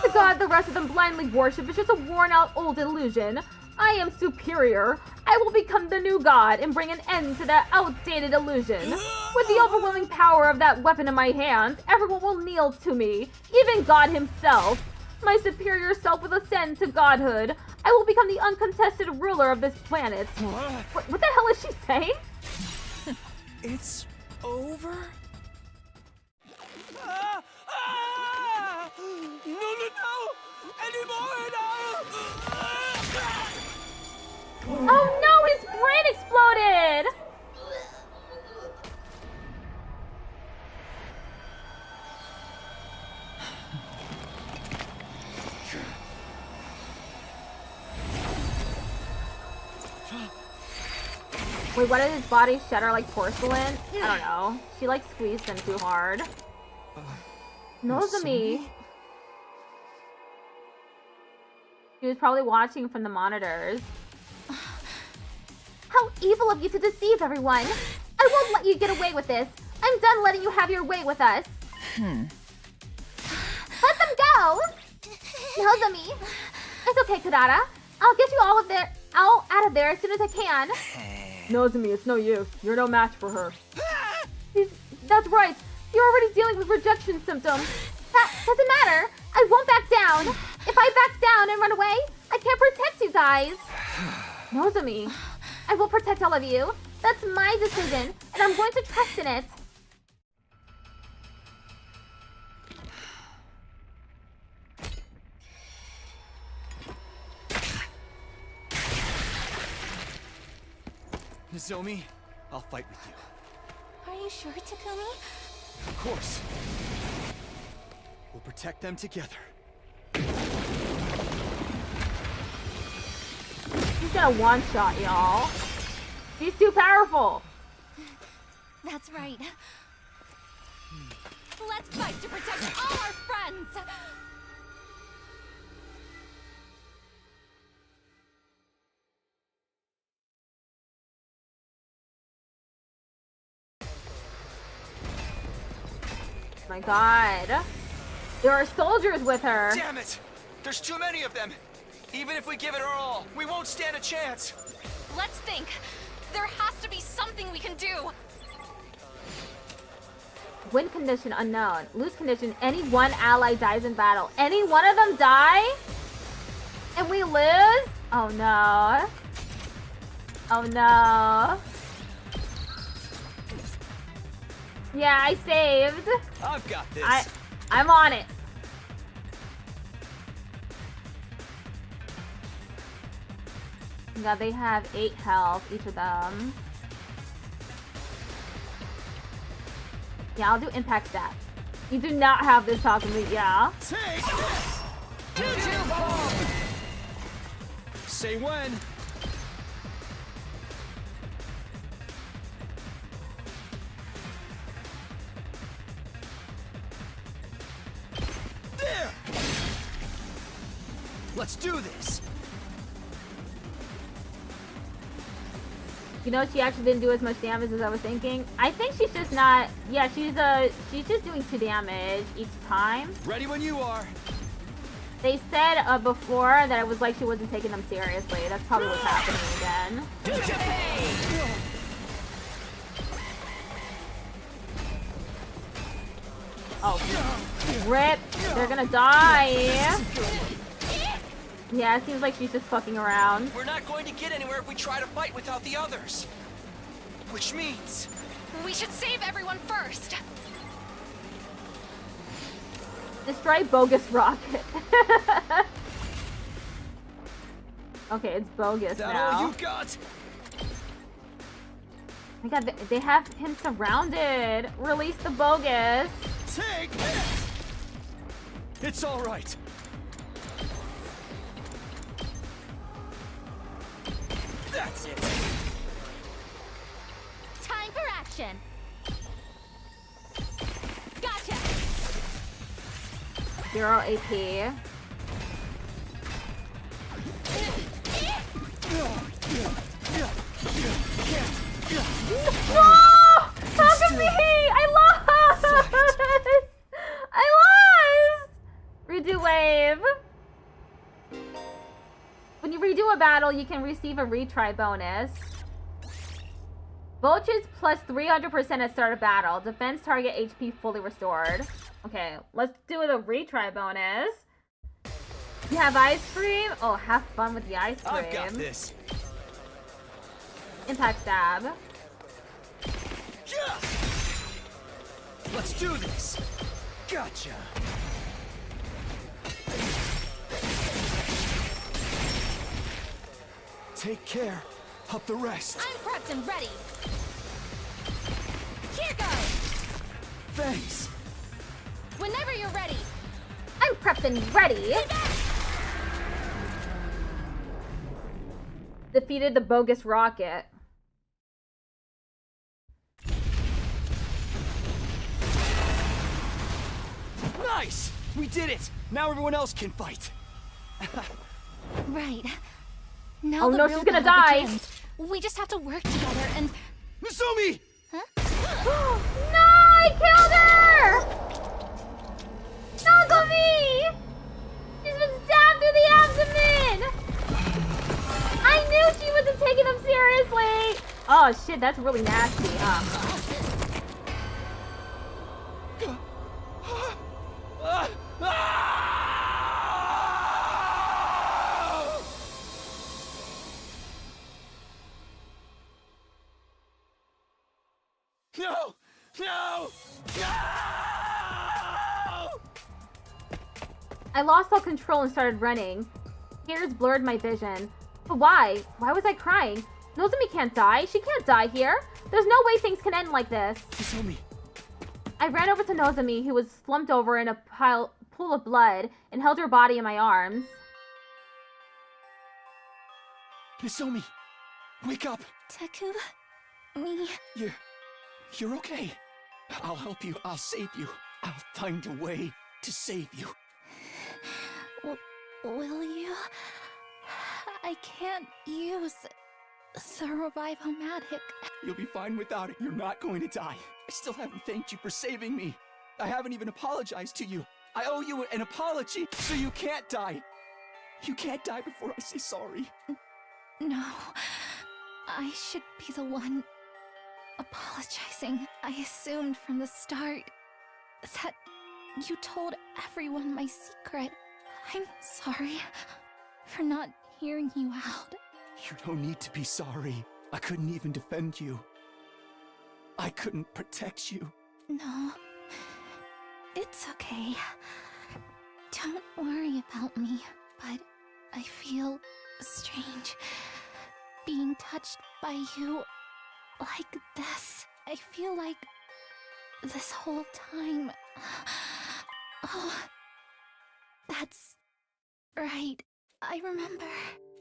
The God the rest of them blindly worship is just a worn-out old illusion. I am superior. I will become the new god and bring an end to that outdated illusion. With the overwhelming power of that weapon in my hand, everyone will kneel to me, even God himself. My superior self will ascend to godhood. I will become the uncontested ruler of this planet. What the hell is she saying? It's over? No! Anymore! Oh no, his brain exploded! Wait, why did his body shatter like porcelain? I don't know. She like squeezed him too hard. Nozomi. She was probably watching from the monitors. How evil of you to deceive everyone! I won't let you get away with this! I'm done letting you have your way with us! Let them go! Nozomi! It's okay, Kurara. I'll get you all out of there as soon as I can. Nozomi, it's no use. You're no match for her. That's right. You're already dealing with rejection symptoms. That doesn't matter. I won't back down. If I back down and run away, I can't protect you guys. Nozomi. I will protect all of you. That's my decision, and I'm going to trust in it. Nozomi, I'll fight with you. Are you sure, Takumi? Of course. We'll protect them together. She's got a one-shot, y'all. She's too powerful. That's right. Let's fight to protect all our friends! My god. There are soldiers with her. Damn it! There's too many of them! Even if we give it our all, we won't stand a chance! Let's think. There has to be something we can do. Win condition unknown. Lose condition, any one ally dies in battle. Any one of them die? And we lose? Oh no. Oh no. Yeah, I saved. I've got this. I'm on it. Yeah, they have 8 health, each of them. Yeah, I'll do impact stat. You do not have this Takumi, yeah. Take this! Choo-choo bomb! Say when. There! Let's do this! You know, she actually didn't do as much damage as I was thinking. I think she's just not... Yeah, she's just doing 2 damage each time. Ready when you are. They said before that it was like she wasn't taking them seriously. That's probably what's happening again. Oh, rip. They're gonna die. Yeah, it seems like she's just fucking around. We're not going to get anywhere if we try to fight without the others. Which means... We should save everyone first. Destroy bogus rocket. Okay, it's bogus That now. all you got? Oh my god, they have him surrounded. Release the bogus. Take this! It's all right. That's it. Time for action. Gotcha. 0 AP. No! Takumi! I lost! I lost! Redo wave. When you redo a battle, battle, you can receive a retry bonus. Vultures plus 300% at start of battle. Defense target HP fully restored. Okay, let's do the retry bonus. You have ice cream? Oh, have fun with the ice cream. I've got this. Impact stab. Yeah! Let's do this. Gotcha. Take care of the rest. I'm prepped and ready. Here goes. Thanks. Whenever you're ready. I'm prepped and ready. Defeated the bogus rocket. Nice! We did it! Now everyone else can fight. Right. Now Oh the no, real she's gonna battle die. begins. We just have to work together and... Misumi! Huh? No, I killed her! Nozomi! She's been stabbed through the abdomen! I knew she wasn't taking him seriously! Oh shit, that's really nasty, huh? No! No! No! I lost all control and started running. Tears blurred my vision. But why? Why was I crying? Nozomi can't die. She can't die here. There's no way things can end like this. Misumi. I ran over to Nozomi, who was slumped over in a pool of blood, and held her body in my arms. Misumi, wake up. Teku? Me? You're okay. I'll help you. I'll save you. I'll find a way to save you. Will you? I can't use the revive-o-matic. You'll be fine without it. You're not going to die. I still haven't thanked you for saving me. I haven't even apologized to you. I owe you an apology, so you can't die. You can't die before I say sorry. No. I should be the one apologizing. I assumed from the start that you told everyone my secret. I'm sorry for not hearing you out. You don't need to be sorry. I couldn't even defend you. I couldn't protect you. No. It's okay. Don't worry about me, but I feel strange being touched by you like this. I feel like this whole time... Oh, that's right. I remember.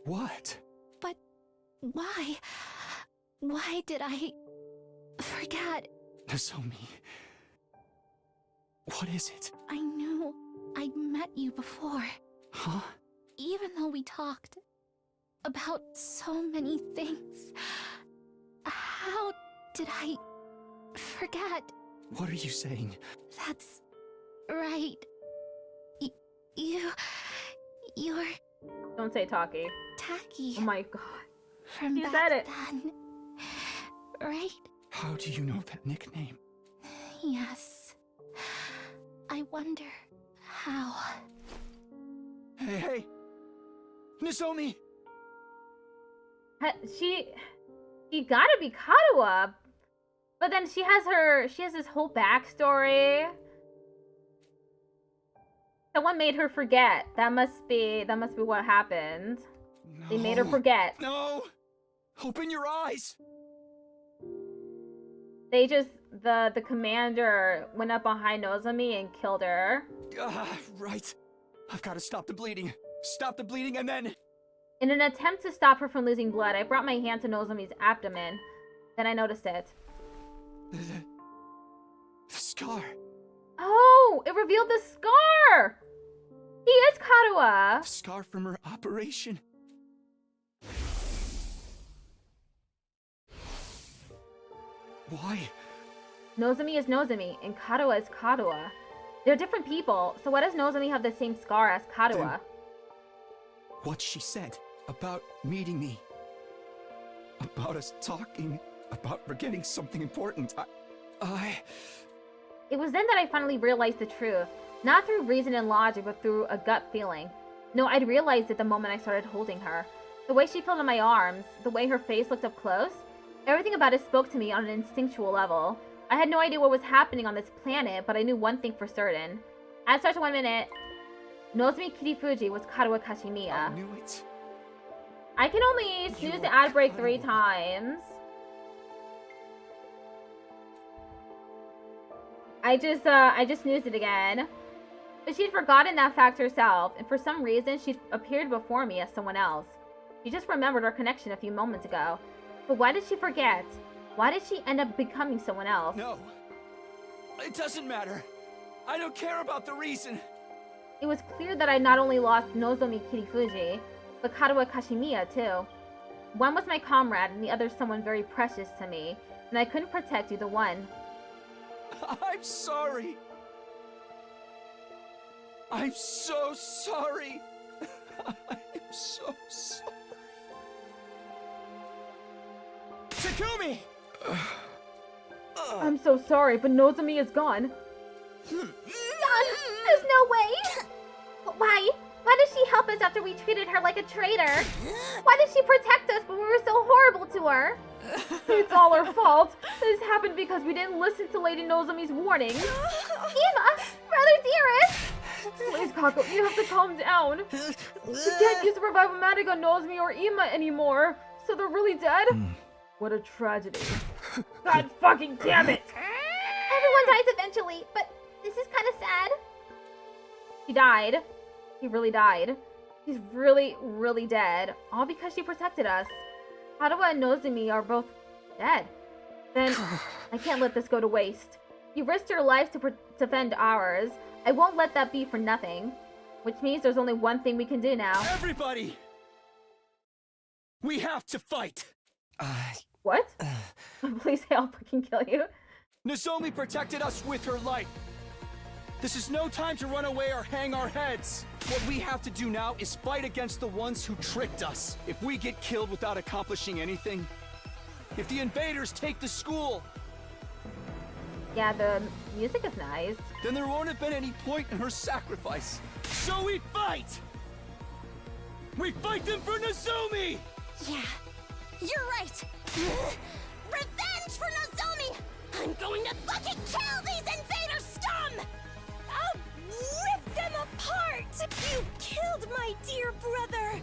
What? But why? Why did I forget? Nozomi. What is it? I knew I'd met you before. Huh? Even though we talked about so many things. How did I forget? What are you saying? That's right. You're Don't say Taki. Taki. Oh my god. From You back said it. then. Right? How do you know that nickname? Yes. I wonder how. Hey! Nozomi! She gotta be Kadoa. But then she has this whole backstory. Someone made her forget. That must be what happened. No. They made her forget. No! Open your eyes! They just, the commander went up behind Nozomi and killed her. Right. I've got to stop the bleeding. Stop the bleeding and then... In an attempt to stop her from losing blood, I brought my hand to Nozomi's abdomen. Then I noticed it. The scar. Oh, it revealed the scar! He is Kadoa! The scar from her operation. Why? Nozomi is Nozomi, and Kadoa is Kadoa. They're different people, so why does Nozomi have the same scar as Kadoa? What she said. about meeting me, about us talking, about forgetting something important. It was then that I finally realized the truth. Not through reason and logic, but through a gut feeling. No, I'd realized it the moment I started holding her. The way she felt in my arms, the way her face looked up close, everything about it spoke to me on an instinctual level. I had no idea what was happening on this planet, but I knew one thing for certain. At such 1 minute, Nozomi Kirifuji was Karuo Kashimiya. I knew it. I can only snooze the ad break 3 times. I just snoozed it again. But she'd forgotten that fact herself, and for some reason, she'd appeared before me as someone else. She just remembered our connection a few moments ago. But why did she forget? Why did she end up becoming someone else? No. It doesn't matter. I don't care about the reason. It was clear that I not only lost Nozomi Kirifuji, but Karuo Kashimiya too. One was my comrade, and the other someone very precious to me, and I couldn't protect either one. I'm sorry. I'm so sorry. I'm so sorry. Takumi! I'm so sorry, but Nozomi is gone. Gone? There's no way! Why? Why did she help us after we treated her like a traitor? Why did she protect us when we were so horrible to her? It's all her fault. This happened because we didn't listen to Lady Nozomi's warnings. Ema! Brother dearest! Please, Kako, you have to calm down. We can't use Revive-O-Matic on Nozomi or Ema anymore. So they're really dead? What a tragedy. God fucking damn it! Everyone dies eventually, but this is kind of sad. She died. He really died. He's really, really dead. All because she protected us. Karuo and Nozomi are both dead. Then, I can't let this go to waste. You risked your life to defend ours. I won't let that be for nothing. Which means there's only one thing we can do now. Everybody! We have to fight! What? Please say I'll fucking kill you. Nozomi protected us with her life. This is no time to run away or hang our heads. What we have to do now is fight against the ones who tricked us. If we get killed without accomplishing anything, if the invaders take the school, Yeah, the music is nice. then there won't have been any point in her sacrifice. So we fight! We fight them for Nozomi! Yeah, you're right. Revenge for Nozomi! I'm going to fucking kill these invader scum! I'll rip them apart! You killed my dear brother!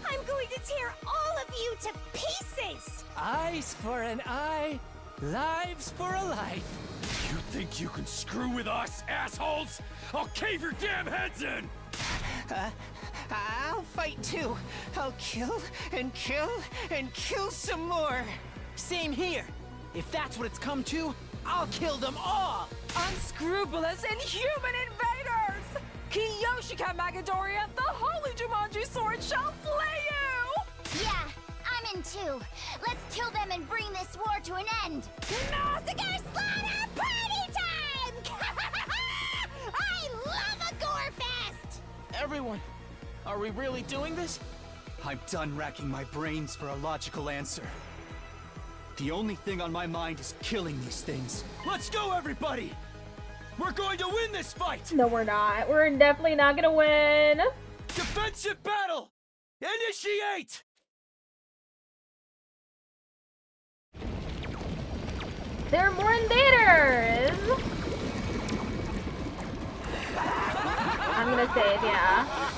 I'm going to tear all of you to pieces! Eyes for an eye, lives for a life. You think you can screw with us, assholes? I'll cave your damn heads in! I'll fight too. I'll kill and kill and kill some more. Same here. If that's what it's come to, I'll kill them all. Unscrupulous, inhuman invaders! Kiyoshika Magadoria, the holy Jumanji sword shall slay you! Yeah, I'm in too. Let's kill them and bring this war to an end. Massacre slaughter party time! I love a gore fest! Everyone, are we really doing this? I'm done racking my brains for a logical answer. The only thing on my mind is killing these things. Let's go, everybody! We're going to win this fight! No, we're not. We're definitely not gonna win. Defensive battle! Initiate! There are more invaders! I'm gonna save, yeah.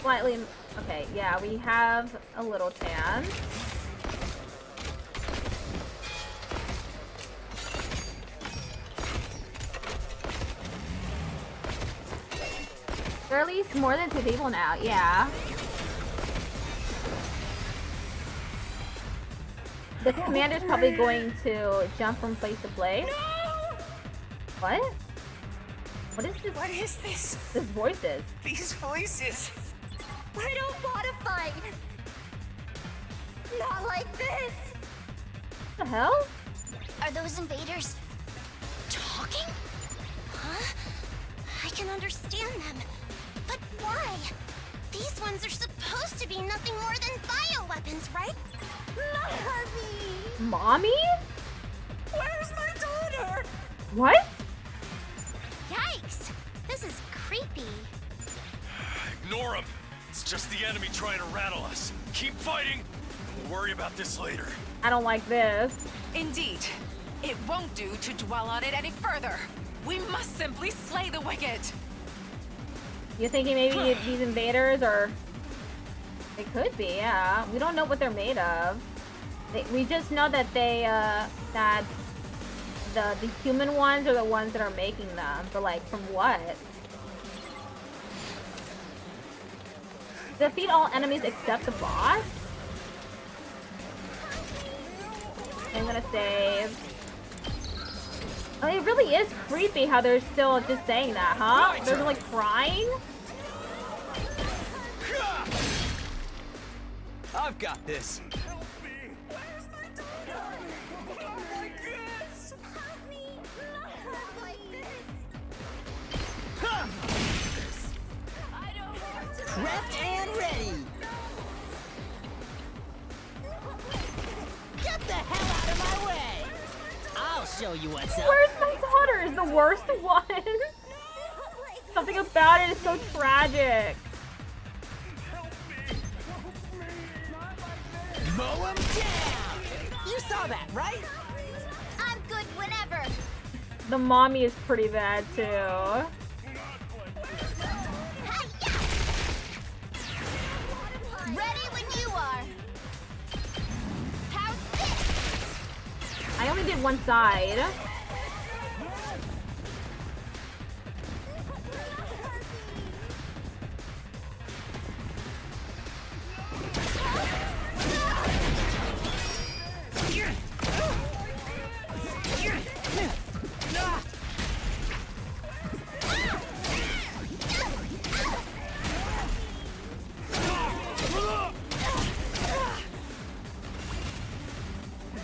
Slightly, okay, yeah, we have a little chance. There are at least more than 2 people now, yeah. The commander's probably going to jump from place to place. No! What? What is this? What is this? This voices. These voices. I don't wanna fight! Not like this! What the hell? Are those invaders talking? Huh? I can understand them. But why? These ones are supposed to be nothing more than bioweapons, right? Mommy! Mommy? Where's my daughter? What? Yikes! This is creepy. Ignore him. It's just the enemy trying to rattle us. Keep fighting. We'll worry about this later. I don't like this. Indeed. It won't do to dwell on it any further. We must simply slay the wicked. You thinking maybe these invaders are... They could be, yeah. We don't know what they're made of. We just know that they, that the human ones are the ones that are making them. But like, from what? Defeat all enemies except the boss? I'm gonna save. Oh, it really is creepy how they're still just saying that, huh? They're like crying? I've got this. Prepped and ready. Get the hell out of my way. I'll show you what's up. Where's my daughter? Is the worst one. Something about it is so tragic. Mow him down. You saw that, right? I'm good whenever. The mommy is pretty bad too. Ready when you are. How's this? I only did one side.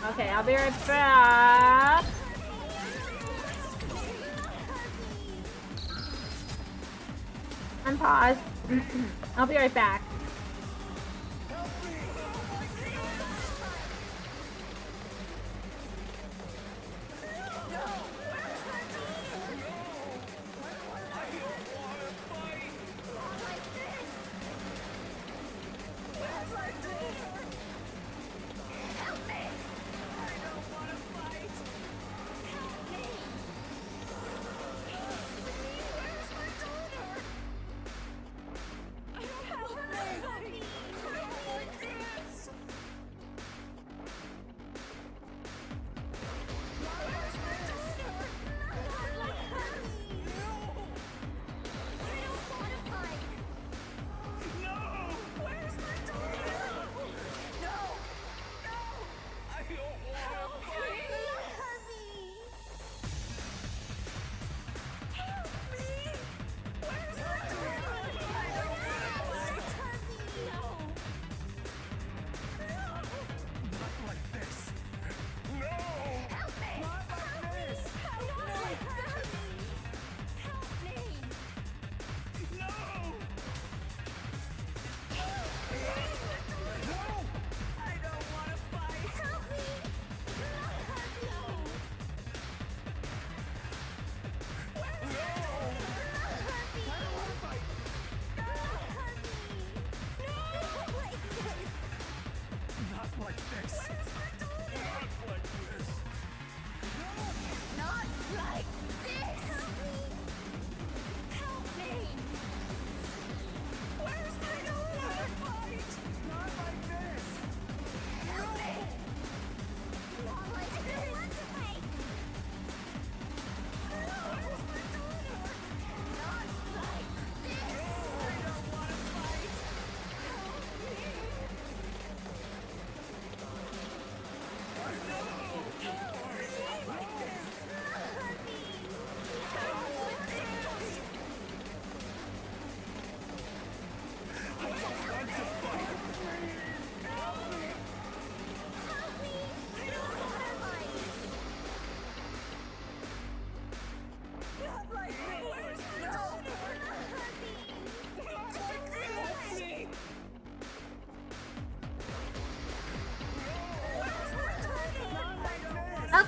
Okay, I'll be right back. I'm paused. I'll be right back.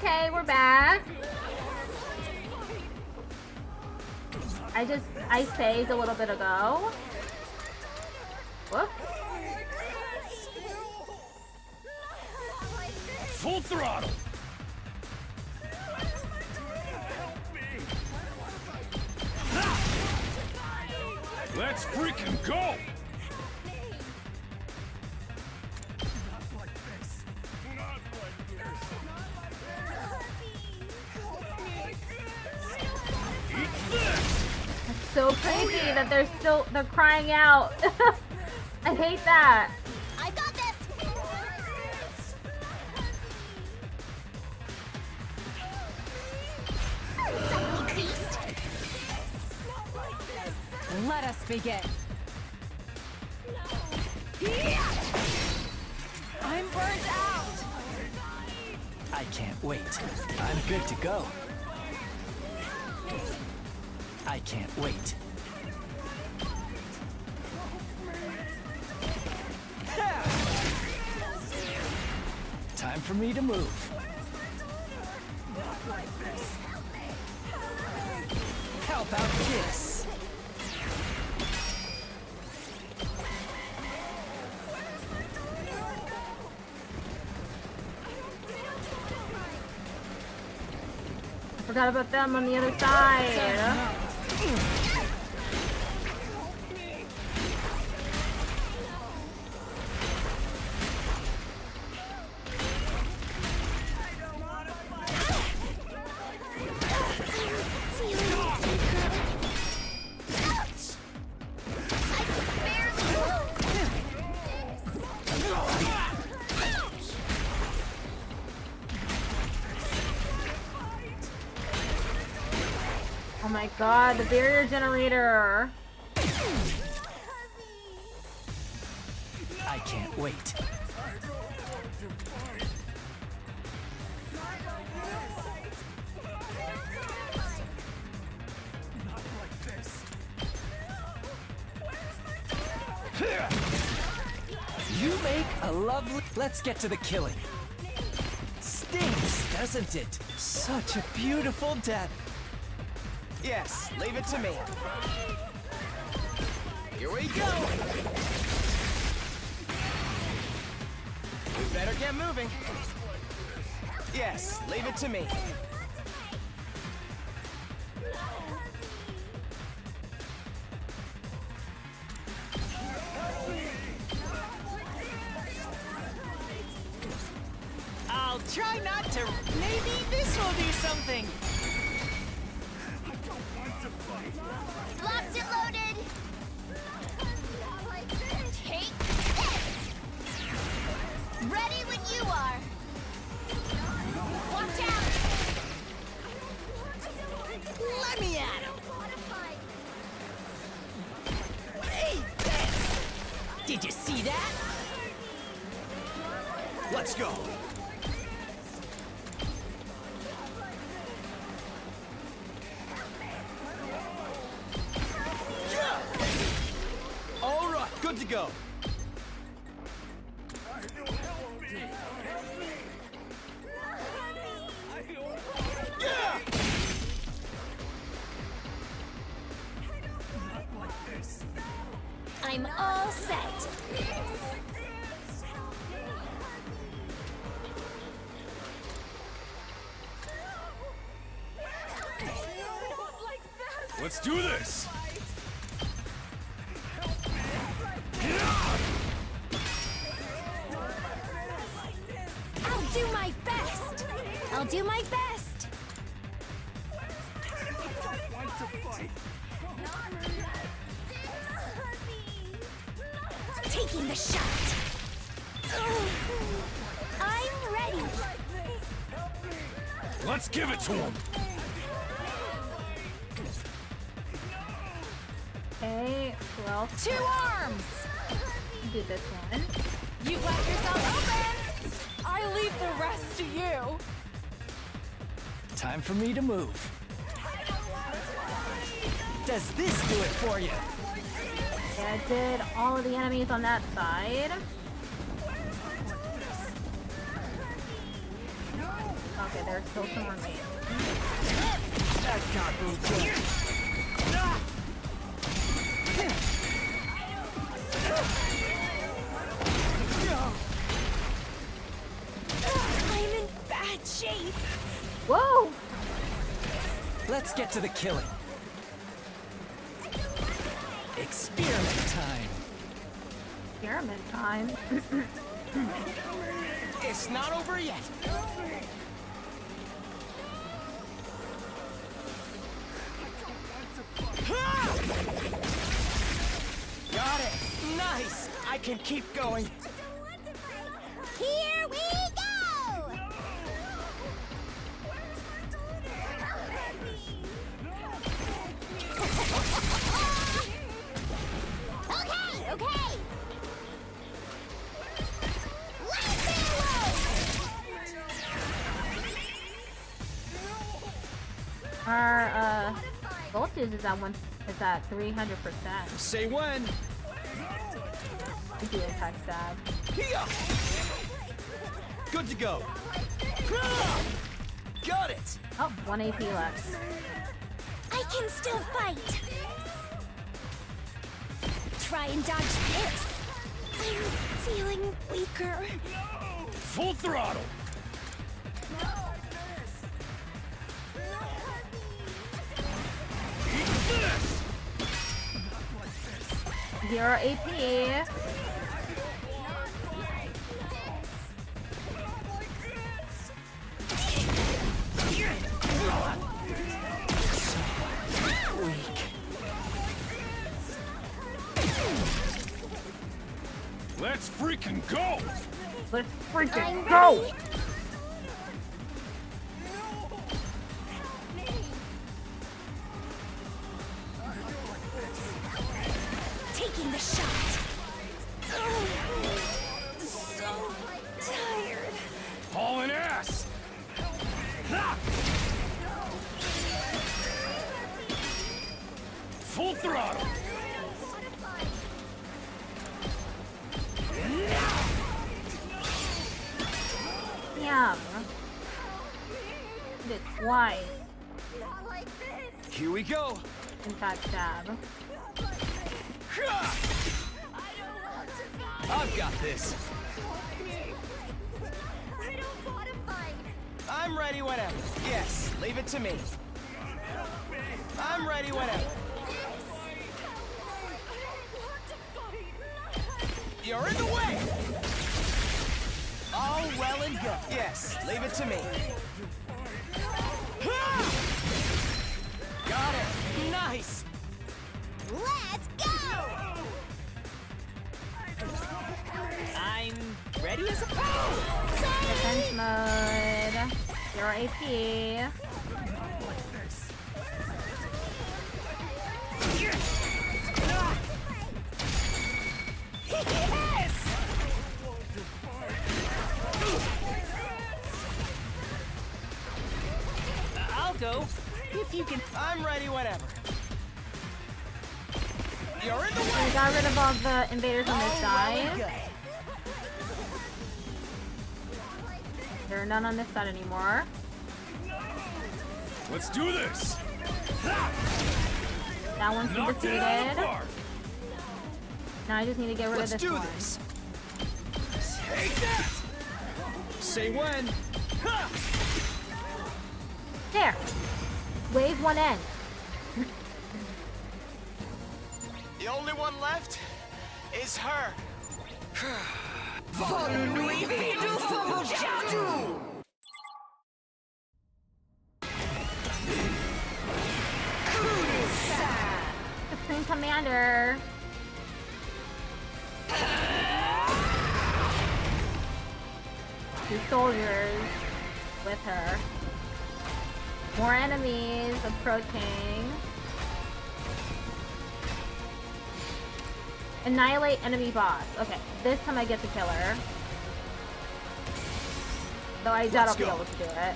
Okay, we're back. I saved a little bit ago. Whoops. Full throttle. Let's freaking go! So crazy that they're crying out. I hate that. I got this. Psychic beast. Let us begin. I'm burnt out. I can't wait. I'm good to go. I can't wait. Time for me to move. How about this? I forgot about them on the other side. Oh my god, the barrier generator. I can't wait. You make a lovely... Let's get to the killing. Stings, doesn't it? Such a beautiful death. Yes, leave it to me. Here we go. We better get moving. Yes, leave it to me. I'll try not to... Maybe this will do something. Locked and loaded. Take this. Ready when you are. Watch out. Let me at him. Eat this. Did you see that? Let's go. All right, good to go. I'm all set. Let's do this! I'll do my best. I'll do my best. Taking the shot. I'm ready. Let's give it to him! Okay, well, 2 arms. do this one. You left yourself open. I leave the rest to you. Time for me to move. Does this do it for you? Yeah, I did all of the enemies on that side. Okay, there's still some remaining. That got me good. I'm in bad shape. Whoa! Let's get to the killing. Experiment time. Experiment time. It's not over yet. Got it. Nice. I can keep going. Here we go! Okay, okay! Our voltage is at 300%. Say when. We do attack stab. Here. Good to go. Got it. Oh, 1 AP left. I can still fight! Try and dodge this! I'm feeling weaker. Full throttle! Eat this! 0 AP. Let's freaking go! Let's freaking I'm go! ready. Taking the shot. Oh, so tired. Hauling ass! Ha! Full throttle! Damn. Did it twice. Not like this. Here we go. In fact, stab. I've got this. I don't want to fight. I'm ready whenever. Yes, leave it to me. I'm ready whenever. You're in the way! All well and good. Yes, leave it to me. Got it. Nice. Let's go! I'm ready as a power. Defense mode. 0 AP. Yes! I'll go. If you can. I'm ready whenever. You're in the way. We got rid of all the invaders on this side. There are none on this side anymore. Let's do this! That one's been Knocked it out of the defeated. park! Now I just need to get rid Let's of this do one. this. Take that! Say when. There! Wave one end. The only one left is her. Supreme Commander. Two soldiers with her. More enemies approaching. Annihilate enemy boss. Okay, this time I get to kill her. Though I doubt I'll be able to do it.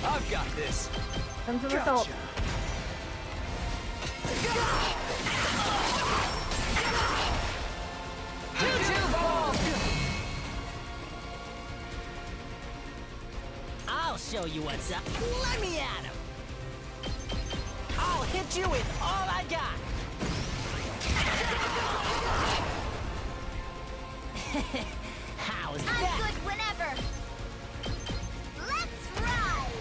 I've got this. Come to the assault. show you what's up. Let me at him. I'll hit you with all I got. How's that? I'm good whenever. Let's ride.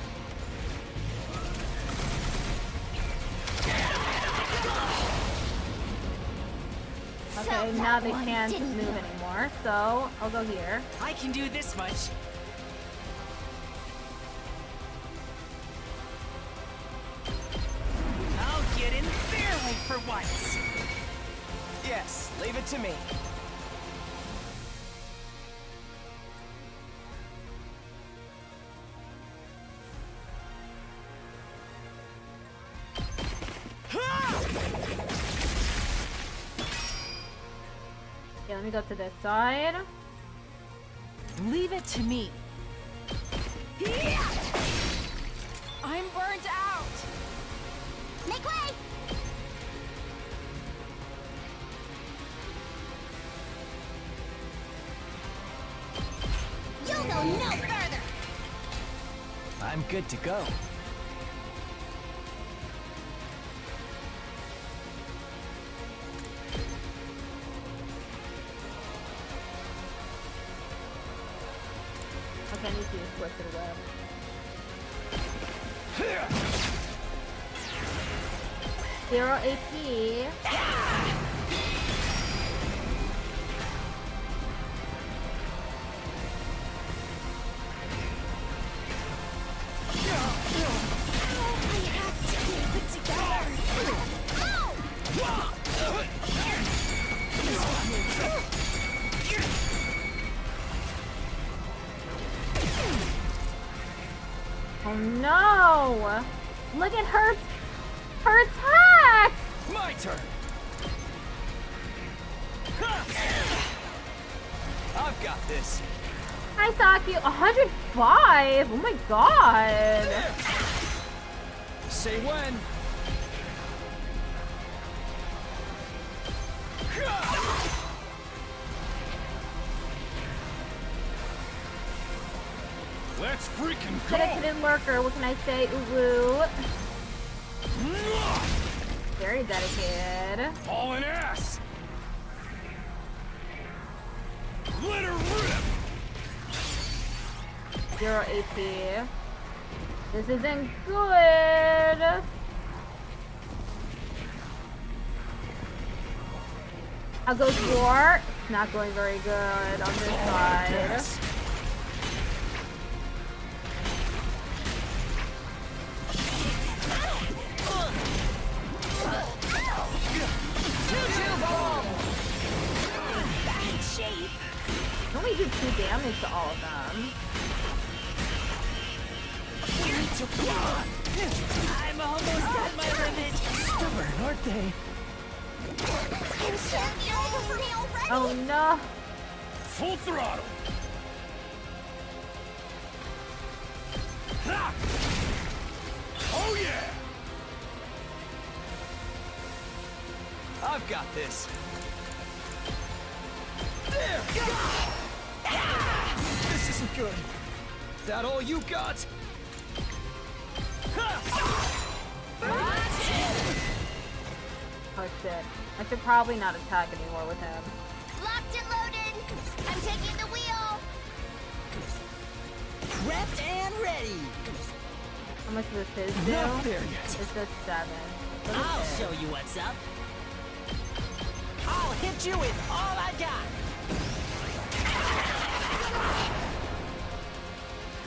Okay, now they can't move anymore, so I'll go here. I can do this much. I'll get in their way for once. Yes, leave it to me. Okay, let me go to this side. Leave it to me. I'm burnt out. Make way. You'll go no further. I'm good to go. Okay, I need to use Twisted Web. Zero AP. Oh no! Look at her attack! My turn. I've got this. Hi Saki, 105! Oh my god! Say when. Let's freaking go! Dedicated lurker, what can I say? Uwu. Very dedicated. Hauling ass! Let her rip! 0 AP. This isn't good! I'll go for. It's not going very good on this side. I only do 2 damage to all of them. I'm almost at my limit. Stubborn, aren't they? Can't be over for me already. Oh no! Full throttle! Ha! Oh yeah! I've got this. There! This isn't good. That all you got? Oh shit. I should probably not attack anymore with him. Locked and loaded. I'm taking the wheel. Prepped and ready. How much does his do? Not there yet. It does 7. So I'll it's show you what's up. I'll hit you with all I got.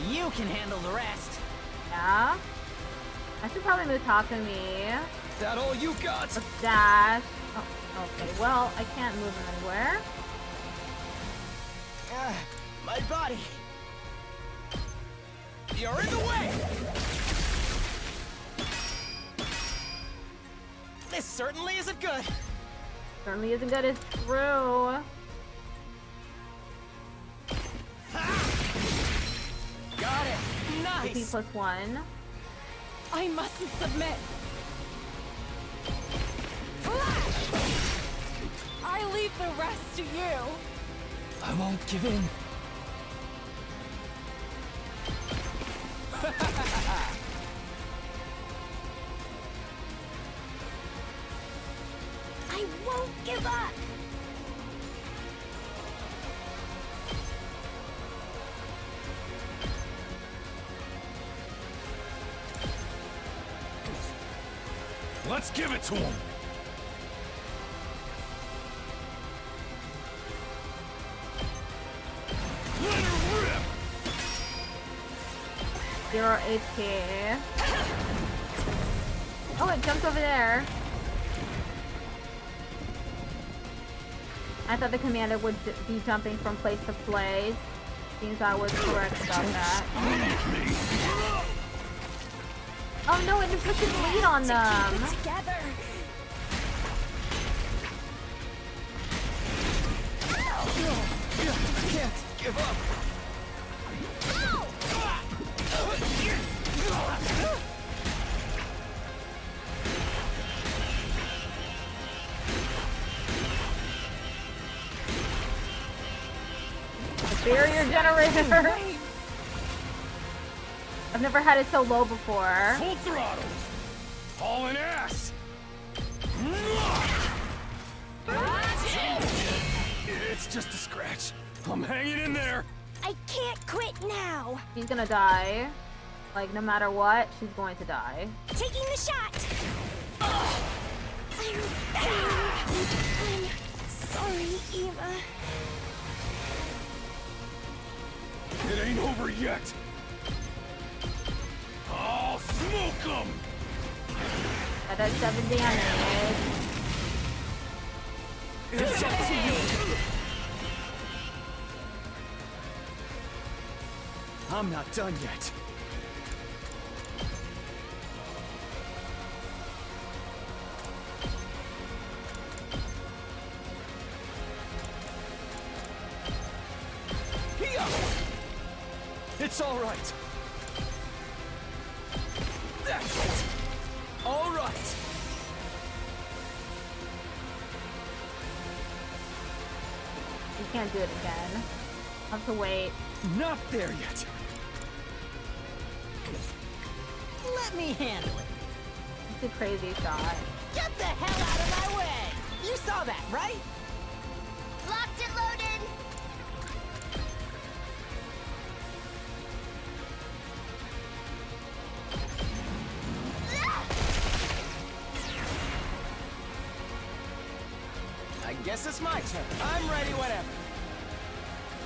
You can handle the rest. Yeah? I should probably move Takumi. That all you got? Let's dash. Oh, okay, well, I can't move him anywhere. My body. You're in the way! This certainly isn't good. Certainly isn't good, it's true. Got it. AP Nice. +1. I mustn't submit. I leave the rest to you. I won't give in. I won't give up! Let's give it to him! Let her rip! 0 HP. Oh, it jumped over there. I thought the commander would be jumping from place to place. Seems I was correct about that. Oh no, it just pushes lead on them. Keep it together! I can't give up. Barrier generator. I've never had it so low before. Full throttle! Hauling ass! It's just a scratch. I'm hanging in there. I can't quit now! She's gonna die. Like, no matter what, she's going to die. Taking the shot! I'm sorry, Eva. It ain't over yet. I'll smoke them. That does 7 damage. It's up to you. I'm not done yet. It's all right. That's it. All right. You can't do it again. I'll have to wait. Not there yet. Let me handle it. It's a crazy shot. Get the hell out of my way! You saw that, right? Locked and loaded. I guess it's my turn. I'm ready, whatever.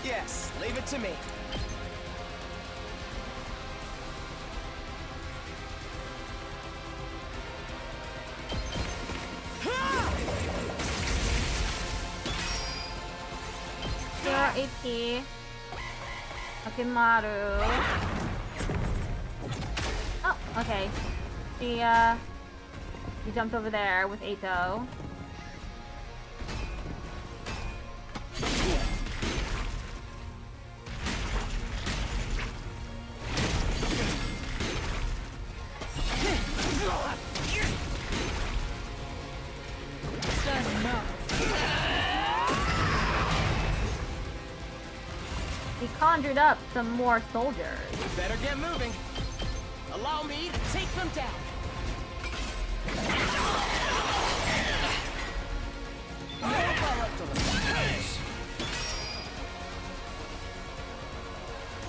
Yes, leave it to me. Zero AP. Akimaru. Oh, okay. She jumped over there with Eito. He conjured up some more soldiers. Better get moving. Allow me to take them down.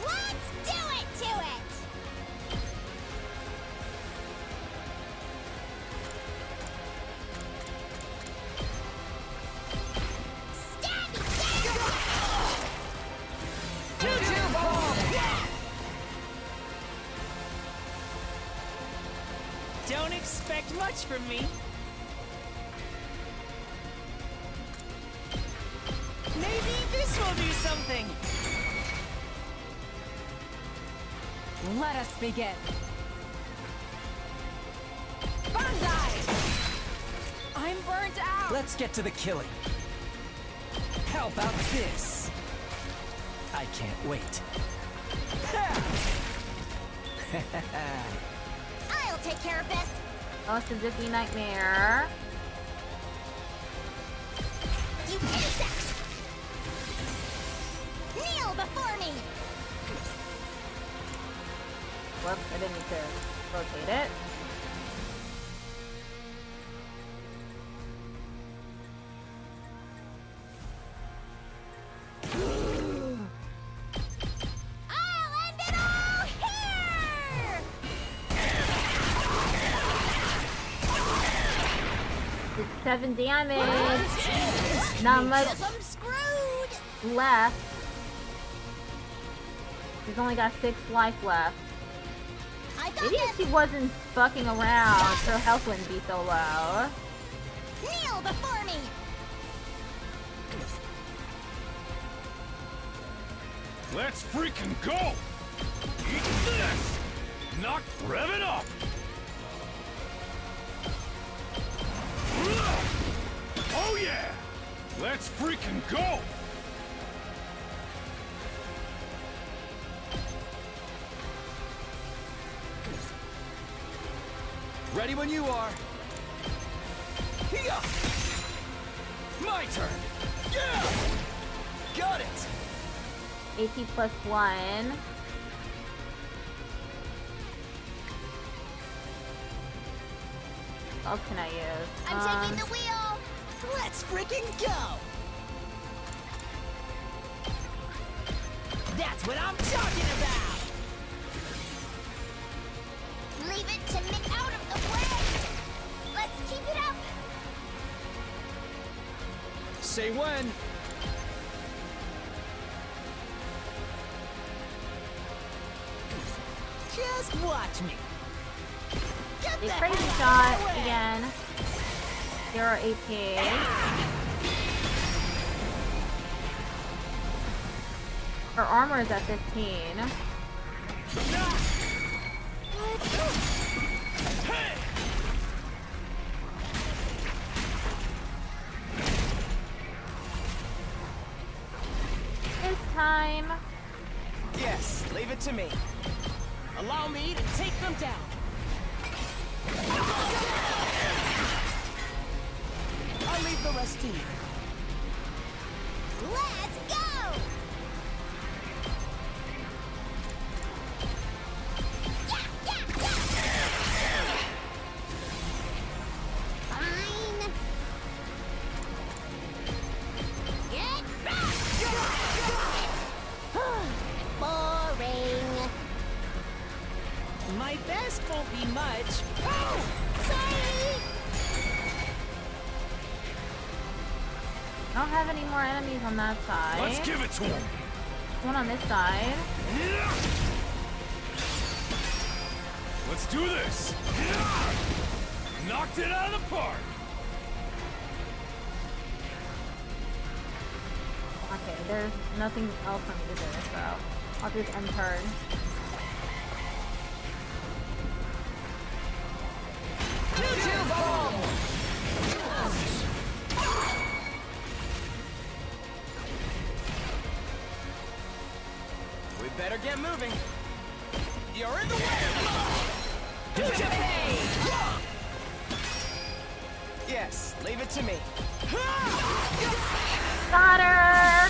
Let's do it to it! Stabby, stabby! Don't expect much from me. Maybe this will do something. Let us begin. Banzai! I'm burnt out. Let's get to the killing. How about this? I can't wait. I'll take care of this! Oh, Suzuki Nightmare. You insect! Kneel before me! Whoops, I didn't need to rotate it. I'll end it all here! Did 7 damage. Not much Guess I'm screwed! left. He's only got 6 life left. I got Maybe if this! she wasn't fucking around, her health wouldn't be so low. Kneel before me! Let's freaking go! Eat this! Rev it up! Oh yeah! Let's freaking go! Ready when you are. Hiya! My turn. Yeah! Got it. AP plus 1. What else can I use? I'm taking the wheel! Let's freaking go! That's what I'm talking about! Leave it to me out of the way! Let's keep it up! Say when. Just watch me! Get A the crazy hell out shot of the way! again. 0 AP. Her armor is at 15. This time. Yes, leave it to me. Allow me to take them down! I'll leave the rest to you. Let's go! Fine. Get back! Boring. My best won't be much. Oh, sorry. I don't have any more enemies on that side. Let's give it to him! One on this side. Let's do this! Knocked it out of the park! Okay, there's nothing else for me to do, so I'll just end turn. We better get moving. You're in the way. Yes, leave it to me. Got her!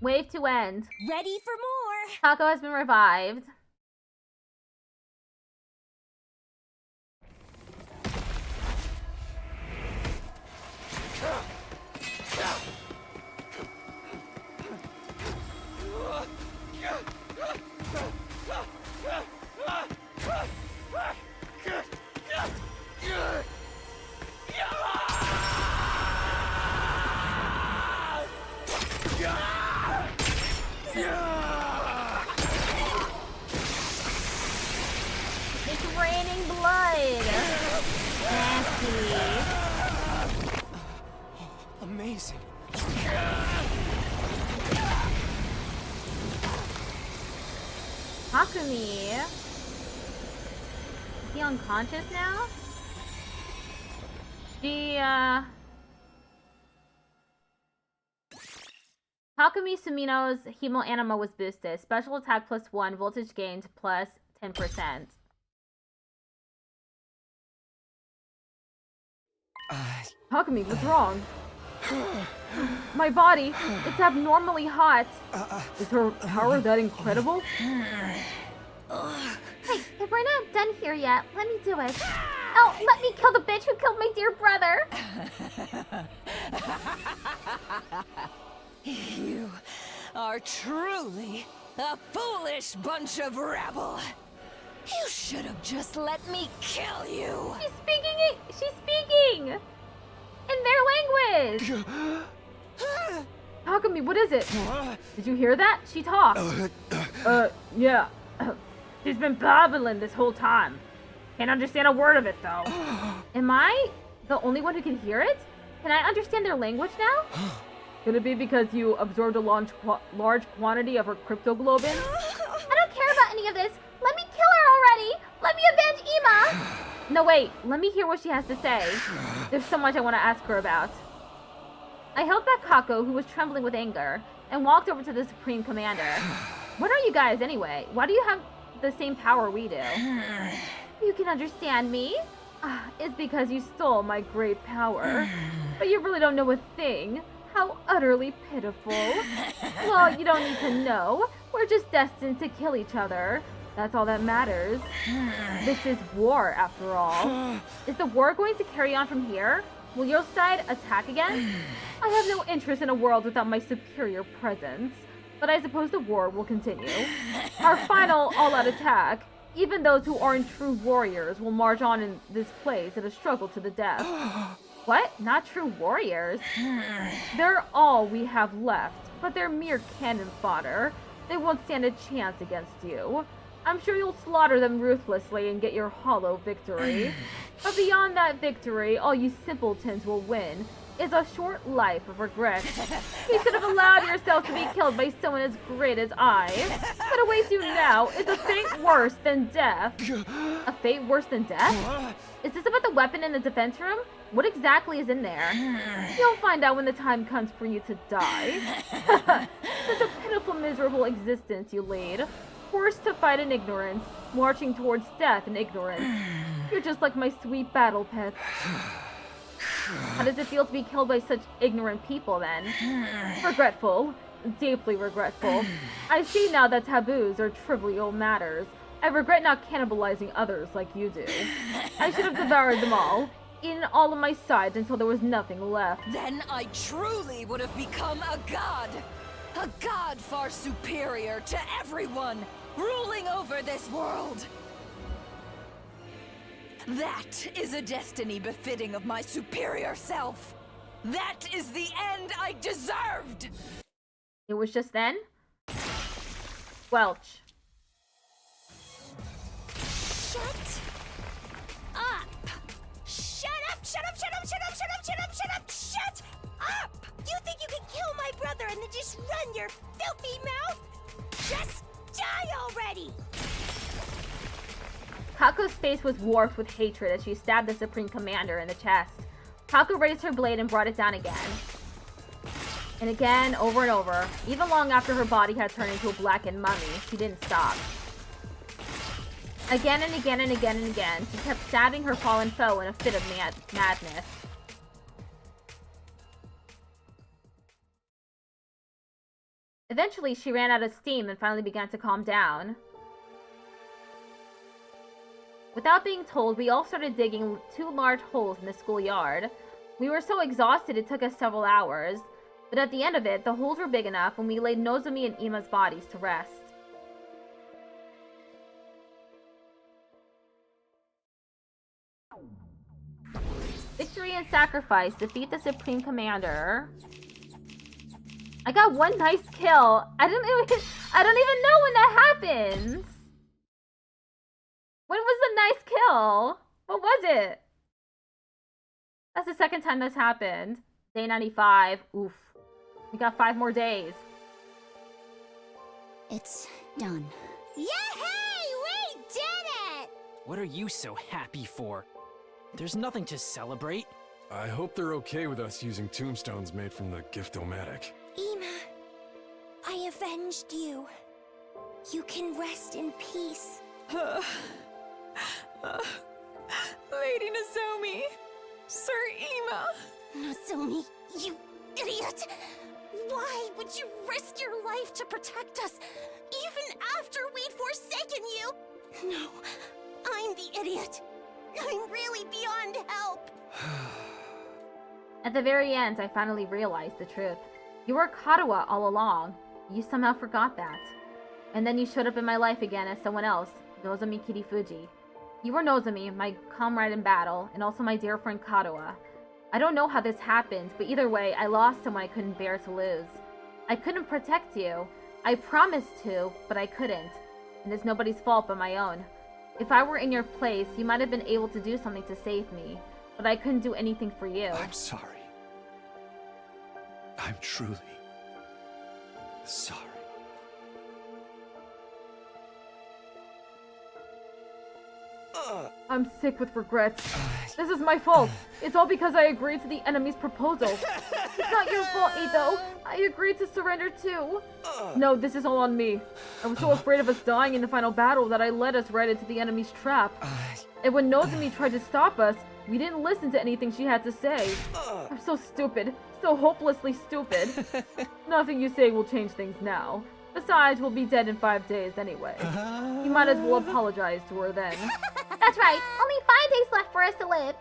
Wave to end. Ready for more? Taco has been revived. It's raining blood. Nasty. Amazing. Takumi. Is he unconscious now? Takumi Sumino's Hemo Anima was boosted. Special attack +1, voltage gained plus 10%. Takumi, what's wrong? My body, it's abnormally hot. Is her power that incredible? Hey, if we're not done here yet, let me do it. Oh, let me kill the bitch who killed my dear brother! You are truly a foolish bunch of rabble. You should have just let me kill you. She's speaking! In their language! Talk to me, what is it? Did you hear that? She talked. Yeah. She's been babbling this whole time. Can't understand a word of it, though. Am I the only one who can hear it? Can I understand their language now? Could it be because you absorbed a large quantity of her cryptoglobin? I don't care about any of this. Let me kill her already. Let me avenge Ema. No, wait. Let me hear what she has to say. There's so much I want to ask her about. I held back Kako, who was trembling with anger, and walked over to the Supreme Commander. What are you guys, anyway? Why do you have the same power we do? You can understand me? It's because you stole my great power. But you really don't know a thing. How utterly pitiful. Well, you don't need to know. We're just destined to kill each other. That's all that matters. This is war, after all. Is the war going to carry on from here? Will your side attack again? I have no interest in a world without my superior presence. But I suppose the war will continue. Our final all-out attack. Even those who aren't true warriors will march on in this place in a struggle to the death. What? Not true warriors? They're all we have left, but they're mere cannon fodder. They won't stand a chance against you. I'm sure you'll slaughter them ruthlessly and get your hollow victory. But beyond that victory, all you simpletons will win is a short life of regret. You should have allowed yourself to be killed by someone as great as I. What awaits you now is a fate worse than death. A fate worse than death? Is this about the weapon in the defense room? What exactly is in there? You'll find out when the time comes for you to die. Such a pitiful, miserable existence you lead. Forced to fight in ignorance, marching towards death in ignorance. You're just like my sweet battle pets. How does it feel to be killed by such ignorant people, then? Regretful. Deeply regretful. I see now that taboos are trivial matters. I regret not cannibalizing others like you do. I should have devoured them all, eaten all of my sides until there was nothing left. Then I truly would have become a god. A god far superior to everyone, ruling over this world. That is a destiny befitting of my superior self. That is the end I deserved! It was just then? Welch. Shut up! Shut up! Shut up! Shut up! Shut up! Shut up! Shut up! Shut up! Shut up! You think you can kill my brother and then just run your filthy mouth? Just die already! Kako's face was warped with hatred as she stabbed the Supreme Commander in the chest. Kako raised her blade and brought it down again. And again, over and over. Even long after her body had turned into a blackened mummy, she didn't stop. Again and again and again and again, she kept stabbing her fallen foe in a fit of madness. Eventually, she ran out of steam and finally began to calm down. Without being told, we all started digging 2 large holes in the schoolyard. We were so exhausted it took us several hours, but at the end of it, the holes were big enough and we laid Nozomi and Ima's bodies to rest. Victory and sacrifice. Defeat the Supreme Commander. I got 1 nice kill. I don't even know when that happens. When was the nice kill? What was it? That's the second time this happened. Day 95. Oof. We got 5 more days. It's done. Yay! We did it! What are you so happy for? There's nothing to celebrate. I hope they're okay with us using tombstones made from the Gift-O-Matic. Ema, I avenged you. You can rest in peace. Lady Nozomi, Sir Ema. Nozomi, you idiot! Why would you risk your life to protect us, even after we'd forsaken you? No, I'm the idiot. I'm really beyond help. At the very end, I finally realized the truth. You were Kadoa all along. You somehow forgot that. And then you showed up in my life again as someone else, Nozomi Kirifuji. You were Nozomi, my comrade in battle, and also my dear friend Kadoa. I don't know how this happened, but either way, I lost someone I couldn't bear to lose. I couldn't protect you. I promised to, but I couldn't. And it's nobody's fault but my own. If I were in your place, you might have been able to do something to save me, but I couldn't do anything for you. I'm sorry. I'm truly sorry. I'm sick with regrets. This is my fault. It's all because I agreed to the enemy's proposal. It's not your fault, Ito. I agreed to surrender too. No, this is all on me. I was so afraid of us dying in the final battle that I led us right into the enemy's trap. And when Nozomi tried to stop us, we didn't listen to anything she had to say. I'm so stupid. So hopelessly stupid. Nothing you say will change things now. Besides, we'll be dead in 5 days anyway. You might as well apologize to her then. That's right. Only 5 days left for us to live.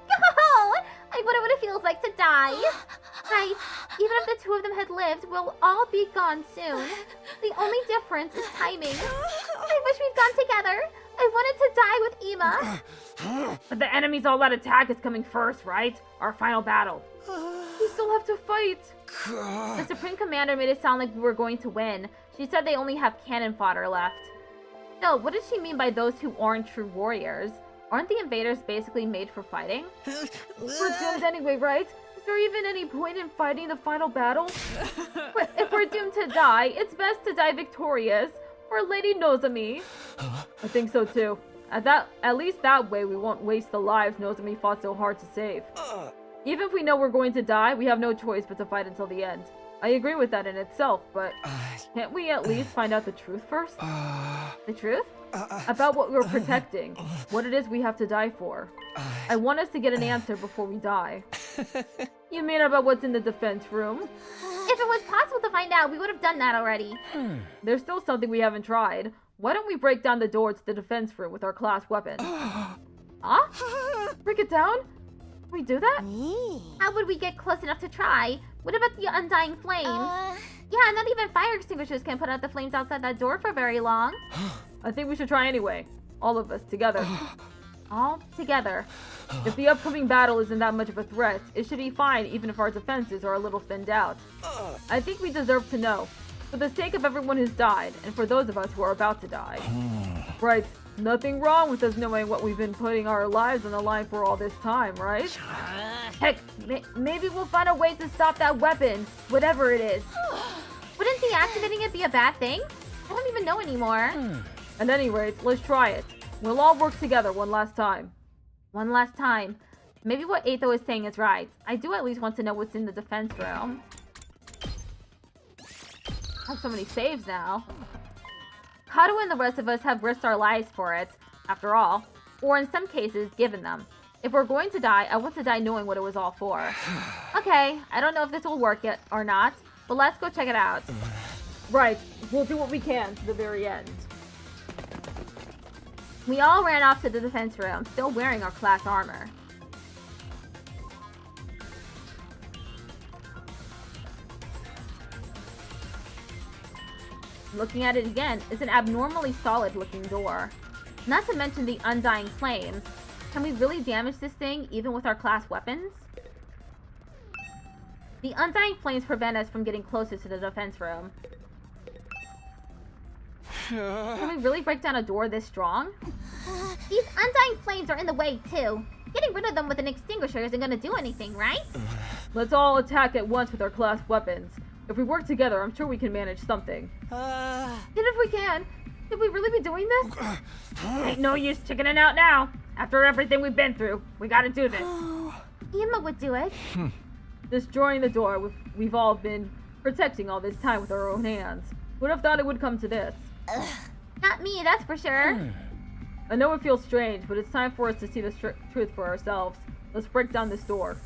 I wonder what it feels like to die. Right. Even if the two of them had lived, we'll all be gone soon. The only difference is timing. I wish we'd gone together. I wanted to die with Ima. But the enemy's all-out attack is coming first, right? Our final battle. We still have to fight. The Supreme Commander made it sound like we were going to win. She said they only have cannon fodder left. So, what does she mean by those who aren't true warriors? Aren't the invaders basically made for fighting? We're doomed anyway, right? Is there even any point in fighting the final battle? But if we're doomed to die, it's best to die victorious. For Lady Nozomi. I think so too. At least that way we won't waste the lives Nozomi fought so hard to save. Even if we know we're going to die, we have no choice but to fight until the end. I agree with that in itself, but can't we at least find out the truth first? The truth? About what we're protecting. What it is we have to die for. I want us to get an answer before we die. You mean about what's in the defense room? If it was possible to find out, we would have done that already. There's still something we haven't tried. Why don't we break down the door to the defense room with our class weapon? Huh? Break it down? Can we do that? How would we get close enough to try? What about the undying flames? Yeah, not even fire extinguishers can put out the flames outside that door for very long. I think we should try anyway. All of us together. All together. If the upcoming battle isn't that much of a threat, it should be fine even if our defenses are a little thinned out. I think we deserve to know. For the sake of everyone who's died, and for those of us who are about to die. Right. Nothing wrong with us knowing what we've been putting our lives on the line for all this time, right? Heck, maybe we'll find a way to stop that weapon, whatever it is. Wouldn't deactivating it be a bad thing? I don't even know anymore. At any rate, let's try it. We'll all work together one last time. One last time. Maybe what Eito is saying is right. I do at least want to know what's in the defense room. I have so many saves now. Kato and the rest of us have risked our lives for it, after all. Or in some cases, given them. If we're going to die, I want to die knowing what it was all for. Okay, I don't know if this will work yet or not, but let's go check it out. Right, we'll do what we can to the very end. We all ran off to the defense room, still wearing our class armor. Looking at it again, it's an abnormally solid looking door. Not to mention the undying flames. Can we really damage this thing even with our class weapons? The undying flames prevent us from getting closer to the defense room. Can we really break down a door this strong? These undying flames are in the way too. Getting rid of them with an extinguisher isn't gonna do anything, right? Let's all attack at once with our class weapons. If we work together, I'm sure we can manage something. And if we can, should we really be doing this? Ain't no use chickening out now. After everything we've been through, we gotta do this. Ima would do it. Destroying the door we've all been protecting all this time with our own hands. Who'd have thought it would come to this? Not me, that's for sure. I know it feels strange, but it's time for us to see the truth for ourselves. Let's break down this door.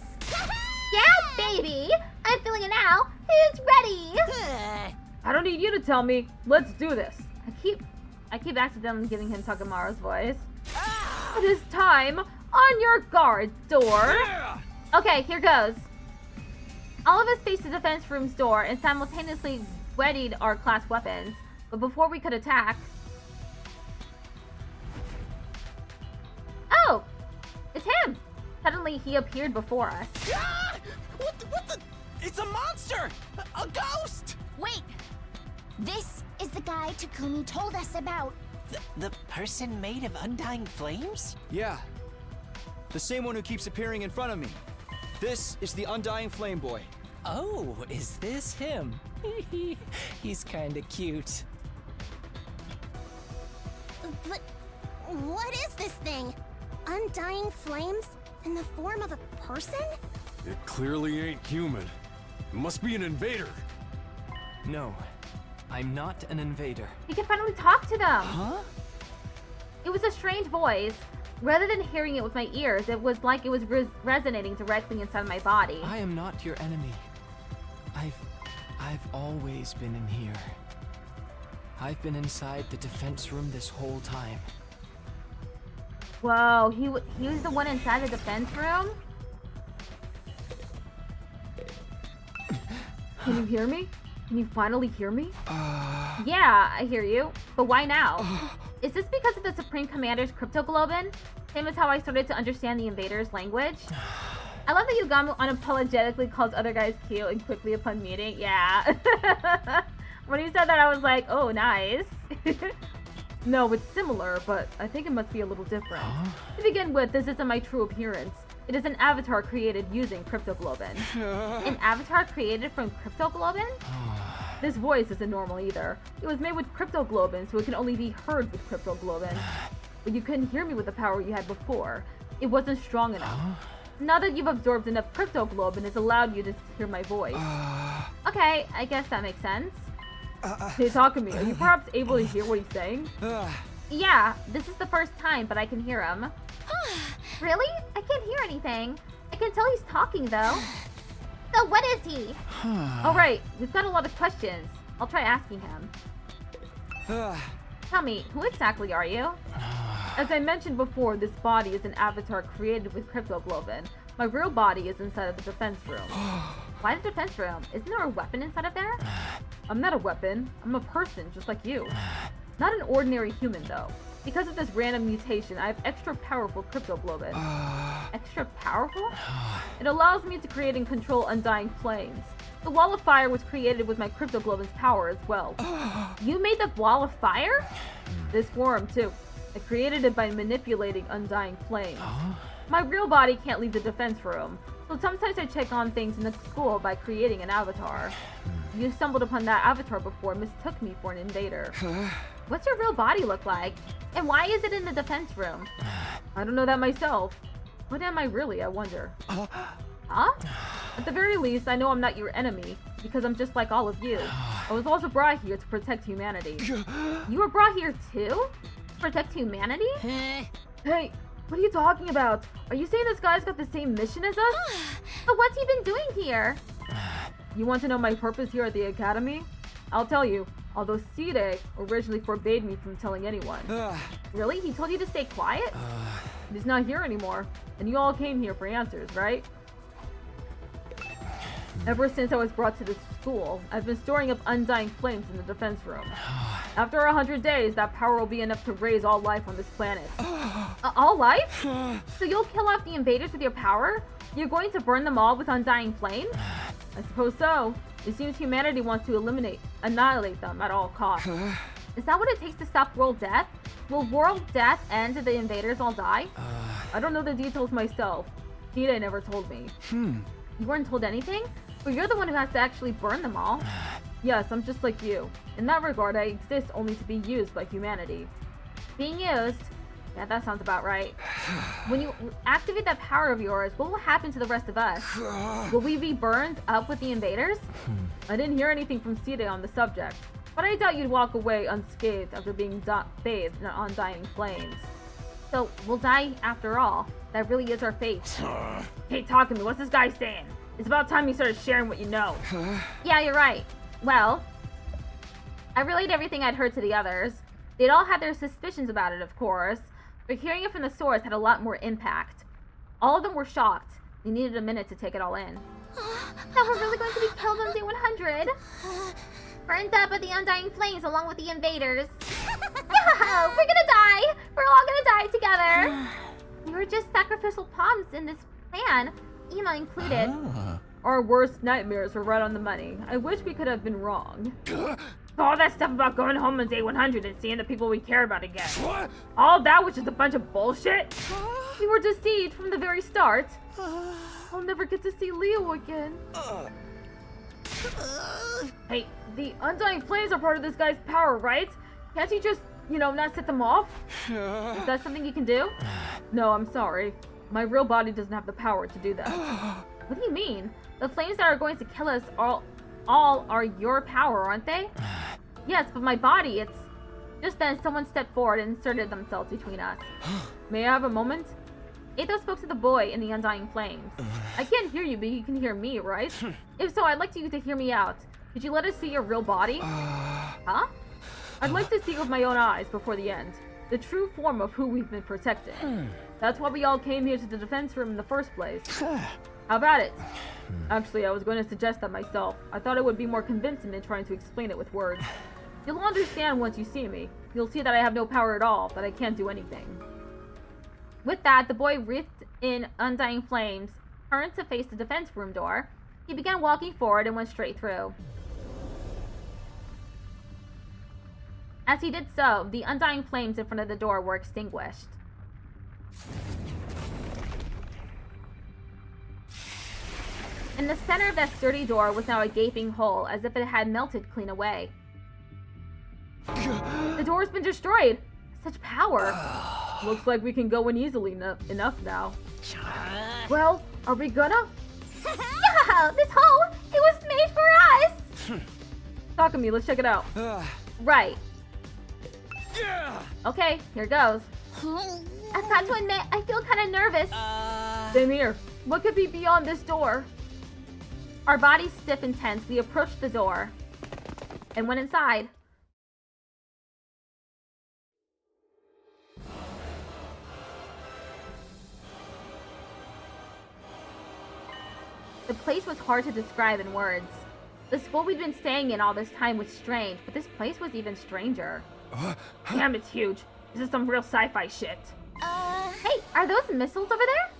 Yeah, baby! I'm feeling it now. Who's ready? I don't need you to tell me. Let's do this. I keep accidentally giving him Takamaru's voice. It is time. On your guard, door. Okay, here goes. All of us faced the defense room's door and simultaneously readied our class weapons. But before we could attack... Oh! It's him! Suddenly, he appeared before us. What the? It's a monster! A ghost! Wait! This is the guy Takumi told us about. The person made of undying flames? Yeah. The same one who keeps appearing in front of me. This is the Undying Flame Boy. Oh, is this him? He's kinda cute. But what is this thing? Undying flames in the form of a person? It clearly ain't human. It must be an invader. No, I'm not an invader. We can finally talk to them! Huh? It was a strange voice. Rather than hearing it with my ears, it was like it was resonating directly inside my body. I am not your enemy. I've always been in here. I've been inside the defense room this whole time. Whoa, he was the one inside the defense room? Can you hear me? Can you finally hear me? Yeah, I hear you. But why now? Is this because of the Supreme Commander's cryptoglobin? Same as how I started to understand the invaders' language? I love that Yugamo unapologetically calls other guys cute and quickly upon meeting. Yeah. When he said that, I was like, oh, nice. No, it's similar, but I think it must be a little different. To begin with, this isn't my true appearance. It is an avatar created using cryptoglobin. An avatar created from cryptoglobin? This voice isn't normal either. It was made with cryptoglobin, so it can only be heard with cryptoglobin. But you couldn't hear me with the power you had before. It wasn't strong enough. Now that you've absorbed enough cryptoglobin, it's allowed you to hear my voice. Okay, I guess that makes sense. Hey, talk to me. Are you perhaps able to hear what he's saying? Yeah, this is the first time, but I can hear him. Really? I can't hear anything. I can tell he's talking, though. So what is he? Alright, we've got a lot of questions. I'll try asking him. Tell me, who exactly are you? As I mentioned before, this body is an avatar created with cryptoglobin. My real body is inside of the defense room. Why the defense room? Isn't there a weapon inside of there? I'm not a weapon. I'm a person, just like you. Not an ordinary human, though. Because of this random mutation, I have extra powerful cryptoglobin. Extra powerful? It allows me to create and control undying flames. The wall of fire was created with my cryptoglobin's power as well. You made the wall of fire? This worm, too. I created it by manipulating undying flames. My real body can't leave the defense room, so sometimes I check on things in the school by creating an avatar. You stumbled upon that avatar before and mistook me for an invader. What's your real body look like? And why is it in the defense room? I don't know that myself. What am I really, I wonder? Huh? At the very least, I know I'm not your enemy, because I'm just like all of you. I was also brought here to protect humanity. You were brought here too? To protect humanity? Hey, what are you talking about? Are you saying this guy's got the same mission as us? So what's he been doing here? You want to know my purpose here at the Academy? I'll tell you, although Side originally forbade me from telling anyone. Really? He told you to stay quiet? He's not here anymore, and you all came here for answers, right? Ever since I was brought to this school, I've been storing up undying flames in the defense room. After 100 days, that power will be enough to raise all life on this planet. All life? So you'll kill off the invaders with your power? You're going to burn them all with undying flames? I suppose so. It seems humanity wants to annihilate them at all costs. Is that what it takes to stop world death? Will world death end if the invaders all die? I don't know the details myself. Side never told me. You weren't told anything? But you're the one who has to actually burn them all. Yes, I'm just like you. In that regard, I exist only to be used by humanity. Being used? Yeah, that sounds about right. When you activate that power of yours, what will happen to the rest of us? Will we be burned up with the invaders? I didn't hear anything from Side on the subject, but I doubt you'd walk away unscathed after being bathed in undying flames. So, we'll die after all. That really is our fate. Hey, talk to me. What's this guy saying? It's about time you started sharing what you know. Yeah, you're right. Well, I relayed everything I'd heard to the others. They'd all had their suspicions about it, of course, but hearing it from the source had a lot more impact. All of them were shocked. They needed a minute to take it all in. Now we're really going to be killed on day 100? Burned up by the undying flames along with the invaders. Yeah, we're gonna die! We're all gonna die together! We were just sacrificial pawns in this plan, Ema included. Our worst nightmares were right on the money. I wish we could have been wrong. All that stuff about going home on day 100 and seeing the people we care about again. What? All that was just a bunch of bullshit. We were deceived from the very start. I'll never get to see Leo again. Hey, the Undying Flames are part of this guy's power, right? Can't you just, not set them off? Is that something you can do? No, I'm sorry. My real body doesn't have the power to do that. What do you mean? The flames that are going to kill us all are your power, aren't they? Yes, but my body, it's... Just then, someone stepped forward and inserted themselves between us. May I have a moment? Athos spoke to the boy in the Undying Flames. I can't hear you, but you can hear me, right? If so, I'd like you to hear me out. Could you let us see your real body? Huh? I'd like to see it with my own eyes before the end. The true form of who we've been protecting. That's why we all came here to the defense room in the first place. How about it? Actually, I was going to suggest that myself. I thought it would be more convincing than trying to explain it with words. You'll understand once you see me. You'll see that I have no power at all, that I can't do anything. With that, the boy wreathed in undying flames, turned to face the defense room door. He began walking forward and went straight through. As he did so, the undying flames in front of the door were extinguished. In the center of that sturdy door was now a gaping hole, as if it had melted clean away. The door's been destroyed! Such power! Looks like we can go in easily enough now. Well, are we gonna? Yeah, this hole, it was made for us! Takumi, let's check it out. Right. Okay, here goes. I've got to admit, I feel kind of nervous. Same here. What could be beyond this door? Our bodies stiff and tense, we approached the door and went inside. The place was hard to describe in words. The school we'd been staying in all this time was strange, but this place was even stranger. Damn, it's huge. This is some real sci-fi shit. Hey, are those missiles over there?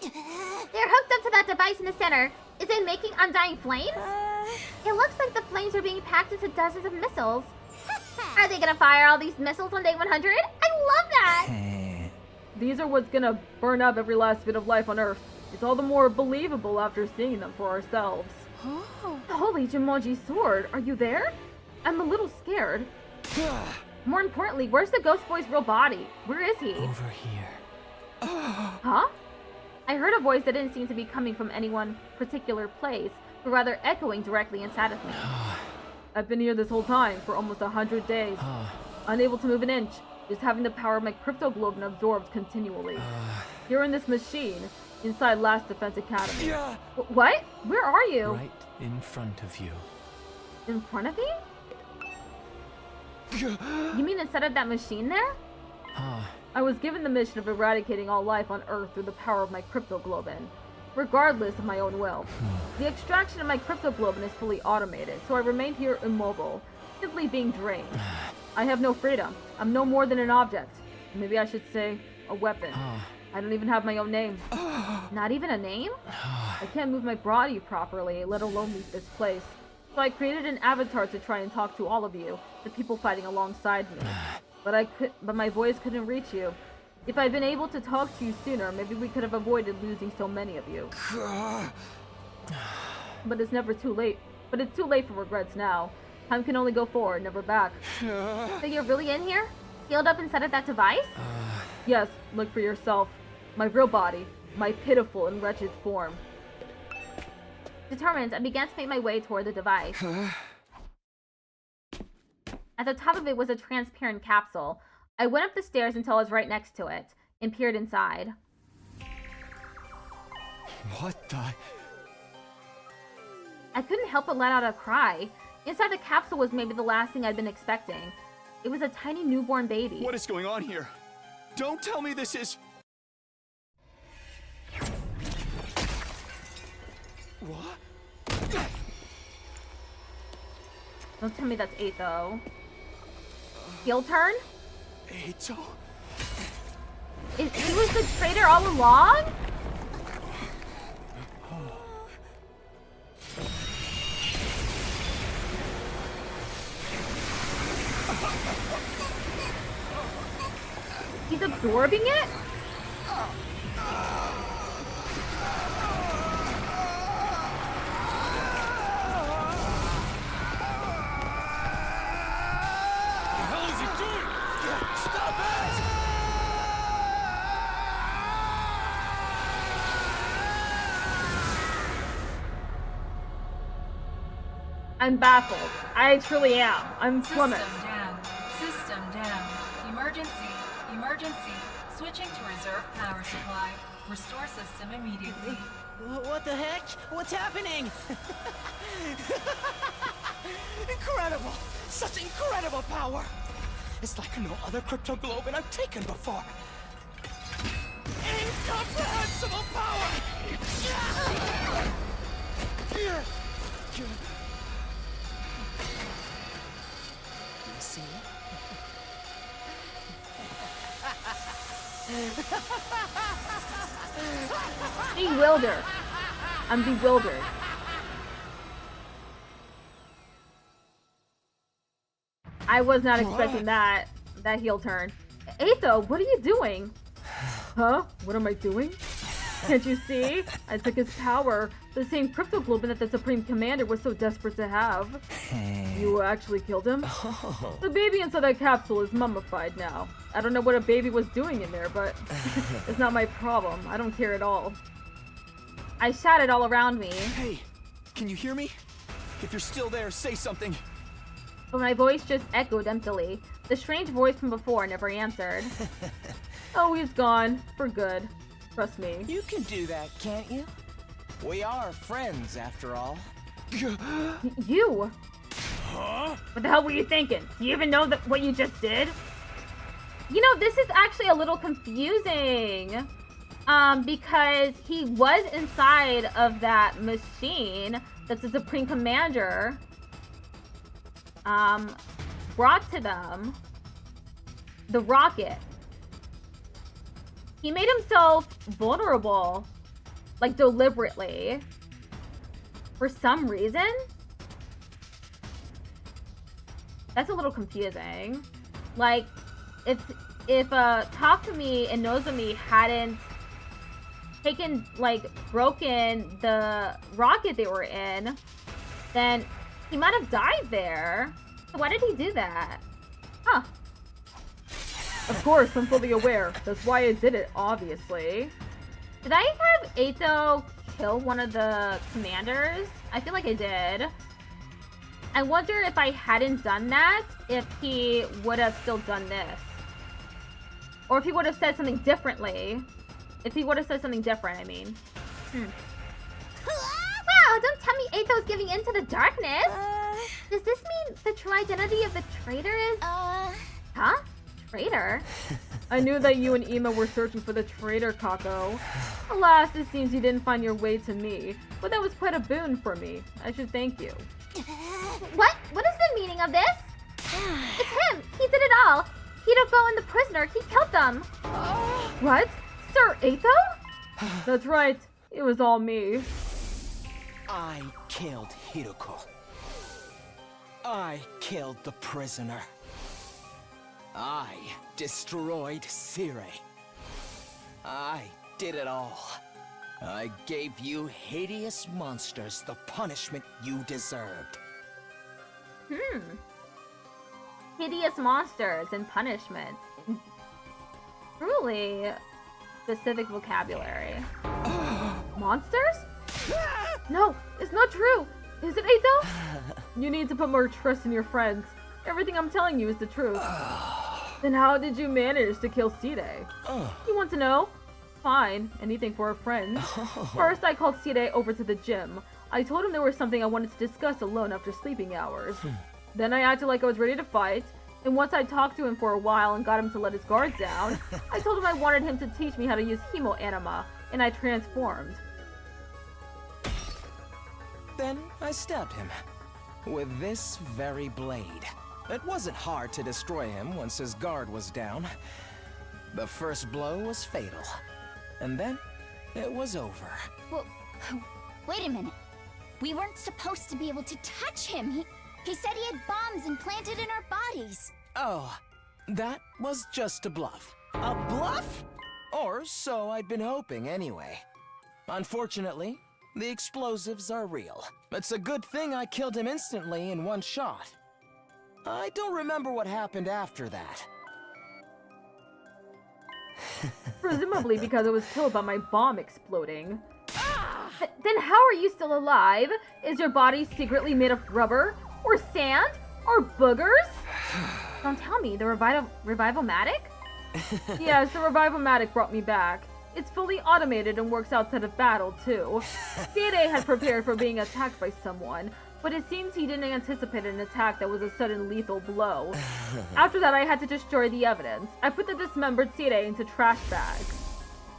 They're hooked up to that device in the center. Is it making undying flames? It looks like the flames are being packed into dozens of missiles. Are they gonna fire all these missiles on day 100? I love that! These are what's gonna burn up every last bit of life on Earth. It's all the more believable after seeing them for ourselves. The holy Jumonji sword, are you there? I'm a little scared. More importantly, where's the ghost boy's real body? Where is he? Over here. Huh? I heard a voice that didn't seem to be coming from any one particular place, but rather echoing directly inside of me. I've been here this whole time, for almost 100 days. Unable to move an inch, just having the power of my cryptoglobin absorbed continually. Here in this machine, inside Last Defense Academy. What? Where are you? Right in front of you. In front of me? You mean instead of that machine there? I was given the mission of eradicating all life on Earth through the power of my cryptoglobin, regardless of my own will. The extraction of my cryptoglobin is fully automated, so I remain here immobile, simply being drained. I have no freedom. I'm no more than an object. Maybe I should say, a weapon. I don't even have my own name. Not even a name? I can't move my body properly, let alone leave this place. So I created an avatar to try and talk to all of you, the people fighting alongside me. But my voice couldn't reach you. If I'd been able to talk to you sooner, maybe we could have avoided losing so many of you. But it's never too late. But it's too late for regrets now. Time can only go forward, never back. So you're really in here? Sealed up inside of that device? Yes, look for yourself. My real body. My pitiful and wretched form. Determined, I began to make my way toward the device. At the top of it was a transparent capsule. I went up the stairs until I was right next to it, and peered inside. What the? I couldn't help but let out a cry. Inside the capsule was maybe the last thing I'd been expecting. It was a tiny newborn baby. What is going on here? Don't tell me this is... What? Don't tell me that's 8 though. Heel turn? 8? He was the traitor all along? He's absorbing it? I'm baffled. I truly am. I'm swimming. System down. System down. Emergency. Emergency. Switching to reserve power supply. Restore system immediately. What the heck? What's happening? Incredible! Such incredible power! It's like no other crypto globe I've taken before. Incomprehensible power! You see? Bewildered. I'm bewildered. I was not expecting that heel turn. Atho, what are you doing? Huh? What am I doing? Can't you see? I took his power, the same crypto globin that the Supreme Commander was so desperate to have. You actually killed him? The baby inside that capsule is mummified now. I don't know what a baby was doing in there, but it's not my problem. I don't care at all. I shouted all around me. Hey, can you hear me? If you're still there, say something. But my voice just echoed emptily. The strange voice from before never answered. Oh, he's gone. For good. Trust me. You can do that, can't you? We are friends, after all. You? Huh? What the hell were you thinking? Do you even know what you just did? You know, this is actually a little confusing. Because he was inside of that machine that the Supreme Commander brought to them. The rocket. He made himself vulnerable, like deliberately, for some reason. That's a little confusing. Like, if Talk to Me and Nozomi hadn't broken the rocket they were in, then he might have died there. So why did he do that? Huh. Of course, I'm fully aware. That's why I did it, obviously. Did I have Atho kill one of the commanders? I feel like I did. I wonder if I hadn't done that, if he would have still done this. Or if he would have said something differently. If he would have said something different, I mean. Wow, don't tell me Atho's giving in to the darkness! Does this mean the true identity of the traitor is... Huh? Traitor? I knew that you and Ima were searching for the traitor, Kako. Alas, it seems you didn't find your way to me. But that was quite a boon for me. I should thank you. What? What is the meaning of this? It's him! He did it all! Hidoko and the prisoner, he killed them! What? Sir Atho? That's right. It was all me. I killed Hidoko. I killed the prisoner. I destroyed Sire. I did it all. I gave you hideous monsters the punishment you deserved. Hideous monsters and punishment. Truly specific vocabulary. Monsters? No, it's not true. Is it, Atho? You need to put more trust in your friends. Everything I'm telling you is the truth. Then how did you manage to kill Sire? You want to know? Fine, anything for a friend. First, I called Sire over to the gym. I told him there was something I wanted to discuss alone after sleeping hours. Then I acted like I was ready to fight, and once I talked to him for a while and got him to let his guard down, I told him I wanted him to teach me how to use hemo-anima, and I transformed. Then I stabbed him with this very blade. It wasn't hard to destroy him once his guard was down. The first blow was fatal, and then it was over. Well, wait a minute. We weren't supposed to be able to touch him. He said he had bombs implanted in our bodies. Oh, that was just a bluff. A bluff? Or so I'd been hoping anyway. Unfortunately, the explosives are real. It's a good thing I killed him instantly in one shot. I don't remember what happened after that. Presumably because I was killed by my bomb exploding. Then how are you still alive? Is your body secretly made of rubber? Or sand? Or boogers? Don't tell me, the revival-matic? Yes, the revival-matic brought me back. It's fully automated and works outside of battle, too. Sire had prepared for being attacked by someone, but it seems he didn't anticipate an attack that was a sudden lethal blow. After that, I had to destroy the evidence. I put the dismembered Sire into trash bags.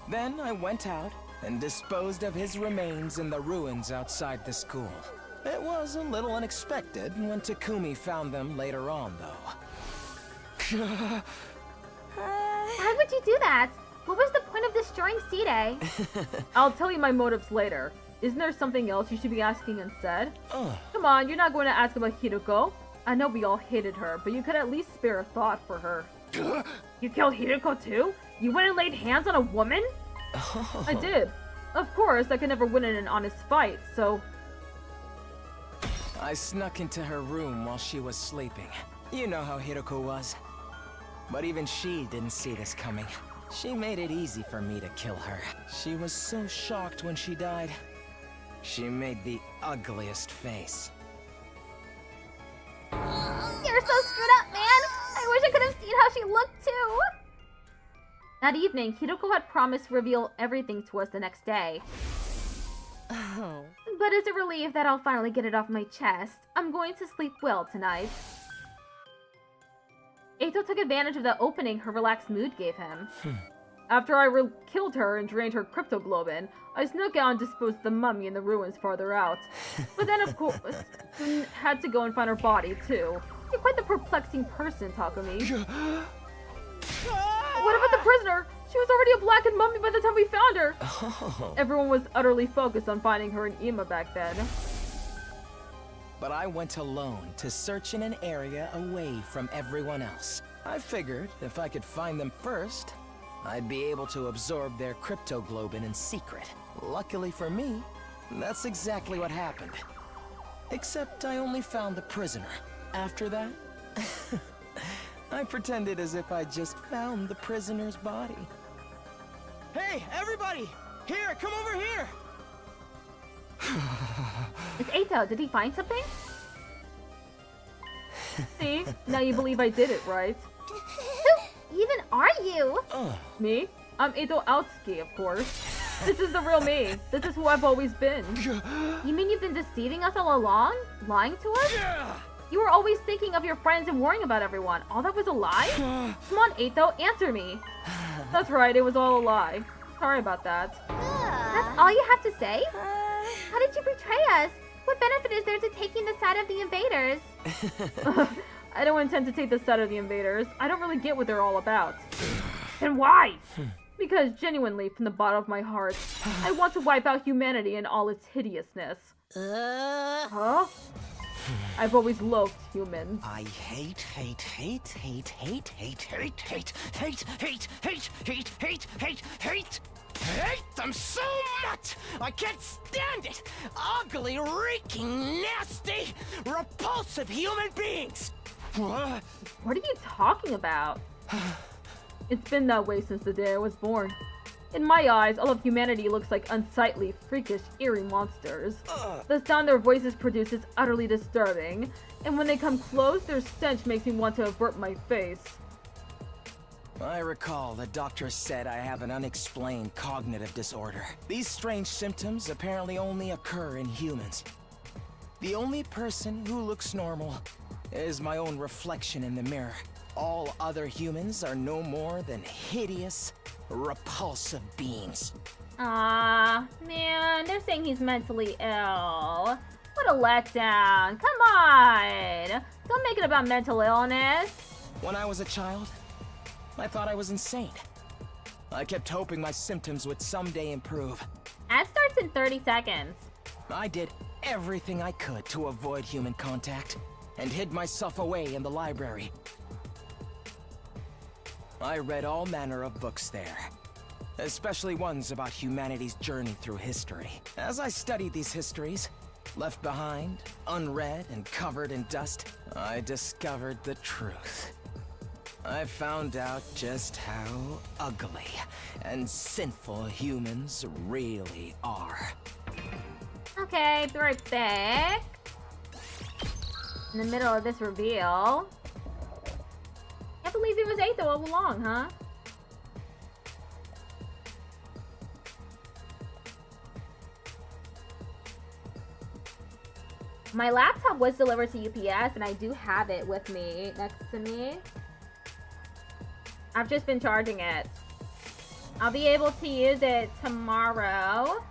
Then I went out and disposed of his remains in the ruins outside the school. It was a little unexpected when Takumi found them later on, though. Why would you do that? What was the point of destroying Sire? I'll tell you my motives later. Isn't there something else you should be asking instead? Come on, you're not going to ask about Hiroko. I know we all hated her, but you could at least spare a thought for her. You killed Hiroko too? You went and laid hands on a woman? I did. Of course, I could never win in an honest fight, so... I snuck into her room while she was sleeping. You know how Hiroko was. But even she didn't see this coming. She made it easy for me to kill her. She was so shocked when she died. She made the ugliest face. You're so screwed up, man! I wish I could have seen how she looked, too! That evening, Hiroko had promised to reveal everything to us the next day. Oh. But as a relief that I'll finally get it off my chest, I'm going to sleep well tonight. Eito took advantage of the opening her relaxed mood gave him. After I killed her and drained her cryptoglobin, I snuck out and disposed of the mummy in the ruins farther out. But then, of course, had to go and find her body, too. You're quite the perplexing person, Takumi. What about the prisoner? She was already a blackened mummy by the time we found her. Everyone was utterly focused on finding her in Ima back then. But I went alone to search in an area away from everyone else. I figured if I could find them first, I'd be able to absorb their cryptoglobin in secret. Luckily for me, that's exactly what happened. Except I only found the prisoner. After that, I pretended as if I just found the prisoner's body. Hey, everybody! Here, come over here! It's Eito. Did he find something? See? Now you believe I did it, right? Who even are you? Me? I'm Eito Aotsuki, of course. This is the real me. This is who I've always been. You mean you've been deceiving us all along? Lying to us? You were always thinking of your friends and worrying about everyone. All that was a lie? Come on, Eito, answer me. That's right, it was all a lie. Sorry about that. That's all you have to say? How did you betray us? What benefit is there to taking the side of the invaders? I don't intend to take the side of the invaders. I don't really get what they're all about. And why? Because genuinely, from the bottom of my heart, I want to wipe out humanity in all its hideousness. Huh? I've always loved humans. I hate them so much! I can't stand it! Ugly, reeking, nasty, repulsive human beings! What are you talking about? It's been that way since the day I was born. In my eyes, all of humanity looks like unsightly, freakish, eerie monsters. The sound their voices produce is utterly disturbing, and when they come close, their stench makes me want to avert my face. I recall the doctor said I have an unexplained cognitive disorder. These strange symptoms apparently only occur in humans. The only person who looks normal is my own reflection in the mirror. All other humans are no more than hideous, repulsive beings. Ah, man, they're saying he's mentally ill. What a letdown. Come on. Don't make it about mental illness. When I was a child, I thought I was insane. I kept hoping my symptoms would someday improve. Ad starts in 30 seconds. I did everything I could to avoid human contact and hid myself away in the library. I read all manner of books there, especially ones about humanity's journey through history. As I studied these histories, left behind, unread, and covered in dust, I discovered the truth. I found out just how ugly and sinful humans really are. Okay, be right back. In the middle of this reveal. Can't believe he was Aether all along, huh? My laptop was delivered to UPS and I do have it with me, next to me. I've just been charging it. I'll be able to use it tomorrow.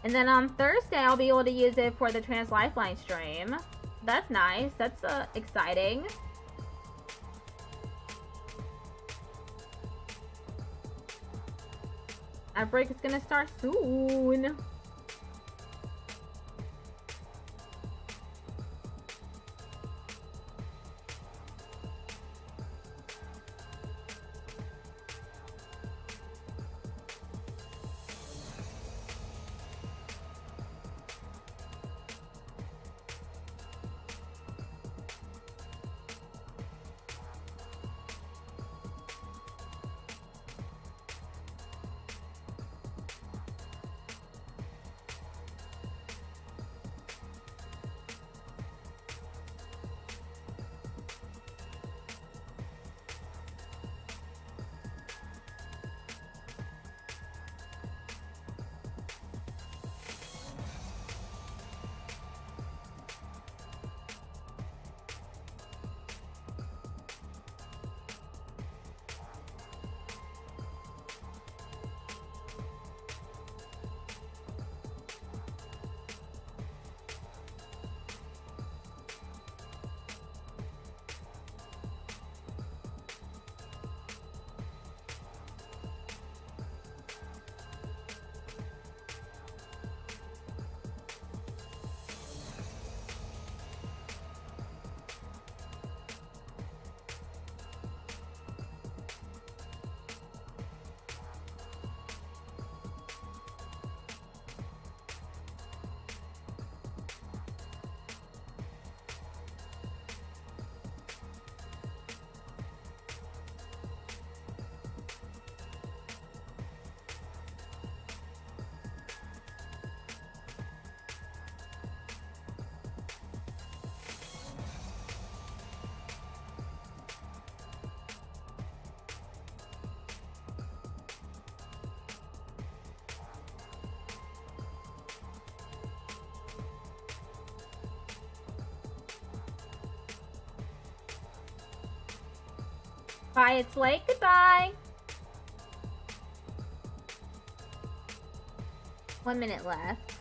And then on Thursday, I'll be able to use it for the Trans Lifeline stream. That's nice. That's exciting. Outbreak is gonna start soon. Bye, it's late. Goodbye. 1 minute left.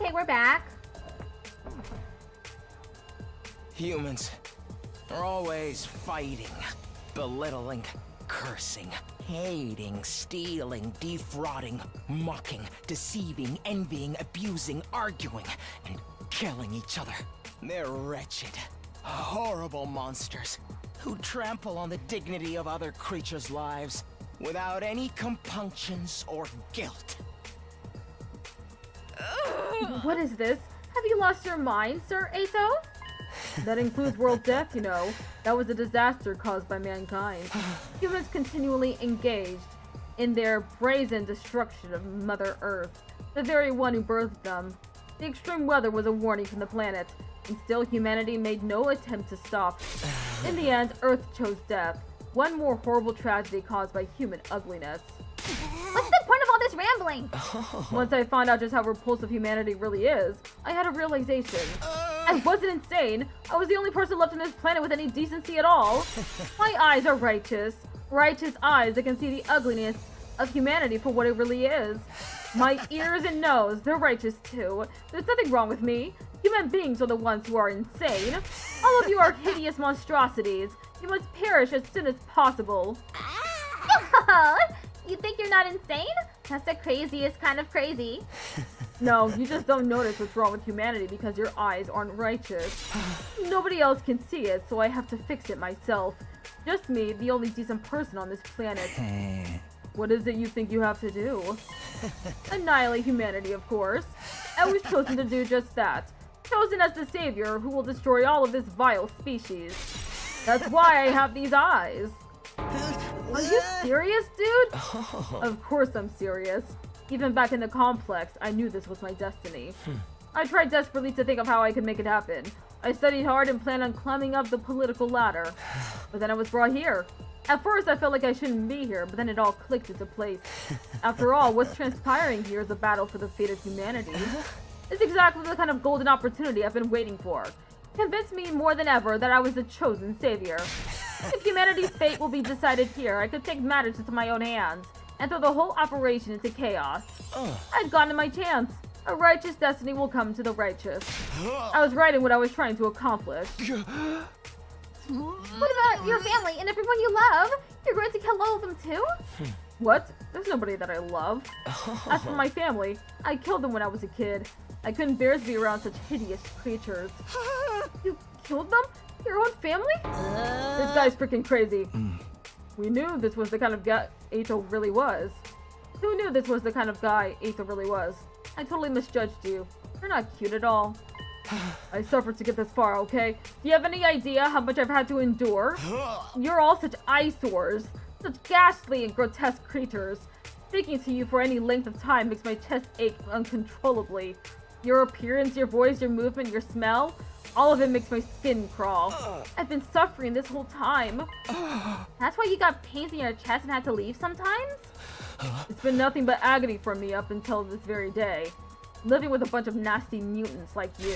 Okay, we're back. Humans are always fighting, belittling, cursing, hating, stealing, defrauding, mocking, deceiving, envying, abusing, arguing, and killing each other. They're wretched, horrible monsters who trample on the dignity of other creatures' lives without any compunctions or guilt. What is this? Have you lost your mind, Sir Ato? That includes world death, you know. That was a disaster caused by mankind. Humans continually engaged in their brazen destruction of Mother Earth, the very one who birthed them. The extreme weather was a warning from the planet, and still humanity made no attempt to stop. In the end, Earth chose death. One more horrible tragedy caused by human ugliness. What's the point of all this rambling? Once I found out just how repulsive humanity really is, I had a realization. I wasn't insane. I was the only person left on this planet with any decency at all. My eyes are righteous. Righteous eyes that can see the ugliness of humanity for what it really is. My ears and nose, they're righteous too. There's nothing wrong with me. Human beings are the ones who are insane. All of you are hideous monstrosities. You must perish as soon as possible. You think you're not insane? That's the craziest kind of crazy. No, you just don't notice what's wrong with humanity because your eyes aren't righteous. Nobody else can see it, so I have to fix it myself. Just me, the only decent person on this planet. What is it you think you have to do? Annihilate humanity, of course. I was chosen to do just that. Chosen as the savior who will destroy all of this vile species. That's why I have these eyes. Are you serious, dude? Of course I'm serious. Even back in the complex, I knew this was my destiny. I tried desperately to think of how I could make it happen. I studied hard and planned on climbing up the political ladder. But then I was brought here. At first, I felt like I shouldn't be here, but then it all clicked into place. After all, what's transpiring here is a battle for the fate of humanity. It's exactly the kind of golden opportunity I've been waiting for. Convinced me more than ever that I was the chosen savior. If humanity's fate will be decided here, I could take matters into my own hands and throw the whole operation into chaos. I'd gotten my chance. A righteous destiny will come to the righteous. I was right in what I was trying to accomplish. What about your family and everyone you love? You're going to kill all of them too? What? There's nobody that I love. As for my family, I killed them when I was a kid. I couldn't bear to be around such hideous creatures. You killed them? Your own family? This guy's freaking crazy. We knew this was the kind of guy Ato really was. Who knew this was the kind of guy Ato really was? I totally misjudged you. You're not cute at all. I suffered to get this far, okay? Do you have any idea how much I've had to endure? You're all such eyesores. Such ghastly and grotesque creatures. Speaking to you for any length of time makes my chest ache uncontrollably. Your appearance, your voice, your movement, your smell, all of it makes my skin crawl. I've been suffering this whole time. That's why you got pains in your chest and had to leave sometimes? It's been nothing but agony for me up until this very day. Living with a bunch of nasty mutants like you.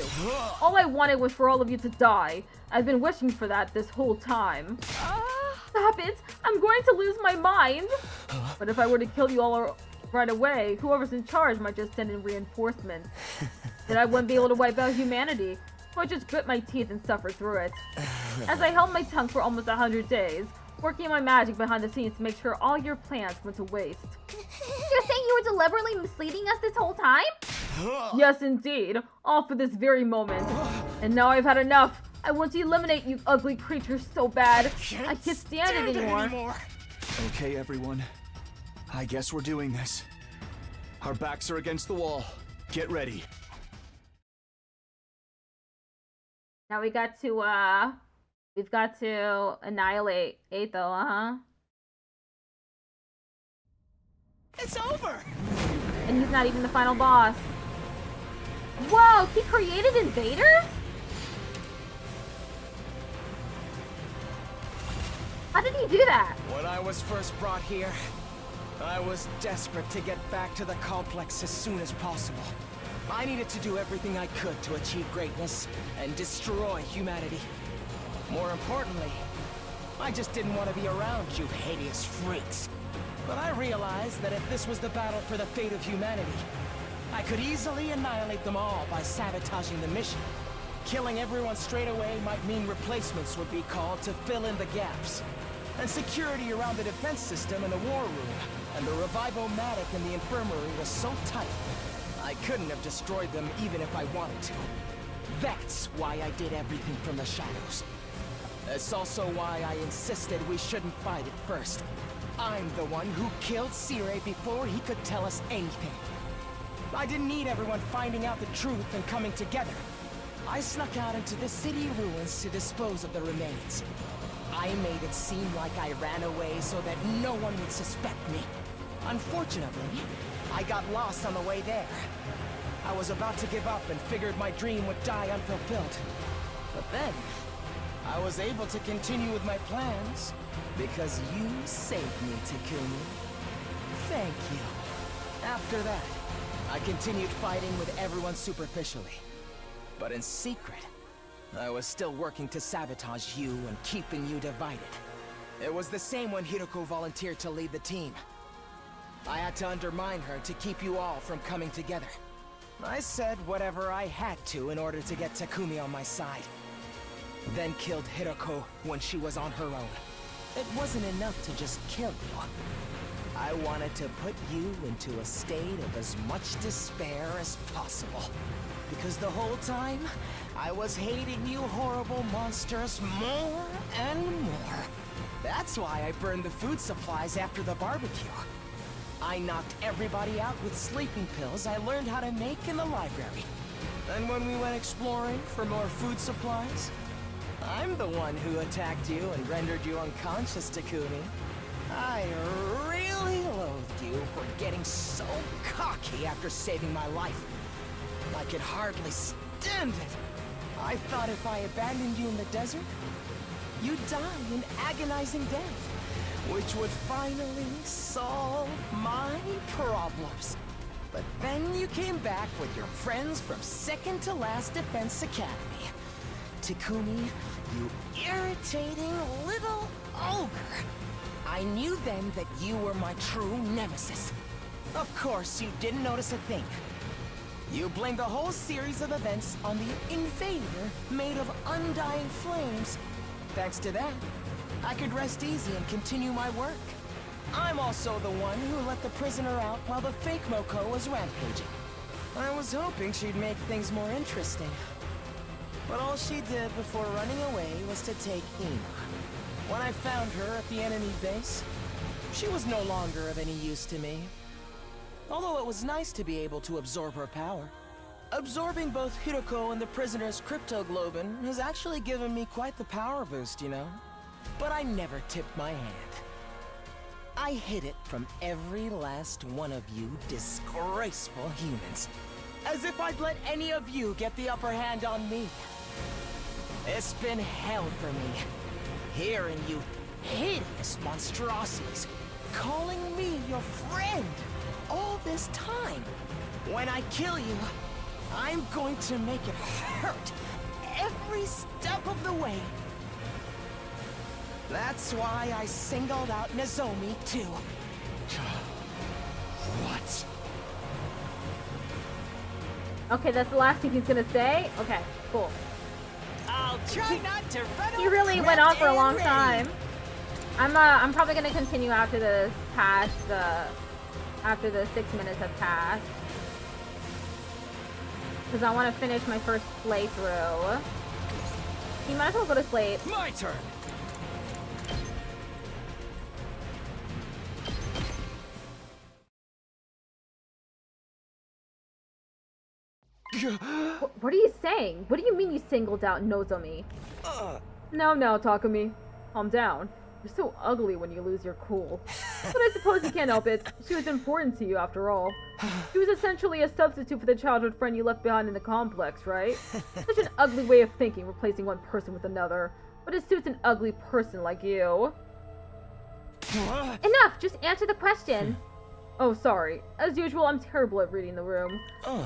All I wanted was for all of you to die. I've been wishing for that this whole time. Stop it! I'm going to lose my mind! But if I were to kill you all right away, whoever's in charge might just send in reinforcements. Then I wouldn't be able to wipe out humanity. So I just grit my teeth and suffer through it. As I held my tongue for almost 100 days, working my magic behind the scenes to make sure all your plans went to waste. You're saying you were deliberately misleading us this whole time? Yes, indeed. All for this very moment. And now I've had enough. I want to eliminate you ugly creatures so bad. I can't stand it anymore. Okay, everyone. I guess we're doing this. Our backs are against the wall. Get ready. Now we've got to annihilate Ato, It's over! And he's not even the final boss. Whoa, he created invaders? How did he do that? When I was first brought here, I was desperate to get back to the complex as soon as possible. I needed to do everything I could to achieve greatness and destroy humanity. More importantly, I just didn't want to be around you hideous freaks. But I realized that if this was the battle for the fate of humanity, I could easily annihilate them all by sabotaging the mission. Killing everyone straight away might mean replacements would be called to fill in the gaps. And security around the defense system in the war room and the revivomatic in the infirmary was so tight, I couldn't have destroyed them even if I wanted to. That's why I did everything from the shadows. That's also why I insisted we shouldn't fight at first. I'm the one who killed Sire before he could tell us anything. I didn't need everyone finding out the truth and coming together. I snuck out into the city ruins to dispose of the remains. I made it seem like I ran away so that no one would suspect me. Unfortunately, I got lost on the way there. I was about to give up and figured my dream would die unfulfilled. But then, I was able to continue with my plans because you saved me, Takumi. Thank you. After that, I continued fighting with everyone superficially. But in secret, I was still working to sabotage you and keeping you divided. It was the same when Hiroko volunteered to lead the team. I had to undermine her to keep you all from coming together. I said whatever I had to in order to get Takumi on my side. Then killed Hiroko when she was on her own. It wasn't enough to just kill you. I wanted to put you into a state of as much despair as possible. Because the whole time, I was hating you horrible monsters more and more. That's why I burned the food supplies after the barbecue. I knocked everybody out with sleeping pills I learned how to make in the library. And when we went exploring for more food supplies, I'm the one who attacked you and rendered you unconscious, Takumi. I really loathed you for getting so cocky after saving my life. I could hardly stand it. I thought if I abandoned you in the desert, you'd die an agonizing death, which would finally solve my problems. But then you came back with your friends from second to last Defense Academy. Takumi, you irritating little ogre. I knew then that you were my true nemesis. Of course, you didn't notice a thing. You blamed the whole series of events on the invader made of undying flames. Thanks to that, I could rest easy and continue my work. I'm also the one who let the prisoner out while the fake Moko was rampaging. I was hoping she'd make things more interesting. But all she did before running away was to take Ina. When I found her at the enemy base, she was no longer of any use to me. Although it was nice to be able to absorb her power. Absorbing both Hiroko and the prisoner's cryptoglobin has actually given me quite the power boost, you know? But I never tipped my hand. I hid it from every last one of you disgraceful humans. As if I'd let any of you get the upper hand on me. It's been hell for me. Hearing you hideous monstrosities calling me your friend all this time. When I kill you, I'm going to make it hurt every step of the way. That's why I singled out Nozomi too. What? Okay, that's the last thing he's gonna say? Okay, cool. I'll try not to run He really went on for a long time. I'm probably gonna continue after the after the 6 minutes have passed. Because I want to finish my first playthrough. You might as well go to sleep. My turn! What are you saying? What do you mean you singled out Nozomi? No, Takumi. Calm down. You're so ugly when you lose your cool. But I suppose you can't help it. She was important to you after all. She was essentially a substitute for the childhood friend you left behind in the complex, right? Such an ugly way of thinking, replacing one person with another. But it suits an ugly person like you. Enough! Just answer the question. Oh, sorry. As usual, I'm terrible at reading the room.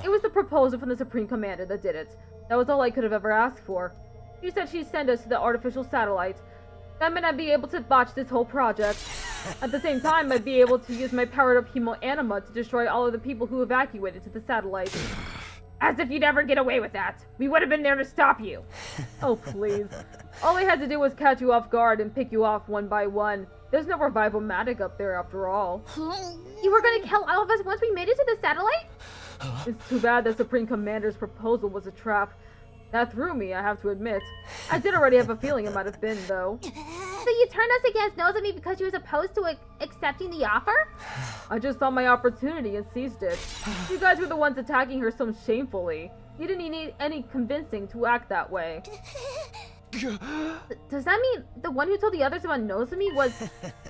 It was the proposal from the Supreme Commander that did it. That was all I could have ever asked for. She said she'd send us to the artificial satellite. That meant I'd be able to botch this whole project. At the same time, I'd be able to use my powered-up hemo-anima to destroy all of the people who evacuated to the satellite. As if you'd ever get away with that. We would have been there to stop you. Oh, please. All I had to do was catch you off guard and pick you off one by one. There's no revival-matic up there after all. You were gonna kill all of us once we made it to the satellite? It's too bad the Supreme Commander's proposal was a trap. That threw me, I have to admit. I did already have a feeling it might have been, though. So you turned us against Nozomi because she was opposed to accepting the offer? I just saw my opportunity and seized it. You guys were the ones attacking her so shamefully. You didn't need any convincing to act that way. Does that mean the one who told the others about Nozomi was...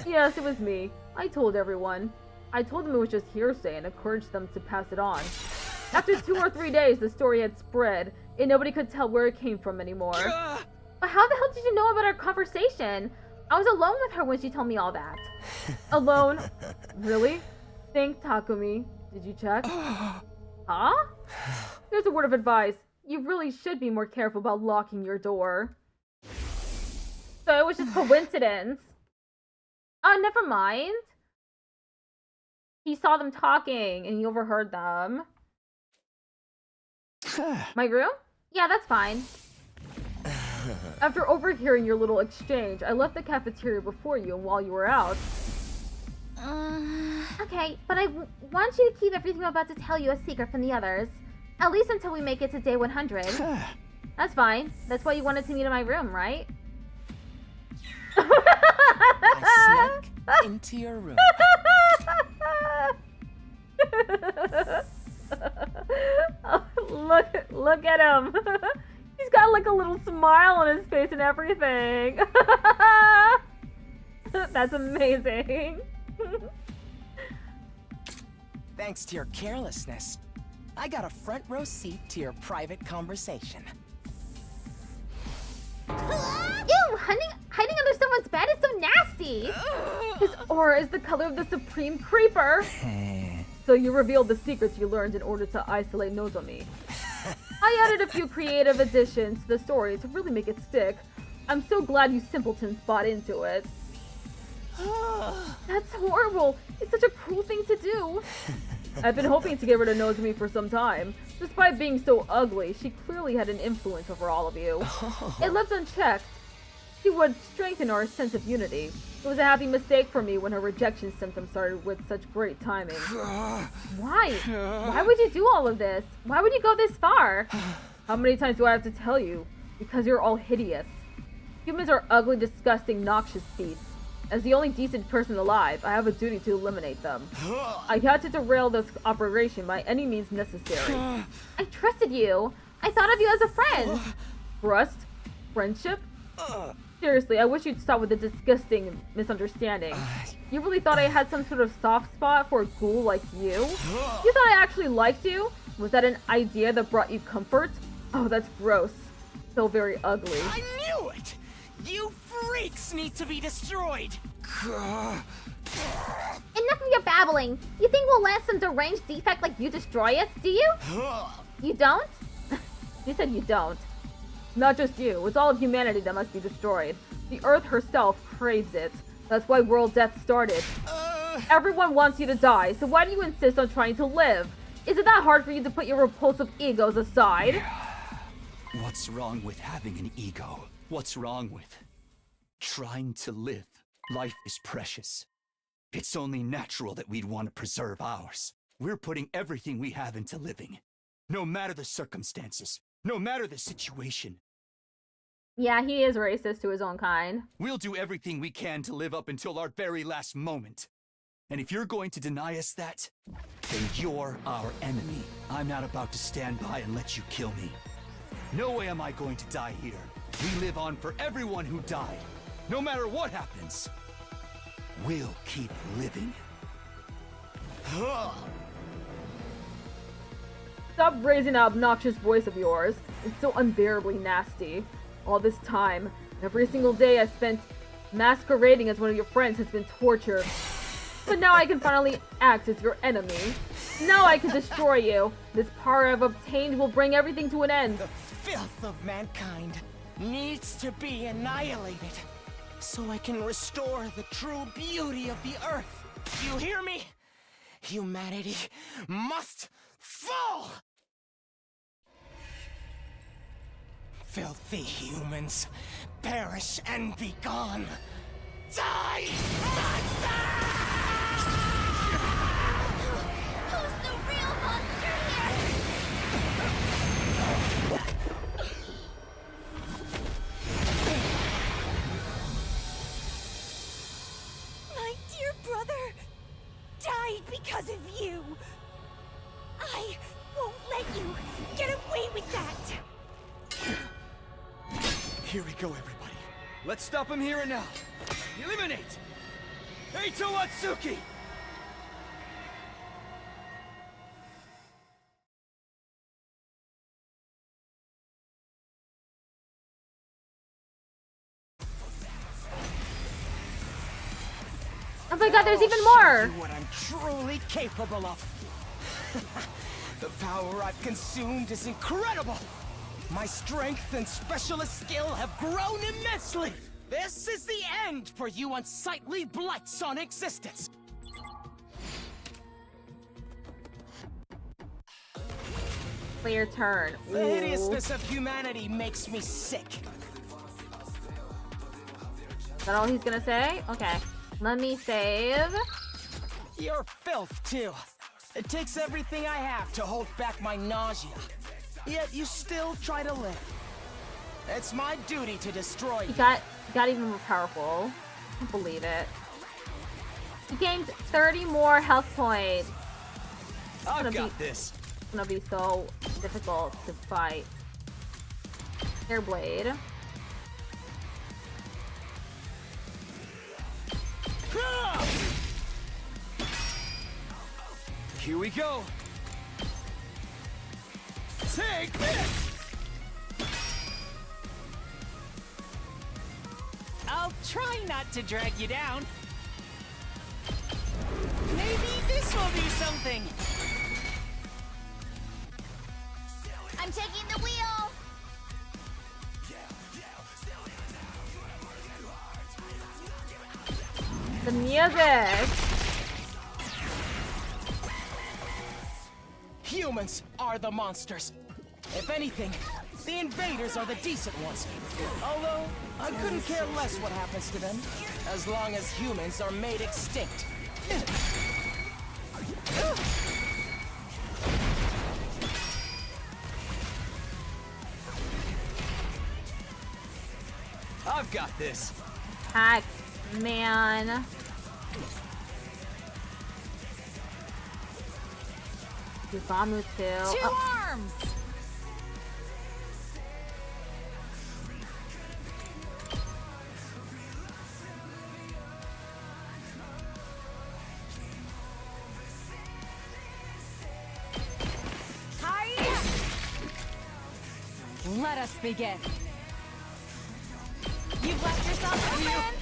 Yes, it was me. I told everyone. I told them it was just hearsay and encouraged them to pass it on. After 2 or 3 days, the story had spread, and nobody could tell where it came from anymore. But how the hell did you know about our conversation? I was alone with her when she told me all that. Alone? Really? Think, Takumi. Did you check? Huh? Here's a word of advice. You really should be more careful about locking your door. So it was just coincidence. Oh, never mind. He saw them talking and he overheard them. My room? Yeah, that's fine. After overhearing your little exchange, I left the cafeteria before you and while you were out. Okay, but I want you to keep everything I'm about to tell you a secret from the others. At least until we make it to day 100. That's fine. That's why you wanted to meet in my room, right? I snuck into your room. Oh, look at him. He's got like a little smile on his face and everything. That's amazing. Thanks to your carelessness, I got a front row seat to your private conversation. Ew, hiding under someone's bed is so nasty. His aura is the color of the Supreme Creeper. So you revealed the secrets you learned in order to isolate Nozomi. I added a few creative additions to the story to really make it stick. I'm so glad you simpletons bought into it. That's horrible. It's such a cruel thing to do. I've been hoping to get rid of Nozomi for some time. Despite being so ugly, she clearly had an influence over all of you. It left unchecked. She would strengthen our sense of unity. It was a happy mistake for me when her rejection symptoms started with such great timing. Why? Why would you do all of this? Why would you go this far? How many times do I have to tell you? Because you're all hideous. Humans are ugly, disgusting, noxious beasts. As the only decent person alive, I have a duty to eliminate them. I had to derail this operation by any means necessary. I trusted you. I thought of you as a friend. Trust? Friendship? Seriously, I wish you'd stop with the disgusting misunderstanding. You really thought I had some sort of soft spot for a ghoul like you? You thought I actually liked you? Was that an idea that brought you comfort? Oh, that's gross. So very ugly. I knew it! You freaks need to be destroyed! Enough of your babbling. You think we'll let some deranged defect like you destroy us, do you? You don't? You said you don't. Not just you, it's all of humanity that must be destroyed. The Earth herself craves it. That's why world death started. Everyone wants you to die, so why do you insist on trying to live? Is it that hard for you to put your repulsive egos aside? What's wrong with having an ego? What's wrong with trying to live? Life is precious. It's only natural that we'd want to preserve ours. We're putting everything we have into living. No matter the circumstances, no matter the situation. Yeah, he is racist to his own kind. We'll do everything we can to live up until our very last moment. And if you're going to deny us that, then you're our enemy. I'm not about to stand by and let you kill me. No way am I going to die here. We live on for everyone who died. No matter what happens, we'll keep living. Stop raising that obnoxious voice of yours. It's so unbearably nasty. All this time, every single day I spent masquerading as one of your friends has been torture. But now I can finally act as your enemy. Now I can destroy you. This power I've obtained will bring everything to an end. The filth of mankind needs to be annihilated. so I can restore the true beauty of the Earth. You hear me? Humanity must fall! Filthy humans, perish and be gone! Die, monster! Who's the real monster here? My dear brother died because of you. I won't let you get away with that. Here we go, everybody. Let's stop him here and now. Eliminate! Eito Watsuki! Oh my god, there's even more! Show you what I'm truly capable of. The power I've consumed is incredible. My strength and specialist skill have grown immensely. This is the end for you unsightly blights on existence. Play your turn. The Ooh. hideousness of humanity makes me sick. Is that all he's gonna say? Okay. Let me save. You're filth, too. It takes everything I have to hold back my nausea. Yet you still try to live. It's my duty to destroy He you. got even more powerful. I can't believe it. He gained 30 more health points. I've got this. It's gonna be so difficult to fight. Airblade. Here we go. Take this! I'll try not to drag you down. Maybe this will be something. I'm taking the wheel. The music. Humans are the monsters. If anything, the invaders are the decent ones. Although, I couldn't care less what happens to them, as long as humans are made extinct. I've got this. Hack, man. Yubamu too. Two arms! Hi! Let us begin. You've left yourself open!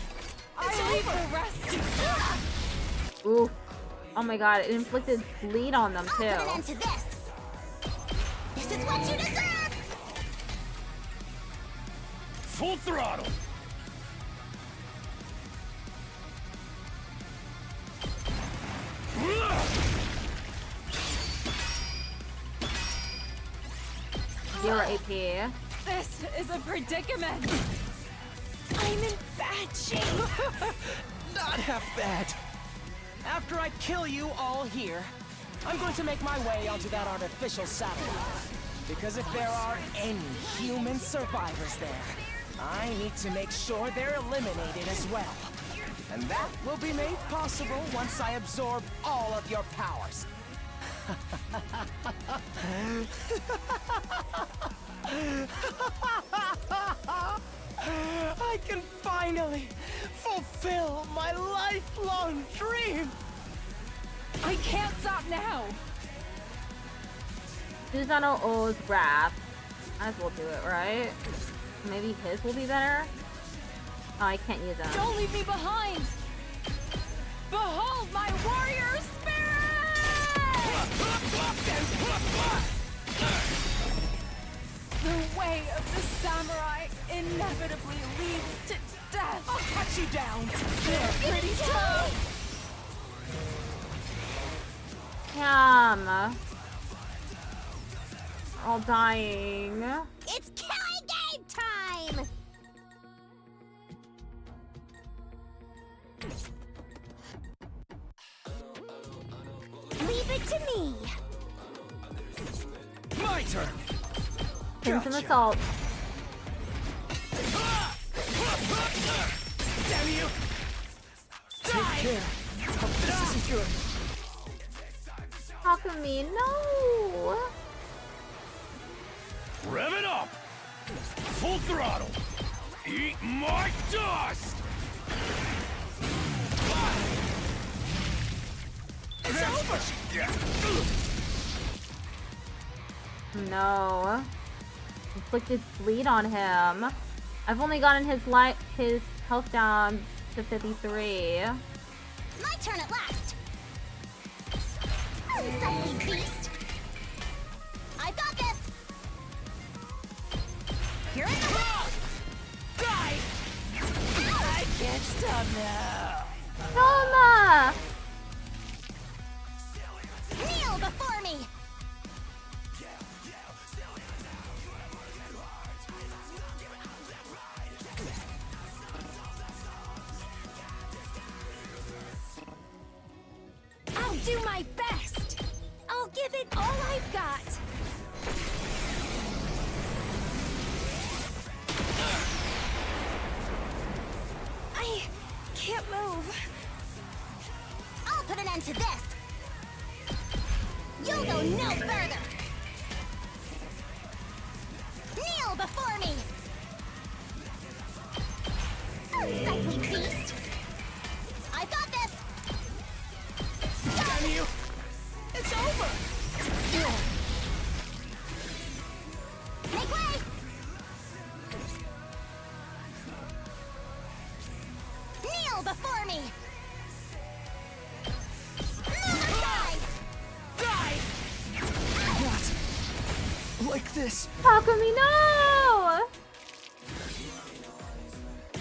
I leave the rest to Ooh. Oh my god, it inflicted bleed on them too. I'll put an end to this. This is what you deserve. Full throttle! Zero AP. This is a predicament! I'm in bad shape! Not half bad. After I kill you all here, I'm going to make my way onto that artificial satellite. Because if there are any human survivors there, I need to make sure they're eliminated as well. And that will be made possible once I absorb all of your powers. I can finally fulfill my lifelong dream! I can't stop now! Susano O's wrath. Might as well do it, right? Maybe his will be better? Oh, I can't use them. Don't leave me behind! Behold my warrior spirit! The way of the samurai inevitably leads to I'll cut you down. They're pretty tough. Cam. All dying. It's killing game time! Leave it to me. My turn. Crimson Assault. Damn you! Take care. Hope this isn't good. Takumi, no! Rev it up! Full throttle! Eat my dust! It's over! No. Inflicted bleed on him. I've only gotten his health down to 53. My turn at last. Unsightly beast. I got this. Here it comes. Die! I can't stop now. Toma! Kneel before me. I'll do my best. I'll give it all I've got. I can't move. I'll put an end to this. You'll go no further. Kneel before me. Unsightly beast. I've got this. Damn you! It's over! Make way! Kneel before me! Move aside! Die! Not like this. Takumi, no!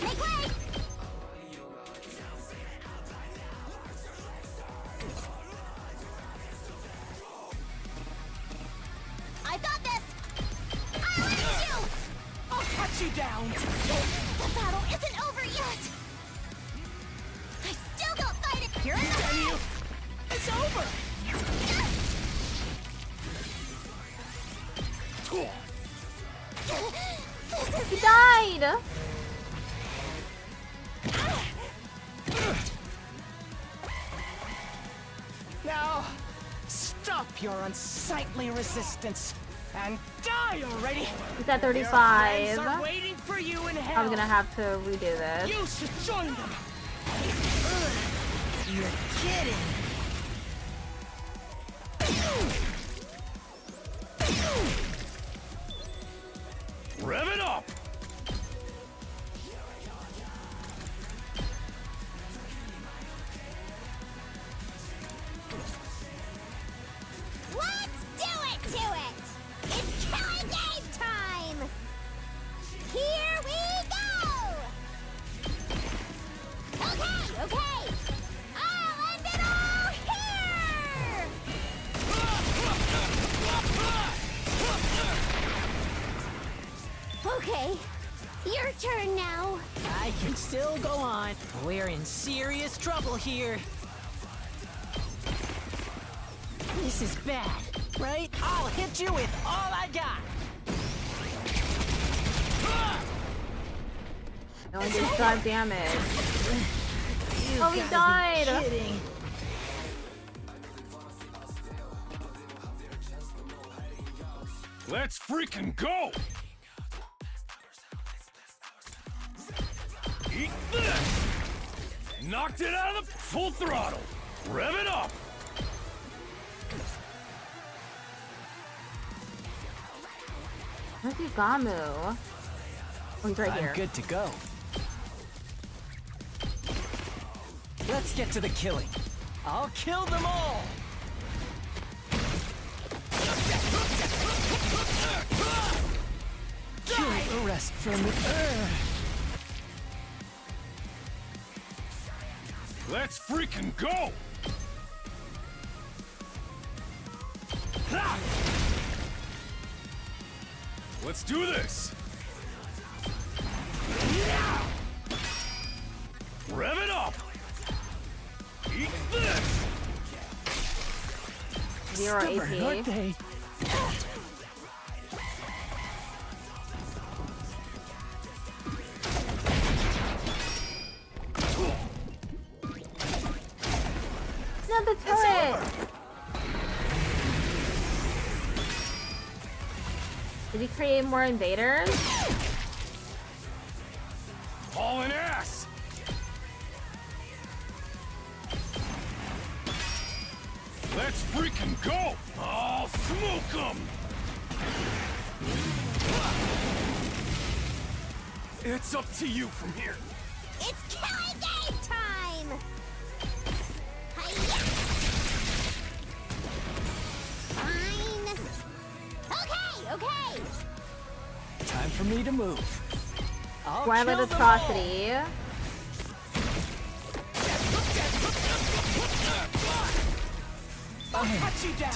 Make way! I got this! I'll end you! I'll cut you down! The battle isn't over yet! I still don't fight it! Here it Damn you! comes! It's over! He died! Now, stop your unsightly resistance and die already! He's at Your 35. friends are waiting for you in hell! I'm gonna have to redo this. You should join them! You're kidding! Rev it up! Let's do it to it! It's killing game time! Here we go! Okay, okay! I'll end it all here! Okay, your turn now. I can still go on. We're in serious trouble here. This is bad, right? I'll hit you with all I got. It only did 5 damage. You Oh, he gotta be died. kidding. Let's freaking go! Eat this! Knocked it out of the full throttle! Rev it up! Where's Ugamu? Oh, he's right here. I'm good to go. Let's get to the killing. I'll kill them all! Kill the rest for me. Let's freaking go! Ha! Let's do this! Rev it up! Eat this! 0 Stubborn, aren't AP. they? No, the turret! Did he create more invaders? Hauling ass! Let's freaking go! I'll smoke them! It's up to you from here. It's killing game time! Hi-ya! Fine. Okay. Time for me to move. I'll Twilight kill them all. Atrocity. I'll cut you down.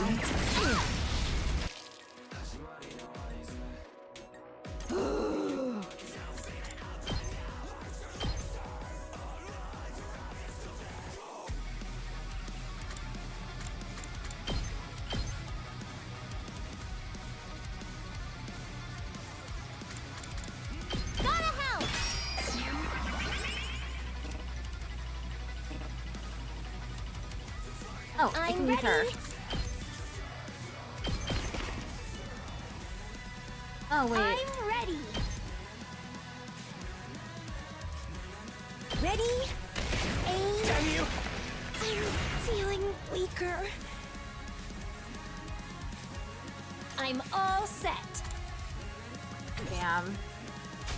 Gotta help! Oh, I can I'm use her. ready. Oh, wait. I'm ready. Ready? Aim. Damn you! I'm feeling weaker. I'm all set. Damn.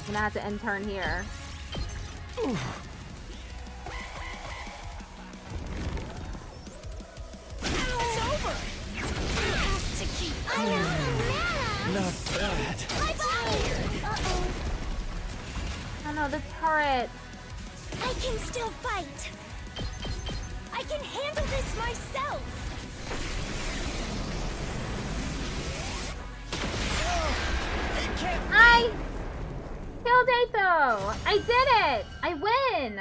Gonna have to end turn here. It's over. To keep Not bad. my body. Uh-oh. Oh no, the turret. I can still fight. I can handle this myself. I killed Atho! I did it! I win!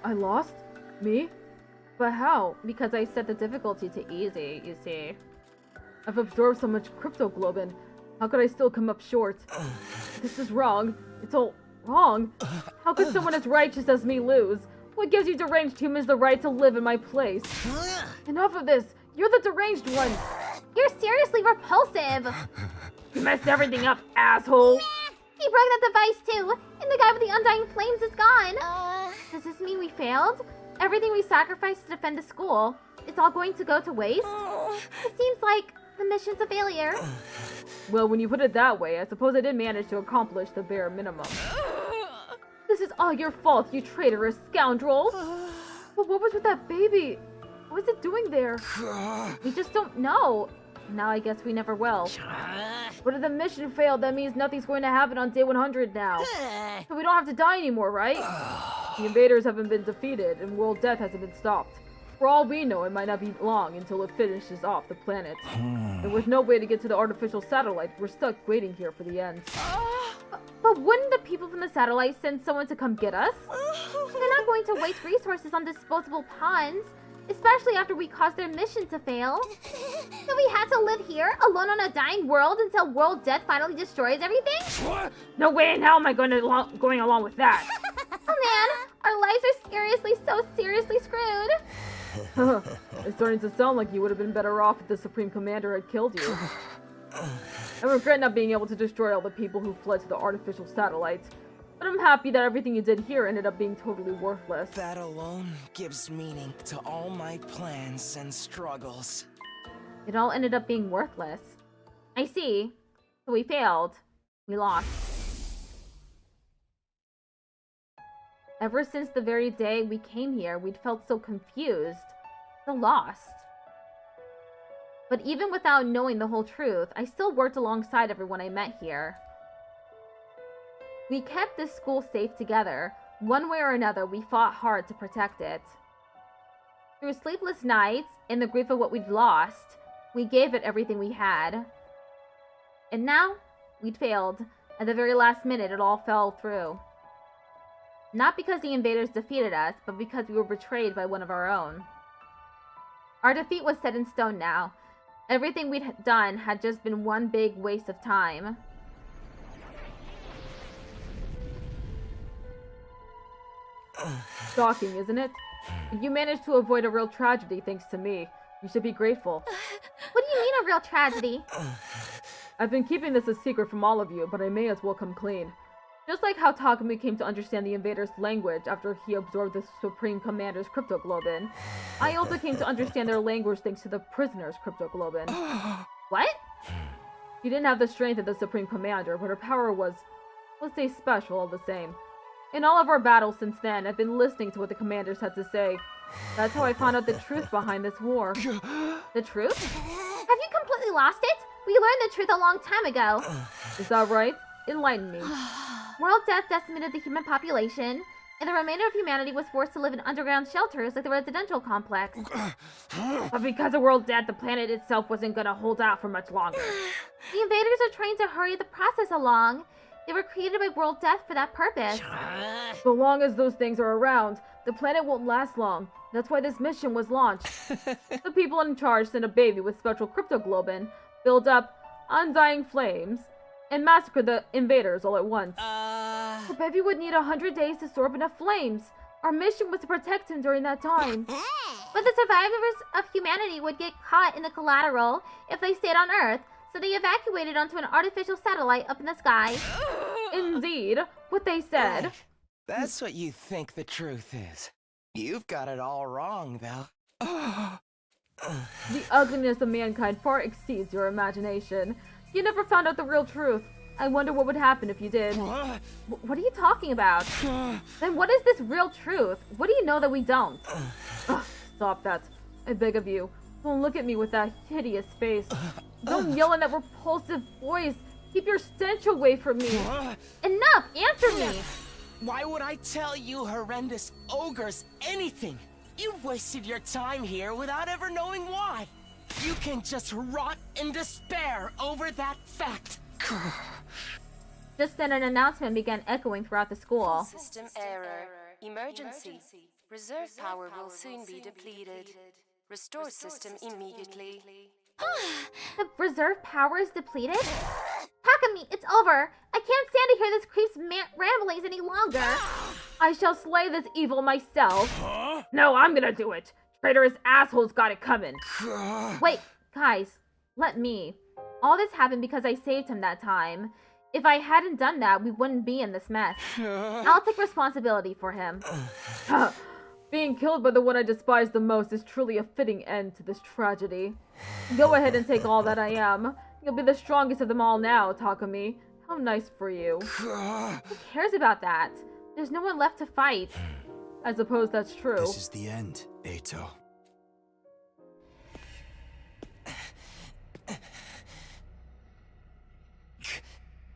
I lost? Me? But how? Because I set the difficulty to easy, you see. I've absorbed so much cryptoglobin. How could I still come up short? This is wrong. It's all wrong. How could someone as righteous as me lose? What gives you deranged humans the right to live in my place? Enough of this! You're the deranged one! You're seriously repulsive! You messed everything up, asshole! He broke that device too, and the guy with the undying flames is gone! Does this mean we failed? Everything we sacrificed to defend the school, it's all going to go to waste? It seems like the mission's a failure. Well, when you put it that way, I suppose I did manage to accomplish the bare minimum. This is all your fault, you traitorous scoundrel! But what was with that baby? What was it doing there? We just don't know. Now I guess we never will. But if the mission failed, that means nothing's going to happen on day 100 now. So we don't have to die anymore, right? The invaders haven't been defeated, and world death hasn't been stopped. For all we know, it might not be long until it finishes off the planet. And with no way to get to the artificial satellite, we're stuck waiting here for the end. But wouldn't the people from the satellite send someone to come get us? They're not going to waste resources on disposable pawns, especially after we caused their mission to fail. So we had to live here, alone on a dying world, until world death finally destroys everything? What? No way in hell am I going along with that. Oh man, our lives are seriously screwed. It's starting to sound like you would have been better off if the Supreme Commander had killed you. I regret not being able to destroy all the people who fled to the artificial satellite. But I'm happy that everything you did here ended up being totally worthless. That alone gives meaning to all my plans and struggles. It all ended up being worthless. I see. So we failed. We lost. Ever since the very day we came here, we'd felt so confused, so lost. But even without knowing the whole truth, I still worked alongside everyone I met here. We kept this school safe together. One way or another, we fought hard to protect it. Through sleepless nights and the grief of what we'd lost, we gave it everything we had. And now, we'd failed. At the very last minute, it all fell through. Not because the invaders defeated us, but because we were betrayed by one of our own. Our defeat was set in stone now. Everything we'd done had just been one big waste of time. Shocking, isn't it? You managed to avoid a real tragedy thanks to me. You should be grateful. What do you mean a real tragedy? I've been keeping this a secret from all of you, but I may as well come clean. Just like how Takumi came to understand the invaders' language after he absorbed the Supreme Commander's cryptoglobin, I also came to understand their language thanks to the prisoner's cryptoglobin. What? She didn't have the strength of the Supreme Commander, but her power was, let's say, special all the same. In all of our battles since then, I've been listening to what the commanders had to say. That's how I found out the truth behind this war. The truth? Have you completely lost it? We learned the truth a long time ago. Is that right? Enlighten me. World death decimated the human population, and the remainder of humanity was forced to live in underground shelters like the residential complex. But because of world death, the planet itself wasn't gonna hold out for much longer. The invaders are trying to hurry the process along. They were created by world death for that purpose. So long as those things are around, the planet won't last long. That's why this mission was launched. The people in charge sent a baby with special cryptoglobin, build up undying flames, and massacre the invaders all at once. The baby would need 100 days to store up enough flames. Our mission was to protect him during that time. But the survivors of humanity would get caught in the collateral if they stayed on Earth, so they evacuated onto an artificial satellite up in the sky. Indeed, what they said. That's what you think the truth is. You've got it all wrong, though. The ugliness of mankind far exceeds your imagination. You never found out the real truth. I wonder what would happen if you did. What are you talking about? Then what is this real truth? What do you know that we don't? Ugh, stop that. I beg of you. Don't look at me with that hideous face. Don't yell in that repulsive voice. Keep your stench away from me. Enough! Answer me! Why would I tell you horrendous ogres anything? You wasted your time here without ever knowing why. You can just rot in despair over that fact. Just then an announcement began echoing throughout the school. System error. Emergency. Reserve power will soon be depleted. Restore system immediately. The reserve power is depleted? Takumi, it's over. I can't stand to hear this creep's ramblings any longer. I shall slay this evil myself. No, I'm gonna do it. Traitorous assholes got it coming. Wait, guys, let me. All this happened because I saved him that time. If I hadn't done that, we wouldn't be in this mess. I'll take responsibility for him. Being killed by the one I despise the most is truly a fitting end to this tragedy. Go ahead and take all that I am. You'll be the strongest of them all now, Takumi. How nice for you. Who cares about that? There's no one left to fight. I suppose that's true. This is the end, Eito.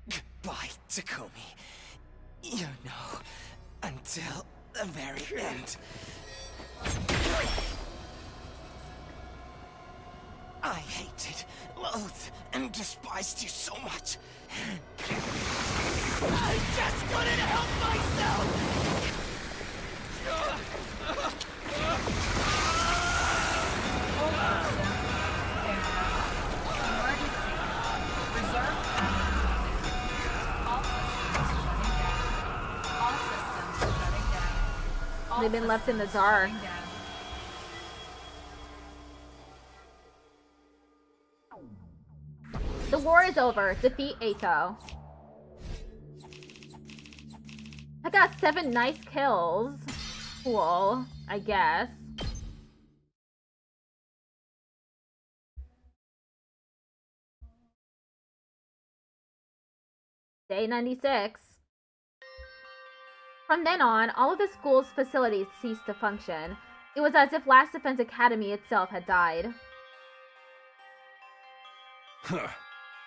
Goodbye, Takumi. You know, until the very end. I hated, loathed, and despised you so much. I just couldn't help myself! They've been left in the dark. The war is over. Defeat Eito. I got 7 nice kills. Cool, I guess. Day 96. From then on, all of the school's facilities ceased to function. It was as if Last Defense Academy itself had died.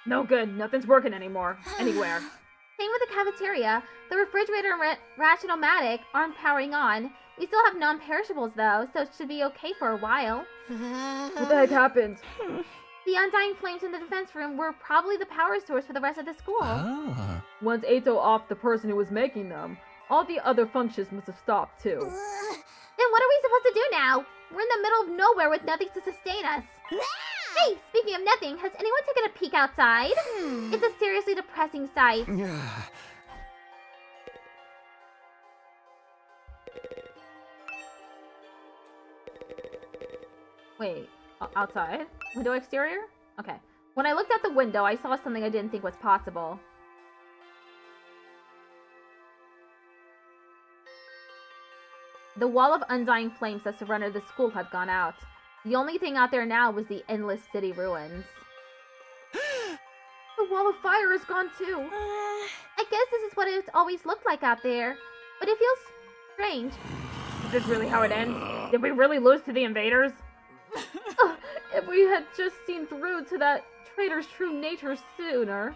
No good. Nothing's working anymore. Anywhere. Same with the cafeteria. The refrigerator and rationomatic aren't powering on. We still have non-perishables though, so it should be okay for a while. What the heck happened? The undying flames in the defense room were probably the power source for the rest of the school. Once Eito offed the person who was making them, all the other functions must have stopped too. Then what are we supposed to do now? We're in the middle of nowhere with nothing to sustain us. Hey, speaking of nothing, has anyone taken a peek outside? It's a seriously depressing sight. Wait, outside? Window exterior? Okay. When I looked out the window, I saw something I didn't think was possible. The wall of undying flames that surrounded the school had gone out. The only thing out there now was the endless city ruins. The wall of fire is gone too. I guess this is what it's always looked like out there. But it feels strange. Is this really how it ends? Did we really lose to the invaders? If we had just seen through to that traitor's true nature sooner.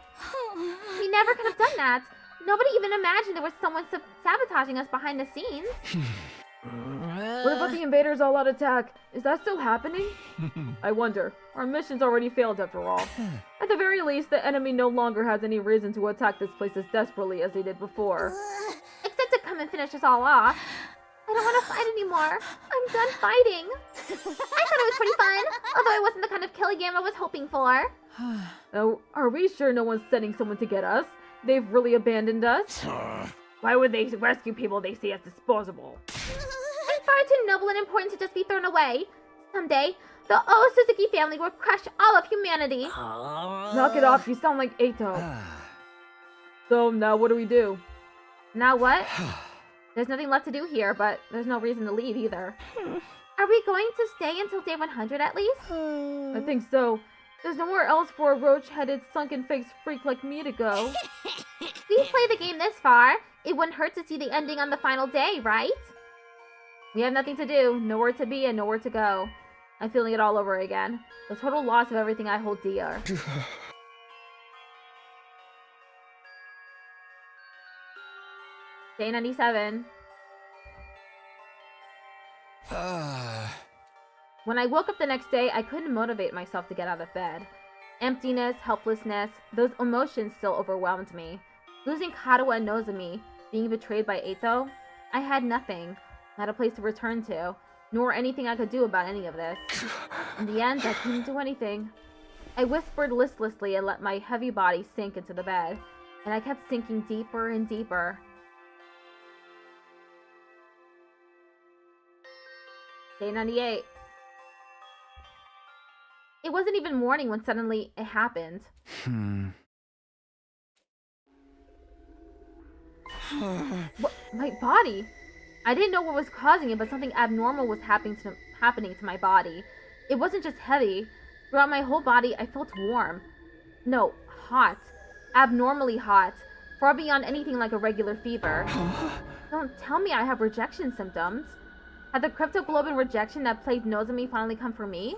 We never could have done that. Nobody even imagined there was someone sabotaging us behind the scenes. What about the invaders all-out attack? Is that still happening? I wonder. Our mission's already failed after all. At the very least, the enemy no longer has any reason to attack this place as desperately as they did before. Except to come and finish us all off. I don't want to fight anymore. I'm done fighting. I thought it was pretty fun, although it wasn't the kind of killing game I was hoping for. Oh, are we sure no one's sending someone to get us? They've really abandoned us? Why would they rescue people they see as disposable? I'm far too noble and important to just be thrown away. Someday, the Suzuki family will crush all of humanity. Knock it off, you sound like Eito. So, now what do we do? Now what? There's nothing left to do here, but there's no reason to leave either. Are we going to stay until day 100 at least? I think so. There's nowhere else for a roach-headed, sunken-faced freak like me to go. We played the game this far. It wouldn't hurt to see the ending on the final day, right? We have nothing to do, nowhere to be, and nowhere to go. I'm feeling it all over again. The total loss of everything I hold dear. Day 97. When I woke up the next day, I couldn't motivate myself to get out of bed. Emptiness, helplessness, those emotions still overwhelmed me. Losing Kadoa and Nozomi, being betrayed by Eito, I had nothing. Not a place to return to, nor anything I could do about any of this. In the end, I couldn't do anything. I whispered listlessly and let my heavy body sink into the bed, and I kept sinking deeper and deeper. Day 98. It wasn't even morning when suddenly it happened. What? My body? I didn't know what was causing it, but something abnormal was happening to my body. It wasn't just heavy. Throughout my whole body, I felt warm. No, hot. Abnormally hot. Far beyond anything like a regular fever. Don't tell me I have rejection symptoms. Had the cryptoglobin rejection that plagued Nozomi finally come for me?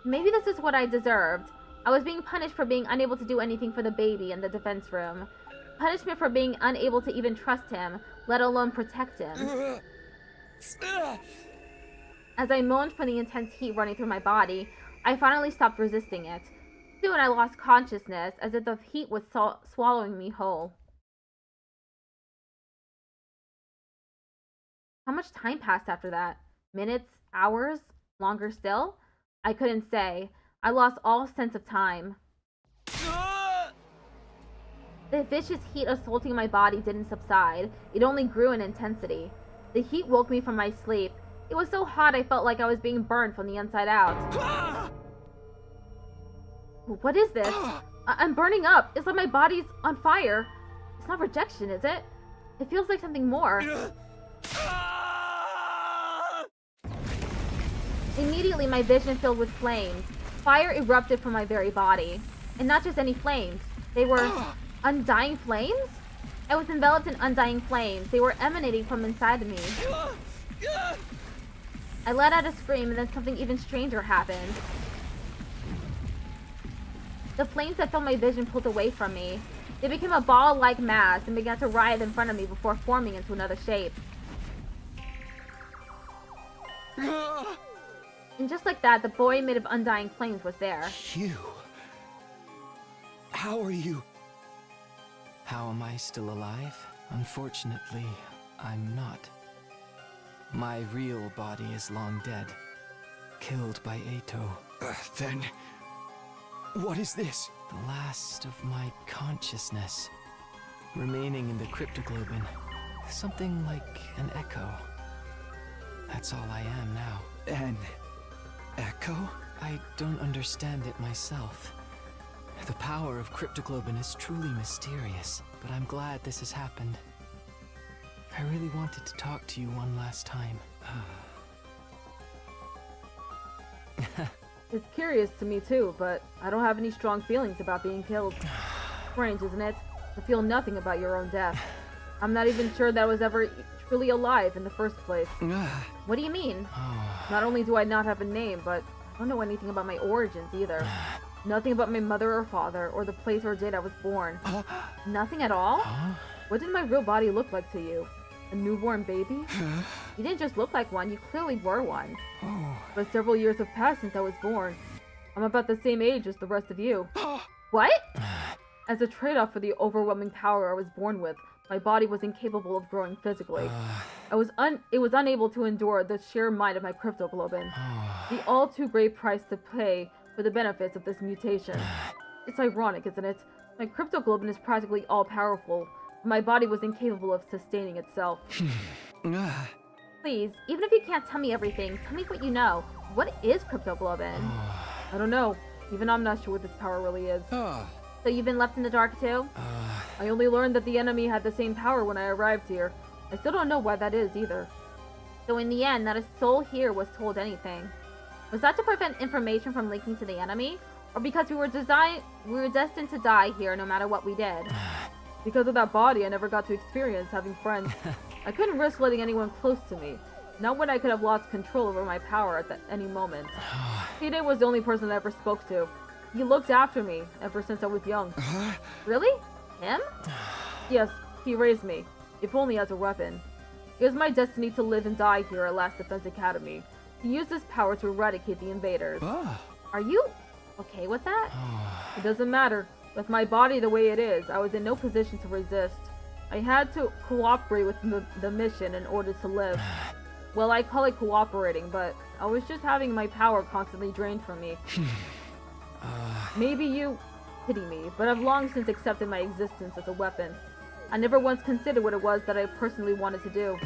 Maybe this is what I deserved. I was being punished for being unable to do anything for the baby in the defense room. Punishment for being unable to even trust him, let alone protect him. As I moaned from the intense heat running through my body, I finally stopped resisting it. Soon I lost consciousness, as if the heat was swallowing me whole. How much time passed after that? Minutes? Hours? Longer still? I couldn't say. I lost all sense of time. The vicious heat assaulting my body didn't subside. It only grew in intensity. The heat woke me from my sleep. It was so hot I felt like I was being burned from the inside out. What is this? I'm burning up. It's like my body's on fire. It's not rejection, is it? It feels like something more. Immediately, my vision filled with flames. Fire erupted from my very body. And not just any flames. They were undying flames? I was enveloped in undying flames. They were emanating from inside of me. I let out a scream, and then something even stranger happened. The flames that filled my vision pulled away from me. They became a ball-like mass and began to writhe in front of me before forming into another shape. And just like that, the boy made of undying flames was there. You. How are you? How am I still alive? Unfortunately, I'm not. My real body is long dead. Killed by Ato. Then... what is this? The last of my consciousness. Remaining in the cryptoglobin. Something like an echo. That's all I am now. An echo? I don't understand it myself. The power of cryptoglobin is truly mysterious, but I'm glad this has happened. I really wanted to talk to you one last time. It's curious to me too, but I don't have any strong feelings about being killed. Strange, isn't it? To feel nothing about your own death. I'm not even sure that I was ever truly alive in the first place. What do you mean? Not only do I not have a name, but I don't know anything about my origins either. Nothing about my mother or father, or the place or date I was born. Nothing at all? What did my real body look like to you? A newborn baby? You didn't just look like one, you clearly were one. But several years have passed since I was born. I'm about the same age as the rest of you. What? As a trade-off for the overwhelming power I was born with, my body was incapable of growing physically. It was unable to endure the sheer might of my cryptoglobin. The all too great price to pay for the benefits of this mutation. It's ironic, isn't it? My cryptoglobin is practically all-powerful, but my body was incapable of sustaining itself. Please, even if you can't tell me everything, tell me what you know. What is cryptoglobin? I don't know. Even I'm not sure what this power really is. So you've been left in the dark too? I only learned that the enemy had the same power when I arrived here. I still don't know why that is either. So in the end, not a soul here was told anything. Was that to prevent information from leaking to the enemy? Or because we were destined to die here no matter what we did? Because of that body, I never got to experience having friends. I couldn't risk letting anyone close to me. Not when I could have lost control over my power at any moment. Hide was the only person I ever spoke to. He looked after me ever since I was young. Really? Him? Yes, he raised me, if only as a weapon. It was my destiny to live and die here at Last Defense Academy. He used his power to eradicate the invaders. Are you okay with that? It doesn't matter. With my body the way it is, I was in no position to resist. I had to cooperate with the mission in order to live. Well, I call it cooperating, but I was just having my power constantly drained from me. Maybe you pity me, but I've long since accepted my existence as a weapon. I never once considered what it was that I personally wanted to do.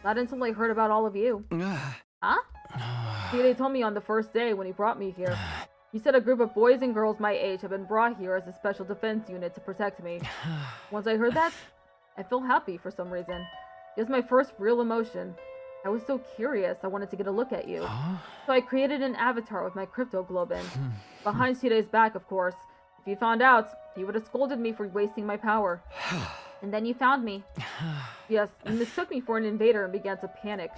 Not until I heard about all of you. Huh? They told me on the first day when he brought me here. He said a group of boys and girls my age had been brought here as a special defense unit to protect me. Once I heard that, I felt happy for some reason. It was my first real emotion. I was so curious, I wanted to get a look at you. So I created an avatar with my cryptoglobin. Behind Side's back, of course. If he found out, he would have scolded me for wasting my power. And then you found me. Yes, you mistook me for an invader and began to panic.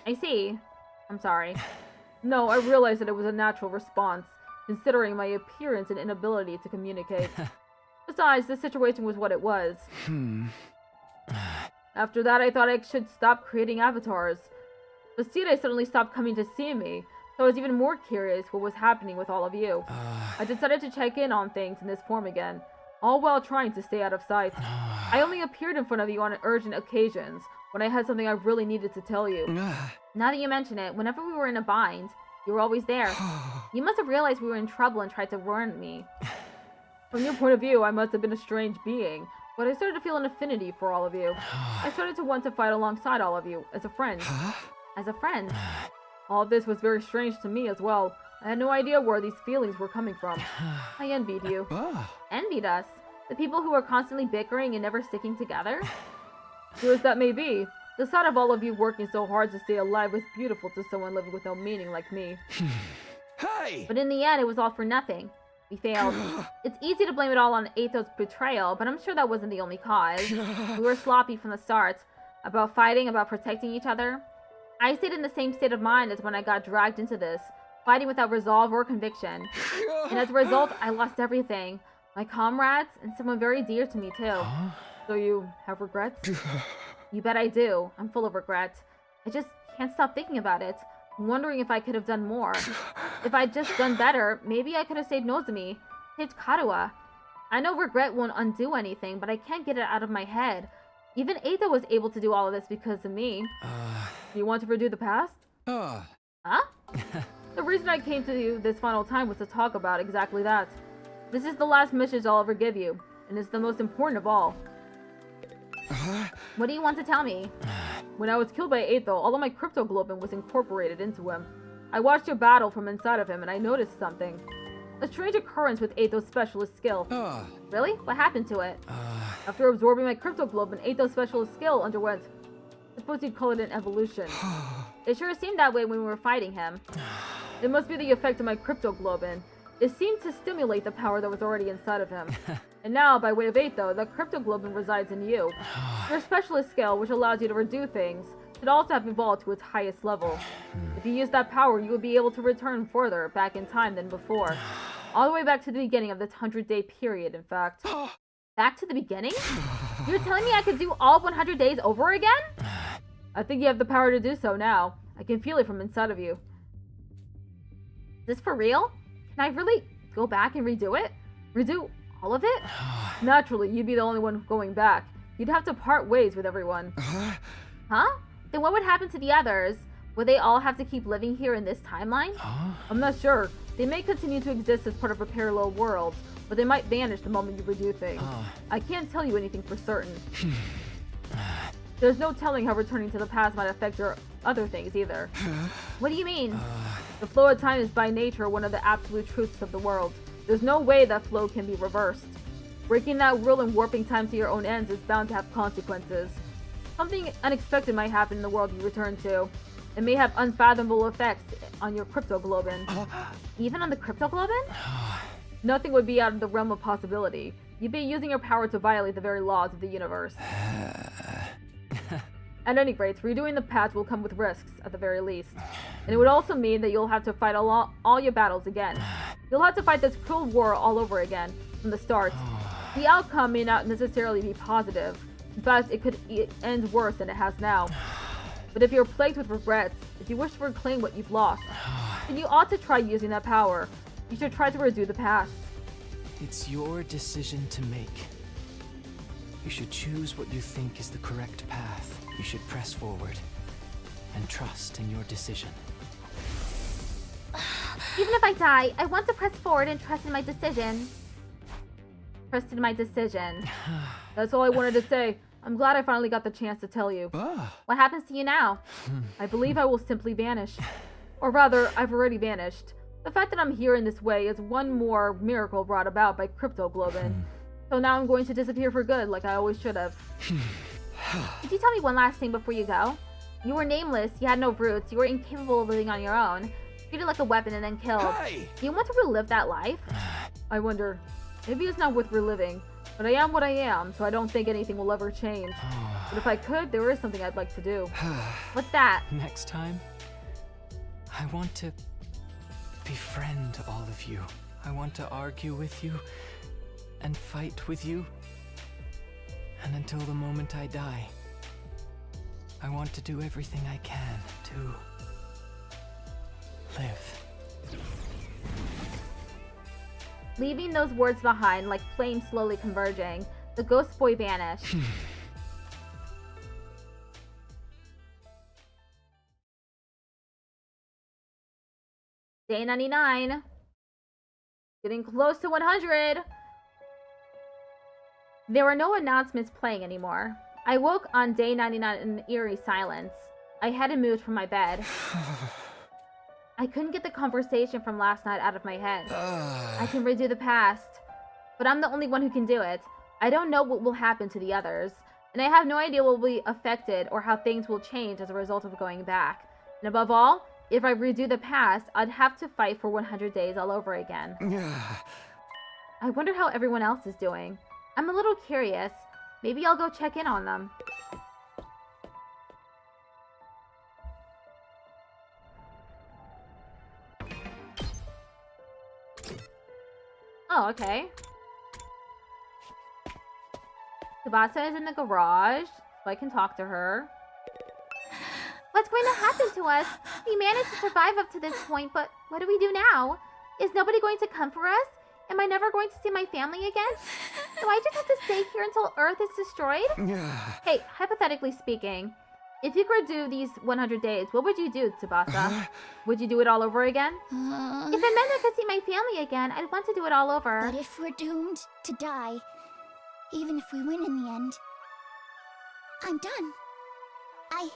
I see. I'm sorry. No, I realized that it was a natural response, considering my appearance and inability to communicate. Besides, the situation was what it was. After that, I thought I should stop creating avatars. But Side suddenly stopped coming to see me, so I was even more curious what was happening with all of you. I decided to check in on things in this form again, all while trying to stay out of sight. I only appeared in front of you on urgent occasions, when I had something I really needed to tell you. Now that you mention it, whenever we were in a bind, you were always there. You must have realized we were in trouble and tried to warn me. From your point of view, I must have been a strange being, but I started to feel an affinity for all of you. I started to want to fight alongside all of you, as a friend. As a friend? All of this was very strange to me as well. I had no idea where these feelings were coming from. I envied you. Envied us? The people who were constantly bickering and never sticking together? True as that may be, the sight of all of you working so hard to stay alive was beautiful to someone living with no meaning like me. Hey! But in the end, it was all for nothing. We failed. It's easy to blame it all on Ato's betrayal, but I'm sure that wasn't the only cause. We were sloppy from the start. About fighting, about protecting each other. I stayed in the same state of mind as when I got dragged into this. fighting without resolve or conviction. And as a result, I lost everything. My comrades, and someone very dear to me, too. So you have regrets? You bet I do. I'm full of regret. I just can't stop thinking about it. I'm wondering if I could have done more. If I'd just done better, maybe I could have saved Nozomi, saved Karuha. I know regret won't undo anything, but I can't get it out of my head. Even Eito was able to do all of this because of me. Do you want to redo the past? Huh? The reason I came to you this final time was to talk about exactly that. This is the last message I'll ever give you, and it's the most important of all. What do you want to tell me? When I was killed by Eito, all of my cryptoglobin was incorporated into him. I watched your battle from inside of him, and I noticed something. A strange occurrence with Eito's specialist skill. Really? What happened to it? After absorbing my cryptoglobin, Eito's specialist skill underwent... I suppose you'd call it an evolution. It sure seemed that way when we were fighting him. It must be the effect of my cryptoglobin. It seemed to stimulate the power that was already inside of him. And now, by way of Eito, the cryptoglobin resides in you. Your specialist skill, which allows you to redo things, should also have evolved to its highest level. If you use that power, you would be able to return further back in time than before. All the way back to the beginning of this 100-day period, in fact. Back to the beginning? You're telling me I could do all 100 days over again? I think you have the power to do so now. I can feel it from inside of you. Is this for real? Can I really go back and redo it? Redo all of it? Naturally, you'd be the only one going back. You'd have to part ways with everyone. Huh? Then what would happen to the others? Would they all have to keep living here in this timeline? I'm not sure. They may continue to exist as part of a parallel world, but they might vanish the moment you redo things. I can't tell you anything for certain. There's no telling how returning to the past might affect your other things either. What do you mean? The flow of time is by nature one of the absolute truths of the world. There's no way that flow can be reversed. Breaking that rule and warping time to your own ends is bound to have consequences. Something unexpected might happen in the world you return to. It may have unfathomable effects on your cryptoglobin. Even on the cryptoglobin? Nothing would be out of the realm of possibility. You'd be using your power to violate the very laws of the universe. At any rate, redoing the past will come with risks, at the very least. And it would also mean that you'll have to fight all your battles again. You'll have to fight this cruel war all over again, from the start. The outcome may not necessarily be positive. In fact, it could end worse than it has now. But if you're plagued with regrets, if you wish to reclaim what you've lost, then you ought to try using that power. You should try to redo the past. It's your decision to make. You should choose what you think is the correct path. You should press forward and trust in your decision. Even if I die, I want to press forward and trust in my decision. Trust in my decision. That's all I wanted to say. I'm glad I finally got the chance to tell you. What happens to you now? I believe I will simply vanish. Or rather, I've already vanished. The fact that I'm here in this way is one more miracle brought about by cryptoglobin. So now I'm going to disappear for good, like I always should have. Could you tell me one last thing before you go? You were nameless, you had no roots, you were incapable of living on your own. Treated like a weapon and then killed. Do you want to relive that life? I wonder, maybe it's not worth reliving, but I am what I am, so I don't think anything will ever change. But if I could, there is something I'd like to do. What's that? Next time, I want to befriend all of you. I want to argue with you and fight with you. And until the moment I die, I want to do everything I can to live. Leaving those words behind like flames slowly converging, the ghost boy vanished. Day 99. Getting close to 100. There were no announcements playing anymore. I woke on day 99 in an eerie silence. I hadn't moved from my bed. I couldn't get the conversation from last night out of my head. I can redo the past, but I'm the only one who can do it. I don't know what will happen to the others, and I have no idea what will be affected or how things will change as a result of going back. And above all, if I redo the past, I'd have to fight for 100 days all over again. I wonder how everyone else is doing. I'm a little curious. Maybe I'll go check in on them. Oh, okay. Tsubasa is in the garage, so I can talk to her. What's going to happen to us? We managed to survive up to this point, but what do we do now? Is nobody going to come for us? Am I never going to see my family again? Do I just have to stay here until Earth is destroyed? Hey, hypothetically speaking, if you could do these 100 days, what would you do, Tsubasa? Would you do it all over again? If it meant I could see my family again, I'd want to do it all over. But if we're doomed to die, even if we win in the end, I'm done. I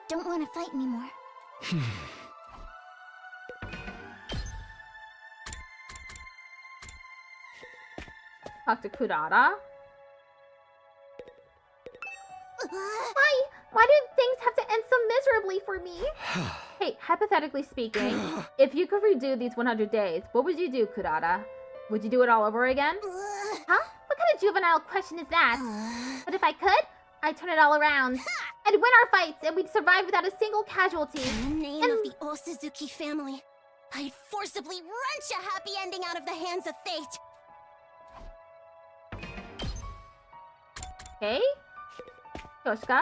don't want to fight anymore. Talk to Kurata. Why do things have to end so miserably for me? Hey, hypothetically speaking, if you could redo these 100 days, what would you do, Kurata? Would you do it all over again? Huh? What kind of juvenile question is that? But if I could, I'd turn it all around. I'd win our fights, and we'd survive without a single casualty. In the name of the Osuzuki family, I'd forcibly wrench a happy ending out of the hands of fate. Hey? Yoshika?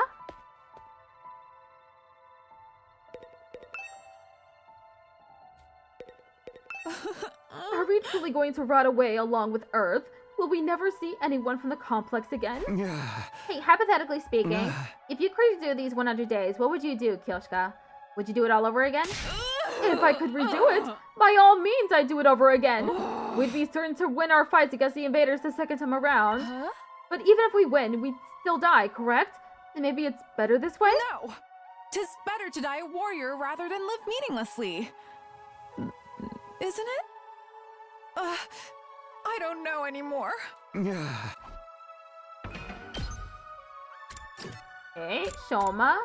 Are we truly going to rot away along with Earth? Will we never see anyone from the complex again? Hey, hypothetically speaking, if you could do these 100 days, what would you do, Kyoshika? Would you do it all over again? If I could redo it, by all means I'd do it over again. We'd be certain to win our fights against the invaders the second time around. But even if we win, we'd still die, correct? And maybe it's better this way? No! 'Tis better to die a warrior rather than live meaninglessly. Isn't it? I don't know anymore. Hey, Shoma.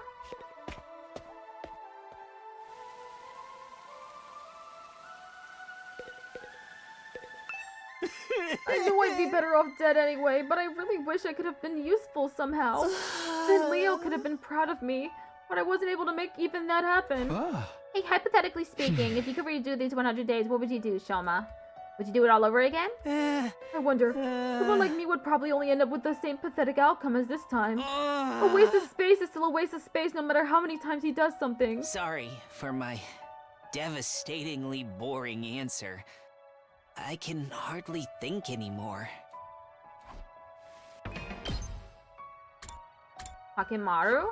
I knew I'd be better off dead anyway, but I really wish I could have been useful somehow. Then Leo could have been proud of me, but I wasn't able to make even that happen. Hey, hypothetically speaking, if you could redo these 100 days, what would you do, Shoma? Would you do it all over again? I wonder. Someone like me would probably only end up with the same pathetic outcome as this time. A waste of space is still a waste of space no matter how many times he does something. Sorry for my devastatingly boring answer. I can hardly think anymore. Hakimaru?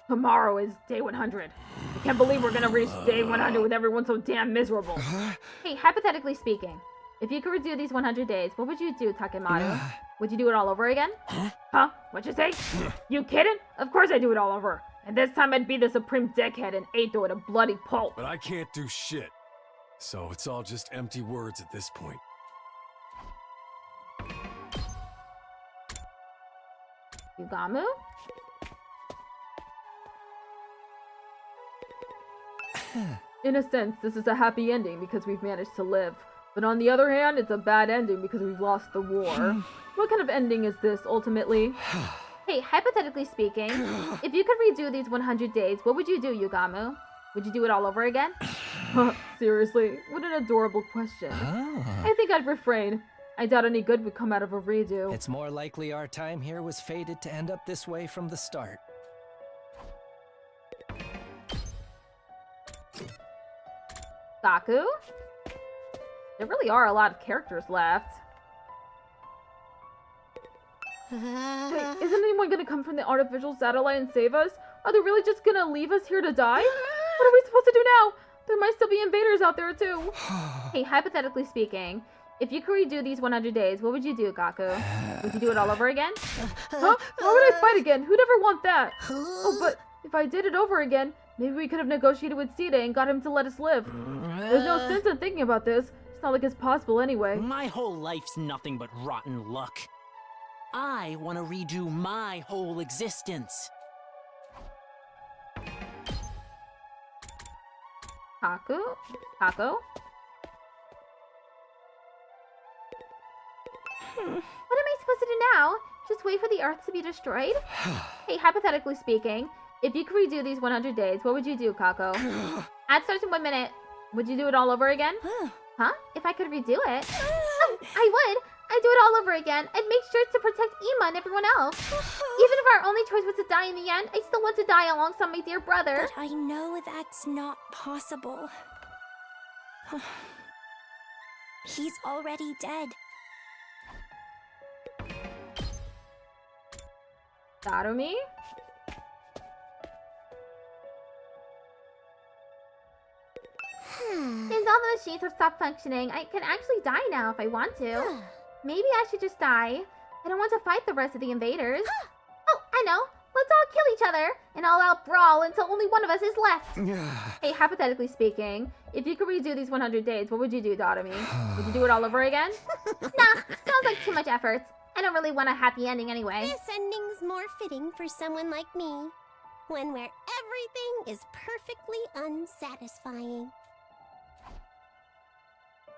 Tomorrow is day 100. I can't believe we're gonna reach day 100 with everyone so damn miserable. Hey, hypothetically speaking, if you could redo these 100 days, what would you do, Takemaru? Would you do it all over again? Huh? What'd you say? You kidding? Of course I'd do it all over. And this time I'd be the supreme dickhead and Eito at a bloody pulp. But I can't do shit. So it's all just empty words at this point. Yugamu? In a sense, this is a happy ending because we've managed to live. But on the other hand, it's a bad ending because we've lost the war. What kind of ending is this, ultimately? Hey, hypothetically speaking, if you could redo these 100 days, what would you do, Yugamu? Would you do it all over again? Seriously, what an adorable question. I think I'd refrain. I doubt any good would come out of a redo. It's more likely our time here was fated to end up this way from the start. Gaku? There really are a lot of characters left. Wait, isn't anyone gonna come from the artificial satellite and save us? Are they really just gonna leave us here to die? What are we supposed to do now? There might still be invaders out there too. Hey, hypothetically speaking, if you could redo these 100 days, what would you do, Gaku? Would you do it all over again? Huh? Why would I fight again? Who'd ever want that? Oh, but if I did it over again, maybe we could have negotiated with Sita and got him to let us live. There's no sense in thinking about this. It's not like it's possible anyway. My whole life's nothing but rotten luck. I want to redo my whole existence. Kaku? What am I supposed to do now? Just wait for the Earth to be destroyed? Hey, hypothetically speaking, If you could redo these 100 days, what would you do, Kako? Ad starts in 1 minute. Would you do it all over again? Huh? If I could redo it? Oh, I would. I'd do it all over again. I'd make sure to protect Ima and everyone else. Even if our only choice was to die in the end, I still want to die alongside my dear brother. But I know that's not possible. He's already dead. Sarumi? Since all the machines have stopped functioning, I can actually die now if I want to. Maybe I should just die. I don't want to fight the rest of the invaders. Oh, I know. Let's all kill each other and all out brawl until only one of us is left. Hey, hypothetically speaking, if you could redo these 100 days, what would you do, Dotomi? Would you do it all over again? Nah, sounds like too much effort. I don't really want a happy ending anyway. This ending's more fitting for someone like me. One where everything is perfectly unsatisfying.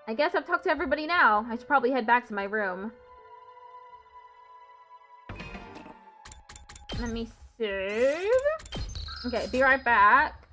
I guess I've talked to everybody now. I should probably head back to my room. Let me save. Okay, be right back.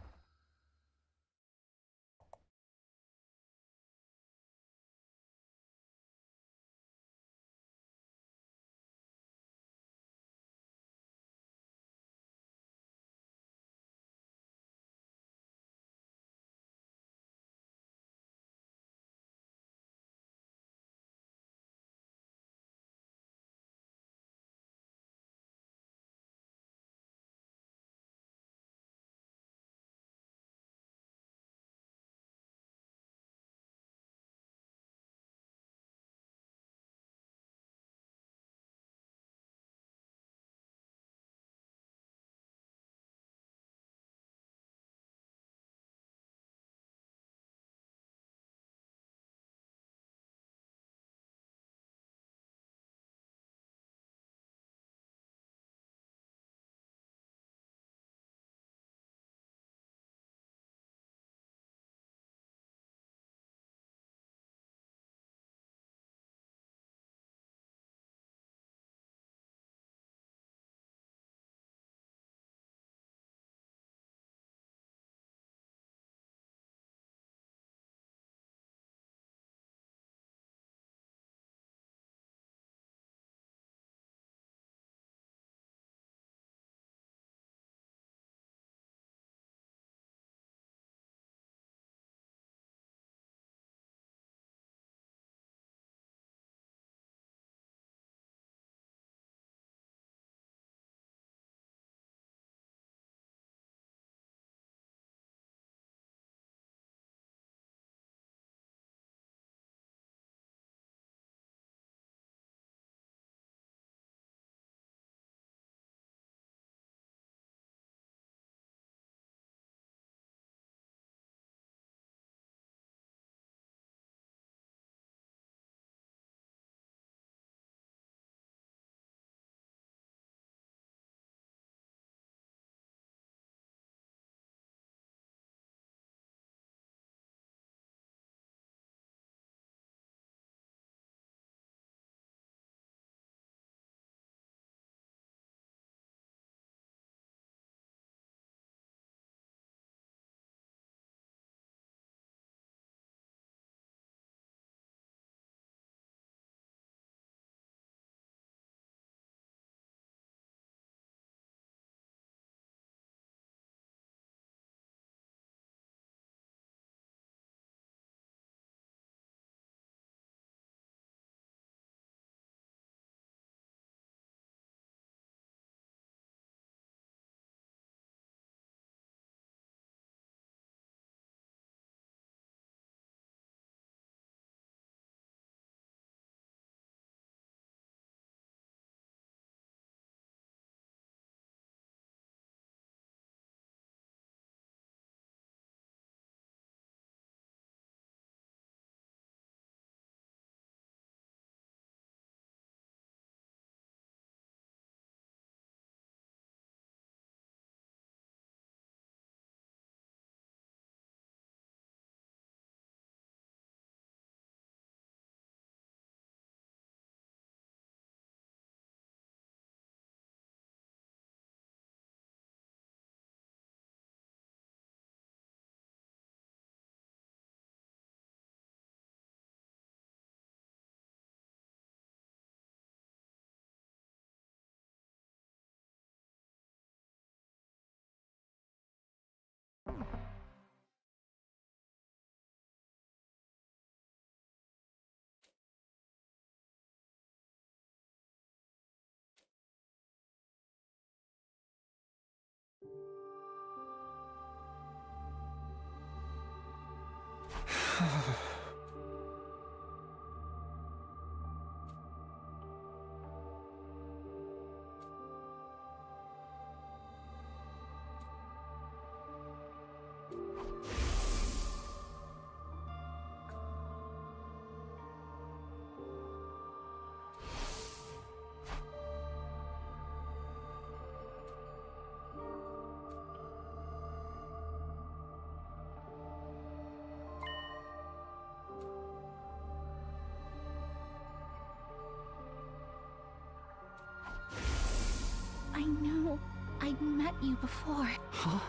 I knew I'd met you before. Huh?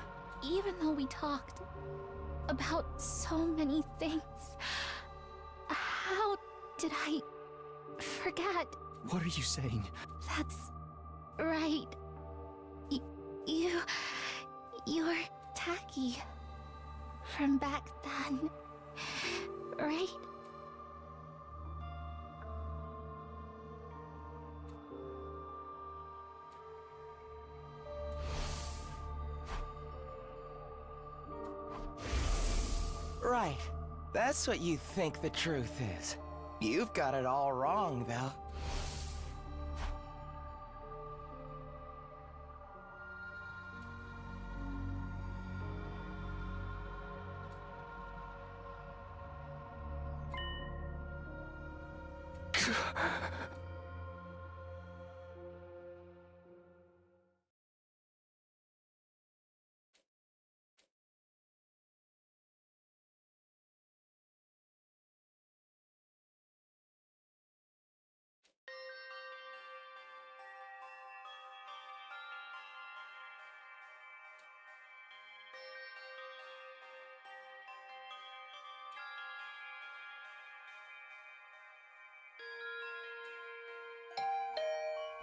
Even though we talked about so many things. How did I forget? What are you saying? That's right. You're Tacky. From back then. Right? Right. That's what you think the truth is. You've got it all wrong, though.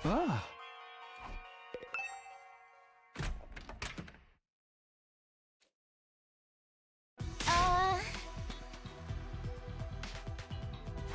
Ah. Ah.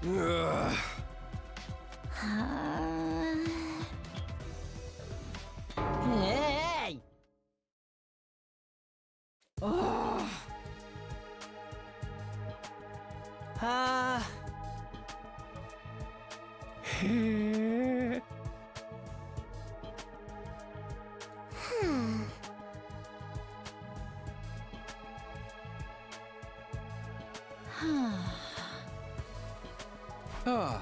Ugh. Hey! Oh. Ah. Huh? Oh.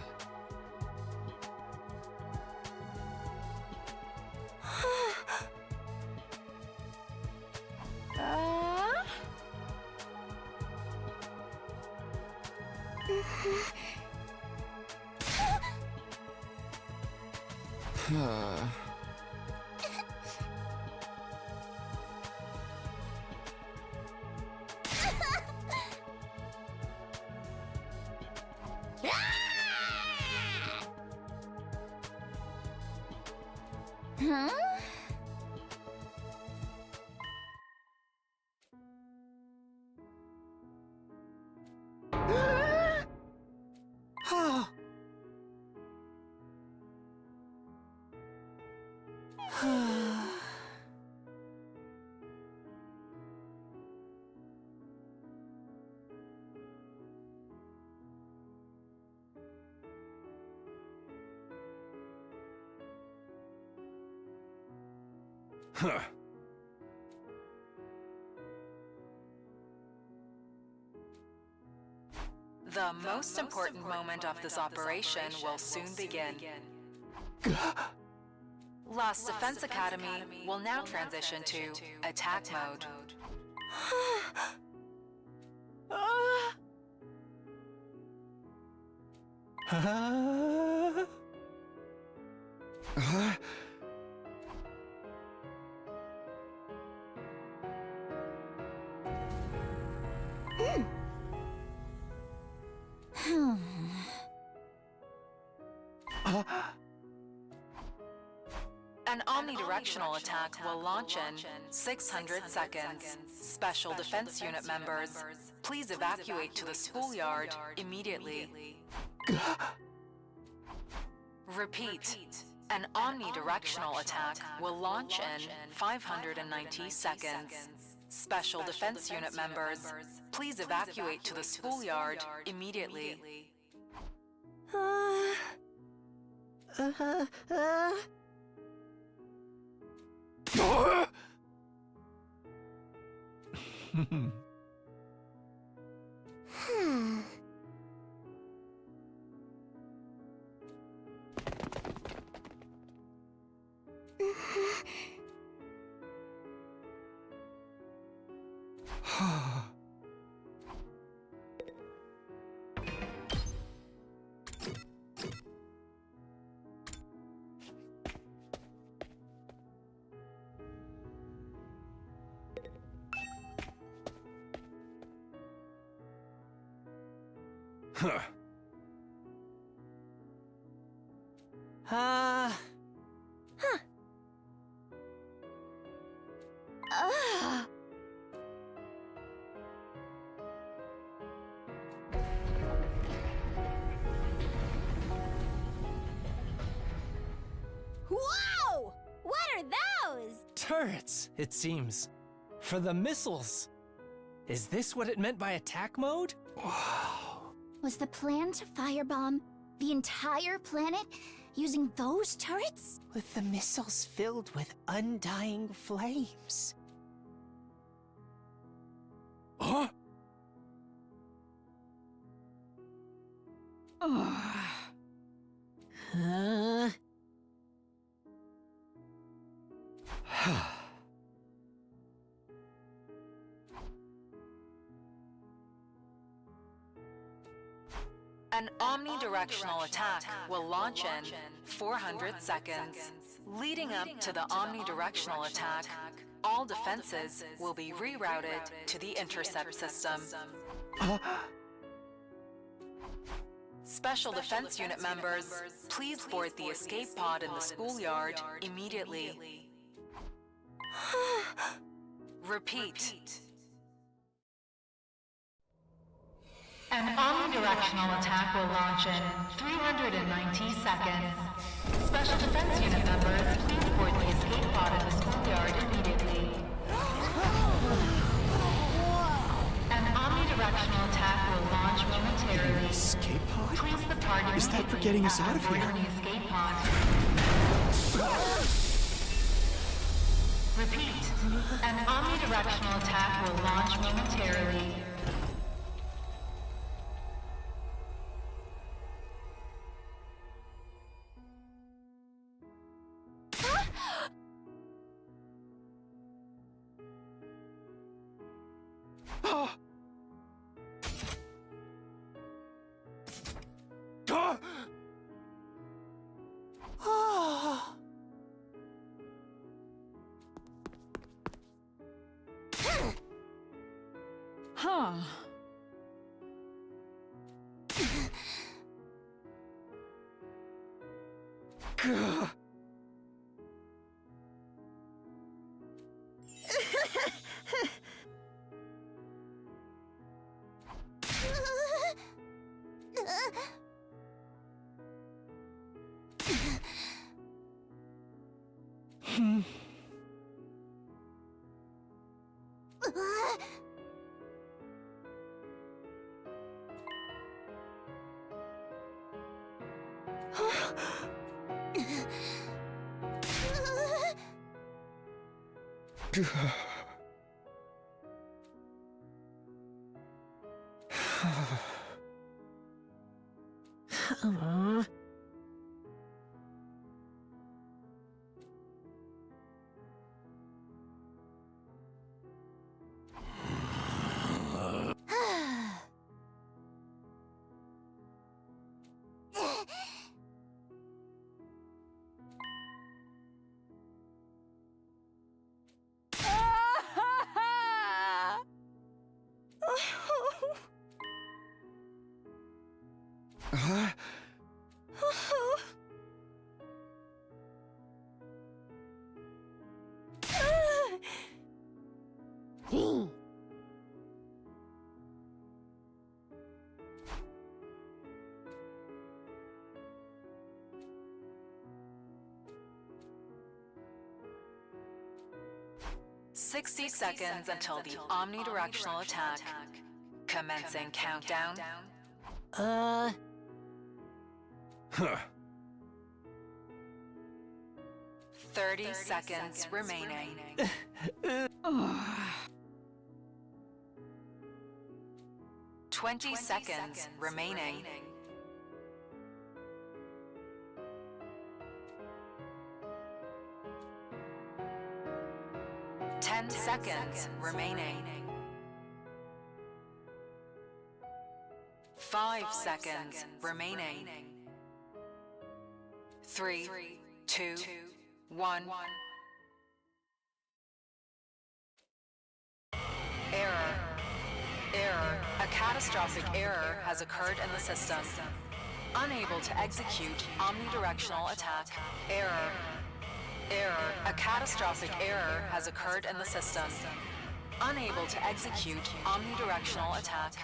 Huh. The most important moment of this operation will soon begin. Last Defense Academy will now transition to attack mode. An omnidirectional attack will launch in 600 seconds. Special Defense Unit members, please evacuate to the schoolyard immediately. Repeat. An omnidirectional attack will launch in 590 seconds. Special Defense Unit members, please evacuate to the schoolyard immediately. Huh. Whoa! What are those? Turrets, it seems. For the missiles. Is this what it meant by attack mode? Wow. Was the plan to firebomb the entire planet using those turrets? With the missiles filled with undying flames. Huh? An omnidirectional attack will launch in 400 seconds. Leading up to the omnidirectional attack, all defenses will be rerouted to the intercept system. Special Defense Unit members, please board the escape pod in the schoolyard immediately. Repeat. An omnidirectional attack will launch in 390 seconds. Special Defense Unit members, please board the escape pod in the schoolyard immediately. An omnidirectional attack will launch momentarily. Escape pod? Please the party Is that for getting us out of here? the escape pod. Repeat. An omnidirectional attack will launch momentarily. Huh. 60 seconds until the omnidirectional attack. Commencing countdown. Huh. 30 seconds remaining. 20 seconds remaining. 10 seconds remaining. 5 seconds remaining. 3, 2, 1. Error. Error. A catastrophic error has occurred in the system. Unable to execute omnidirectional attack. Error. Error. A catastrophic error has occurred in the system. Unable to execute omnidirectional attack.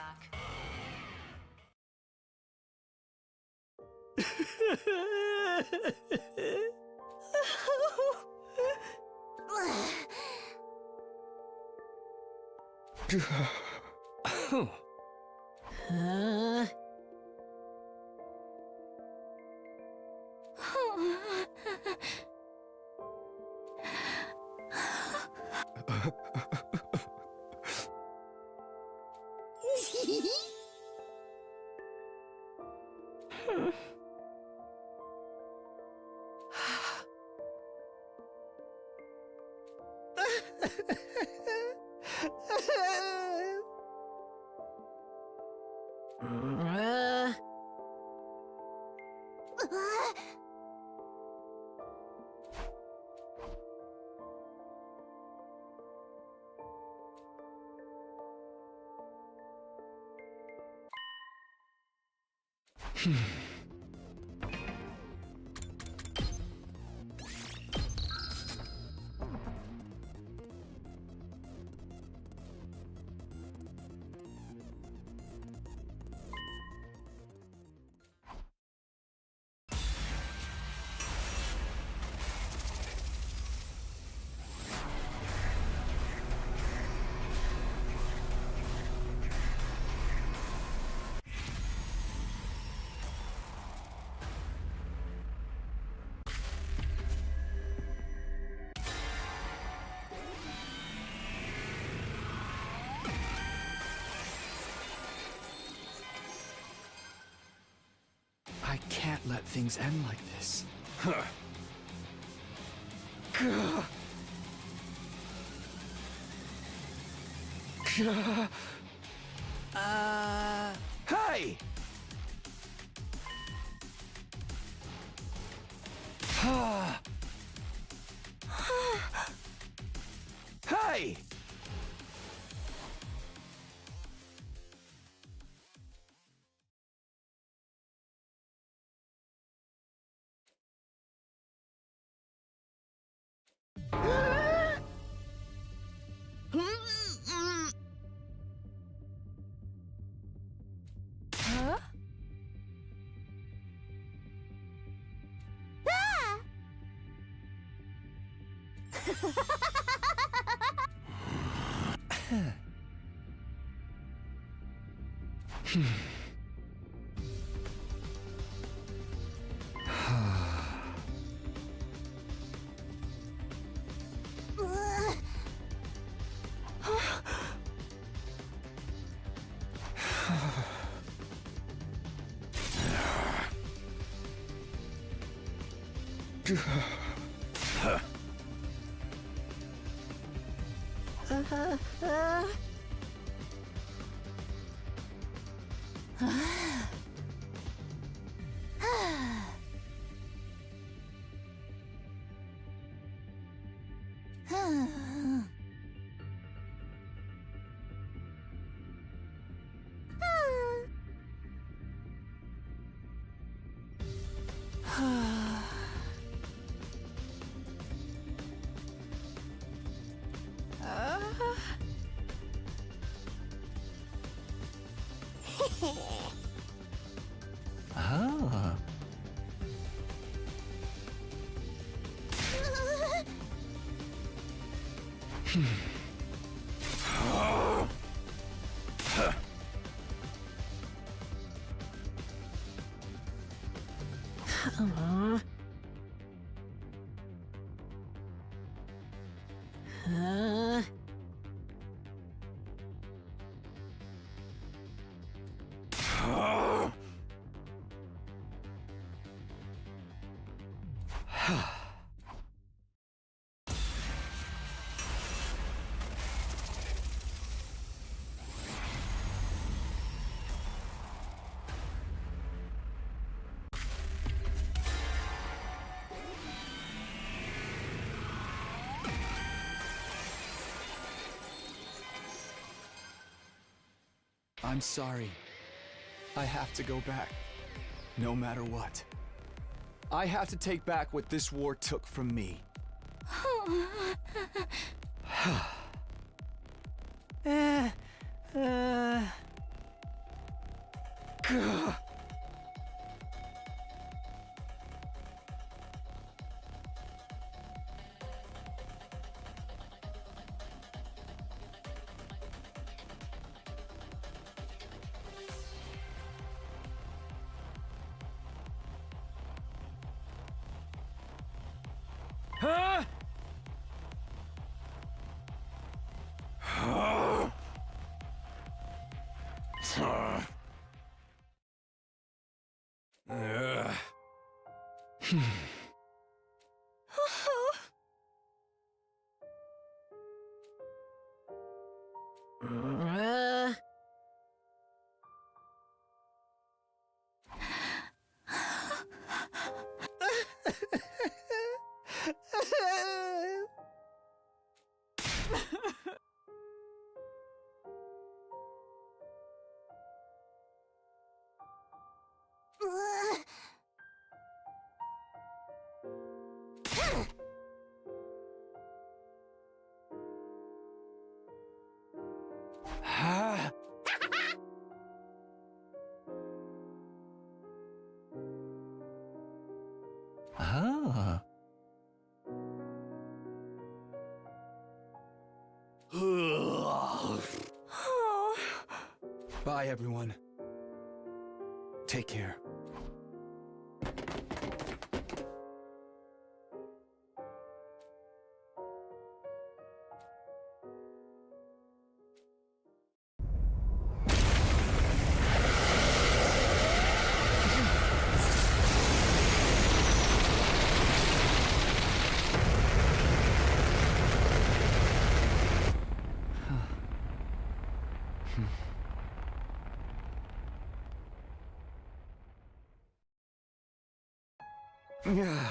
I can't let things end like this. Huh. Hey! Hey! Huh? Ah. I'm sorry. I have to go back, no matter what. I have to take back what this war took from me. Huh? Ah. Bye, everyone. Take care. Yeah.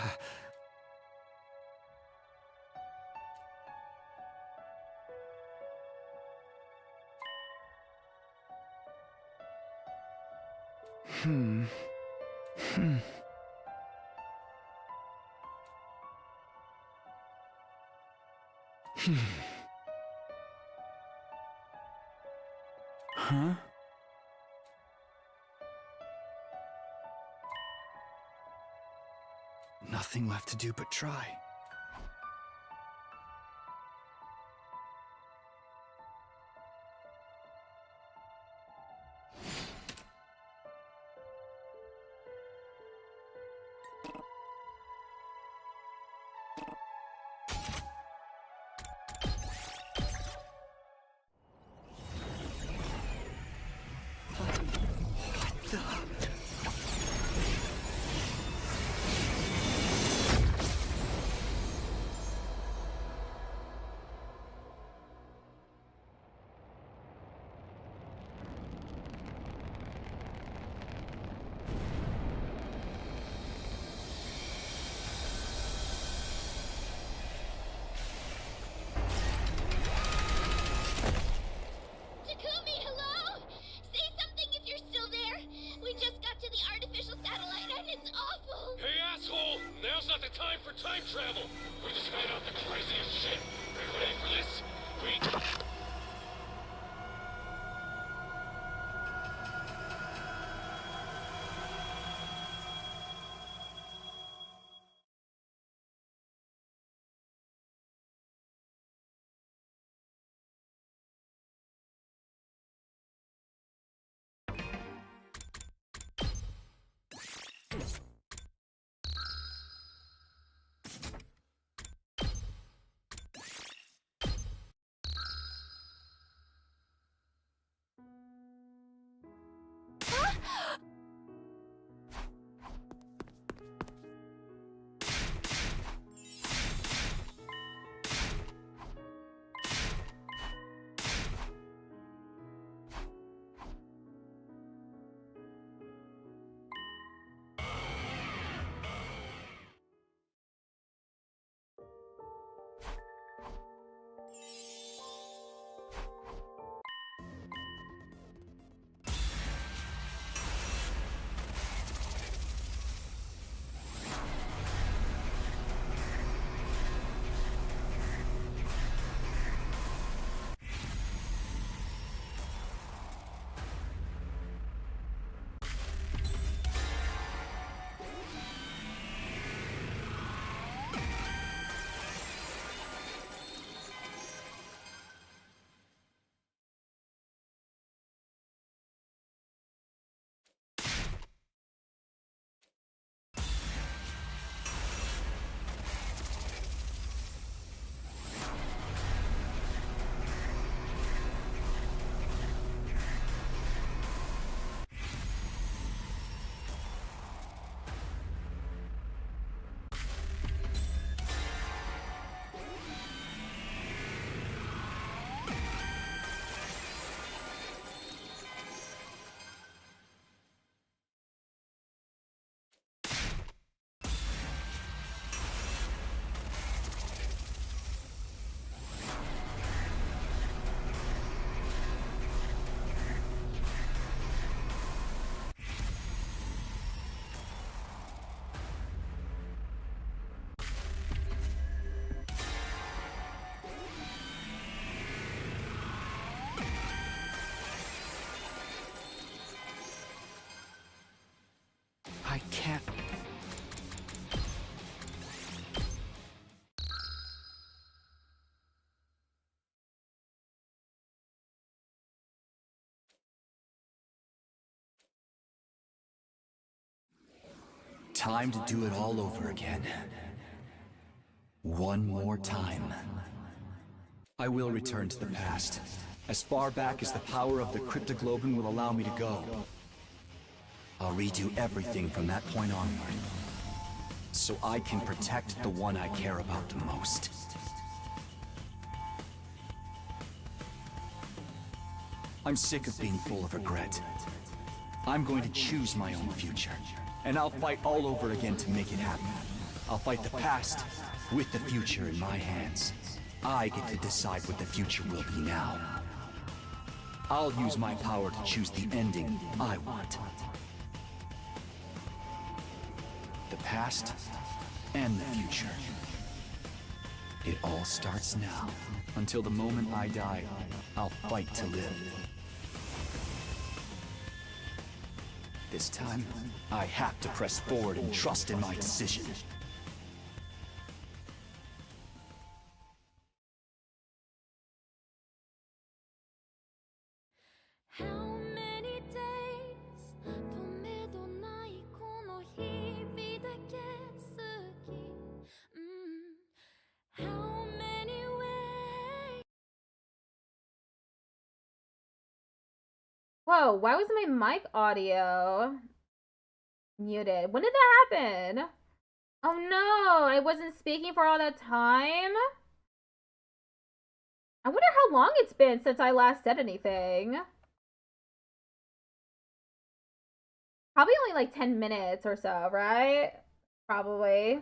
Hmm. Huh? Nothing left to do but try. Time travel! We just found out the craziest shit! Are you ready for this? can't... Time to do it all over again. One more time. I will return to the past, as far back as the power of the cryptoglobin will allow me to go. I'll redo everything from that point onward, so I can protect the one I care about the most. I'm sick of being full of regret. I'm going to choose my own future, and I'll fight all over again to make it happen. I'll fight the past with the future in my hands. I get to decide what the future will be now. I'll use my power to choose the ending I want. The past and the future. It all starts now. Until the moment I die, I'll fight to live. This time, I have to press forward and trust in my decision. How many days 止めどないこの日々だけ好き How many ways Whoa, why was my mic audio muted? When did that happen? Oh no, I wasn't speaking for all that time? I wonder how long it's been since I last said anything. Probably only like 10 minutes or so, right? Probably.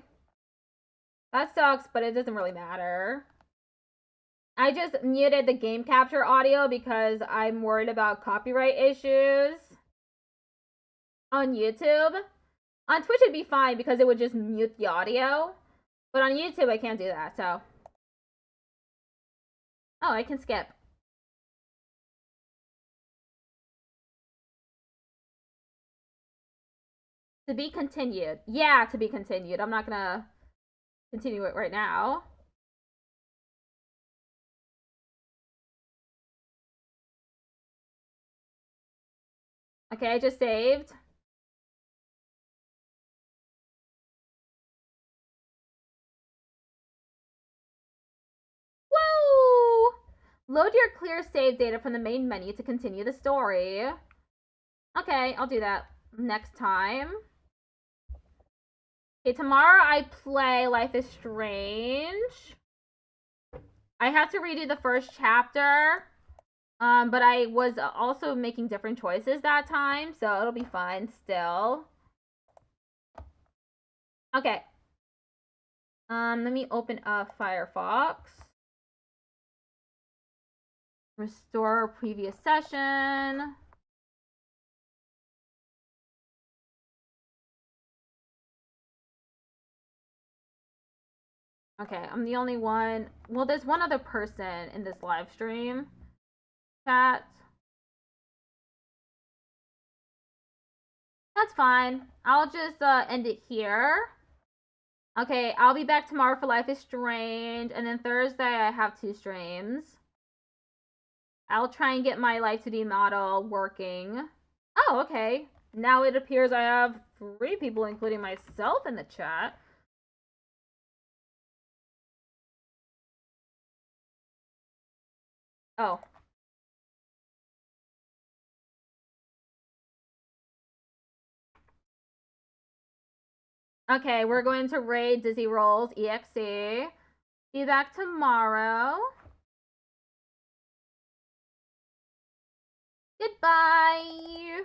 That sucks, but it doesn't really matter. I just muted the game capture audio because I'm worried about copyright issues on YouTube. On Twitch it'd be fine because it would just mute the audio. But on YouTube I can't do that, so. Oh, I can skip. To be continued. Yeah, to be continued. I'm not gonna continue it right now. Okay, I just saved. Woo! Load your clear save data from the main menu to continue the story. Okay, I'll do that next time. Okay, tomorrow I play Life is Strange. I have to redo the first chapter. But I was also making different choices that time, so it'll be fine still. Okay. Let me open up Firefox. Restore previous session. Okay, I'm the only one. Well, there's one other person in this live stream chat. That's fine. I'll just end it here. Okay, I'll be back tomorrow for Life is Strange, and then Thursday I have 2 streams. I'll try and get my Life 2D model working. Oh, okay. Now it appears I have 3 people, including myself, in the chat. Oh. Okay, we're going to raid Dizzy Rolls EXE. Be back tomorrow. Goodbye.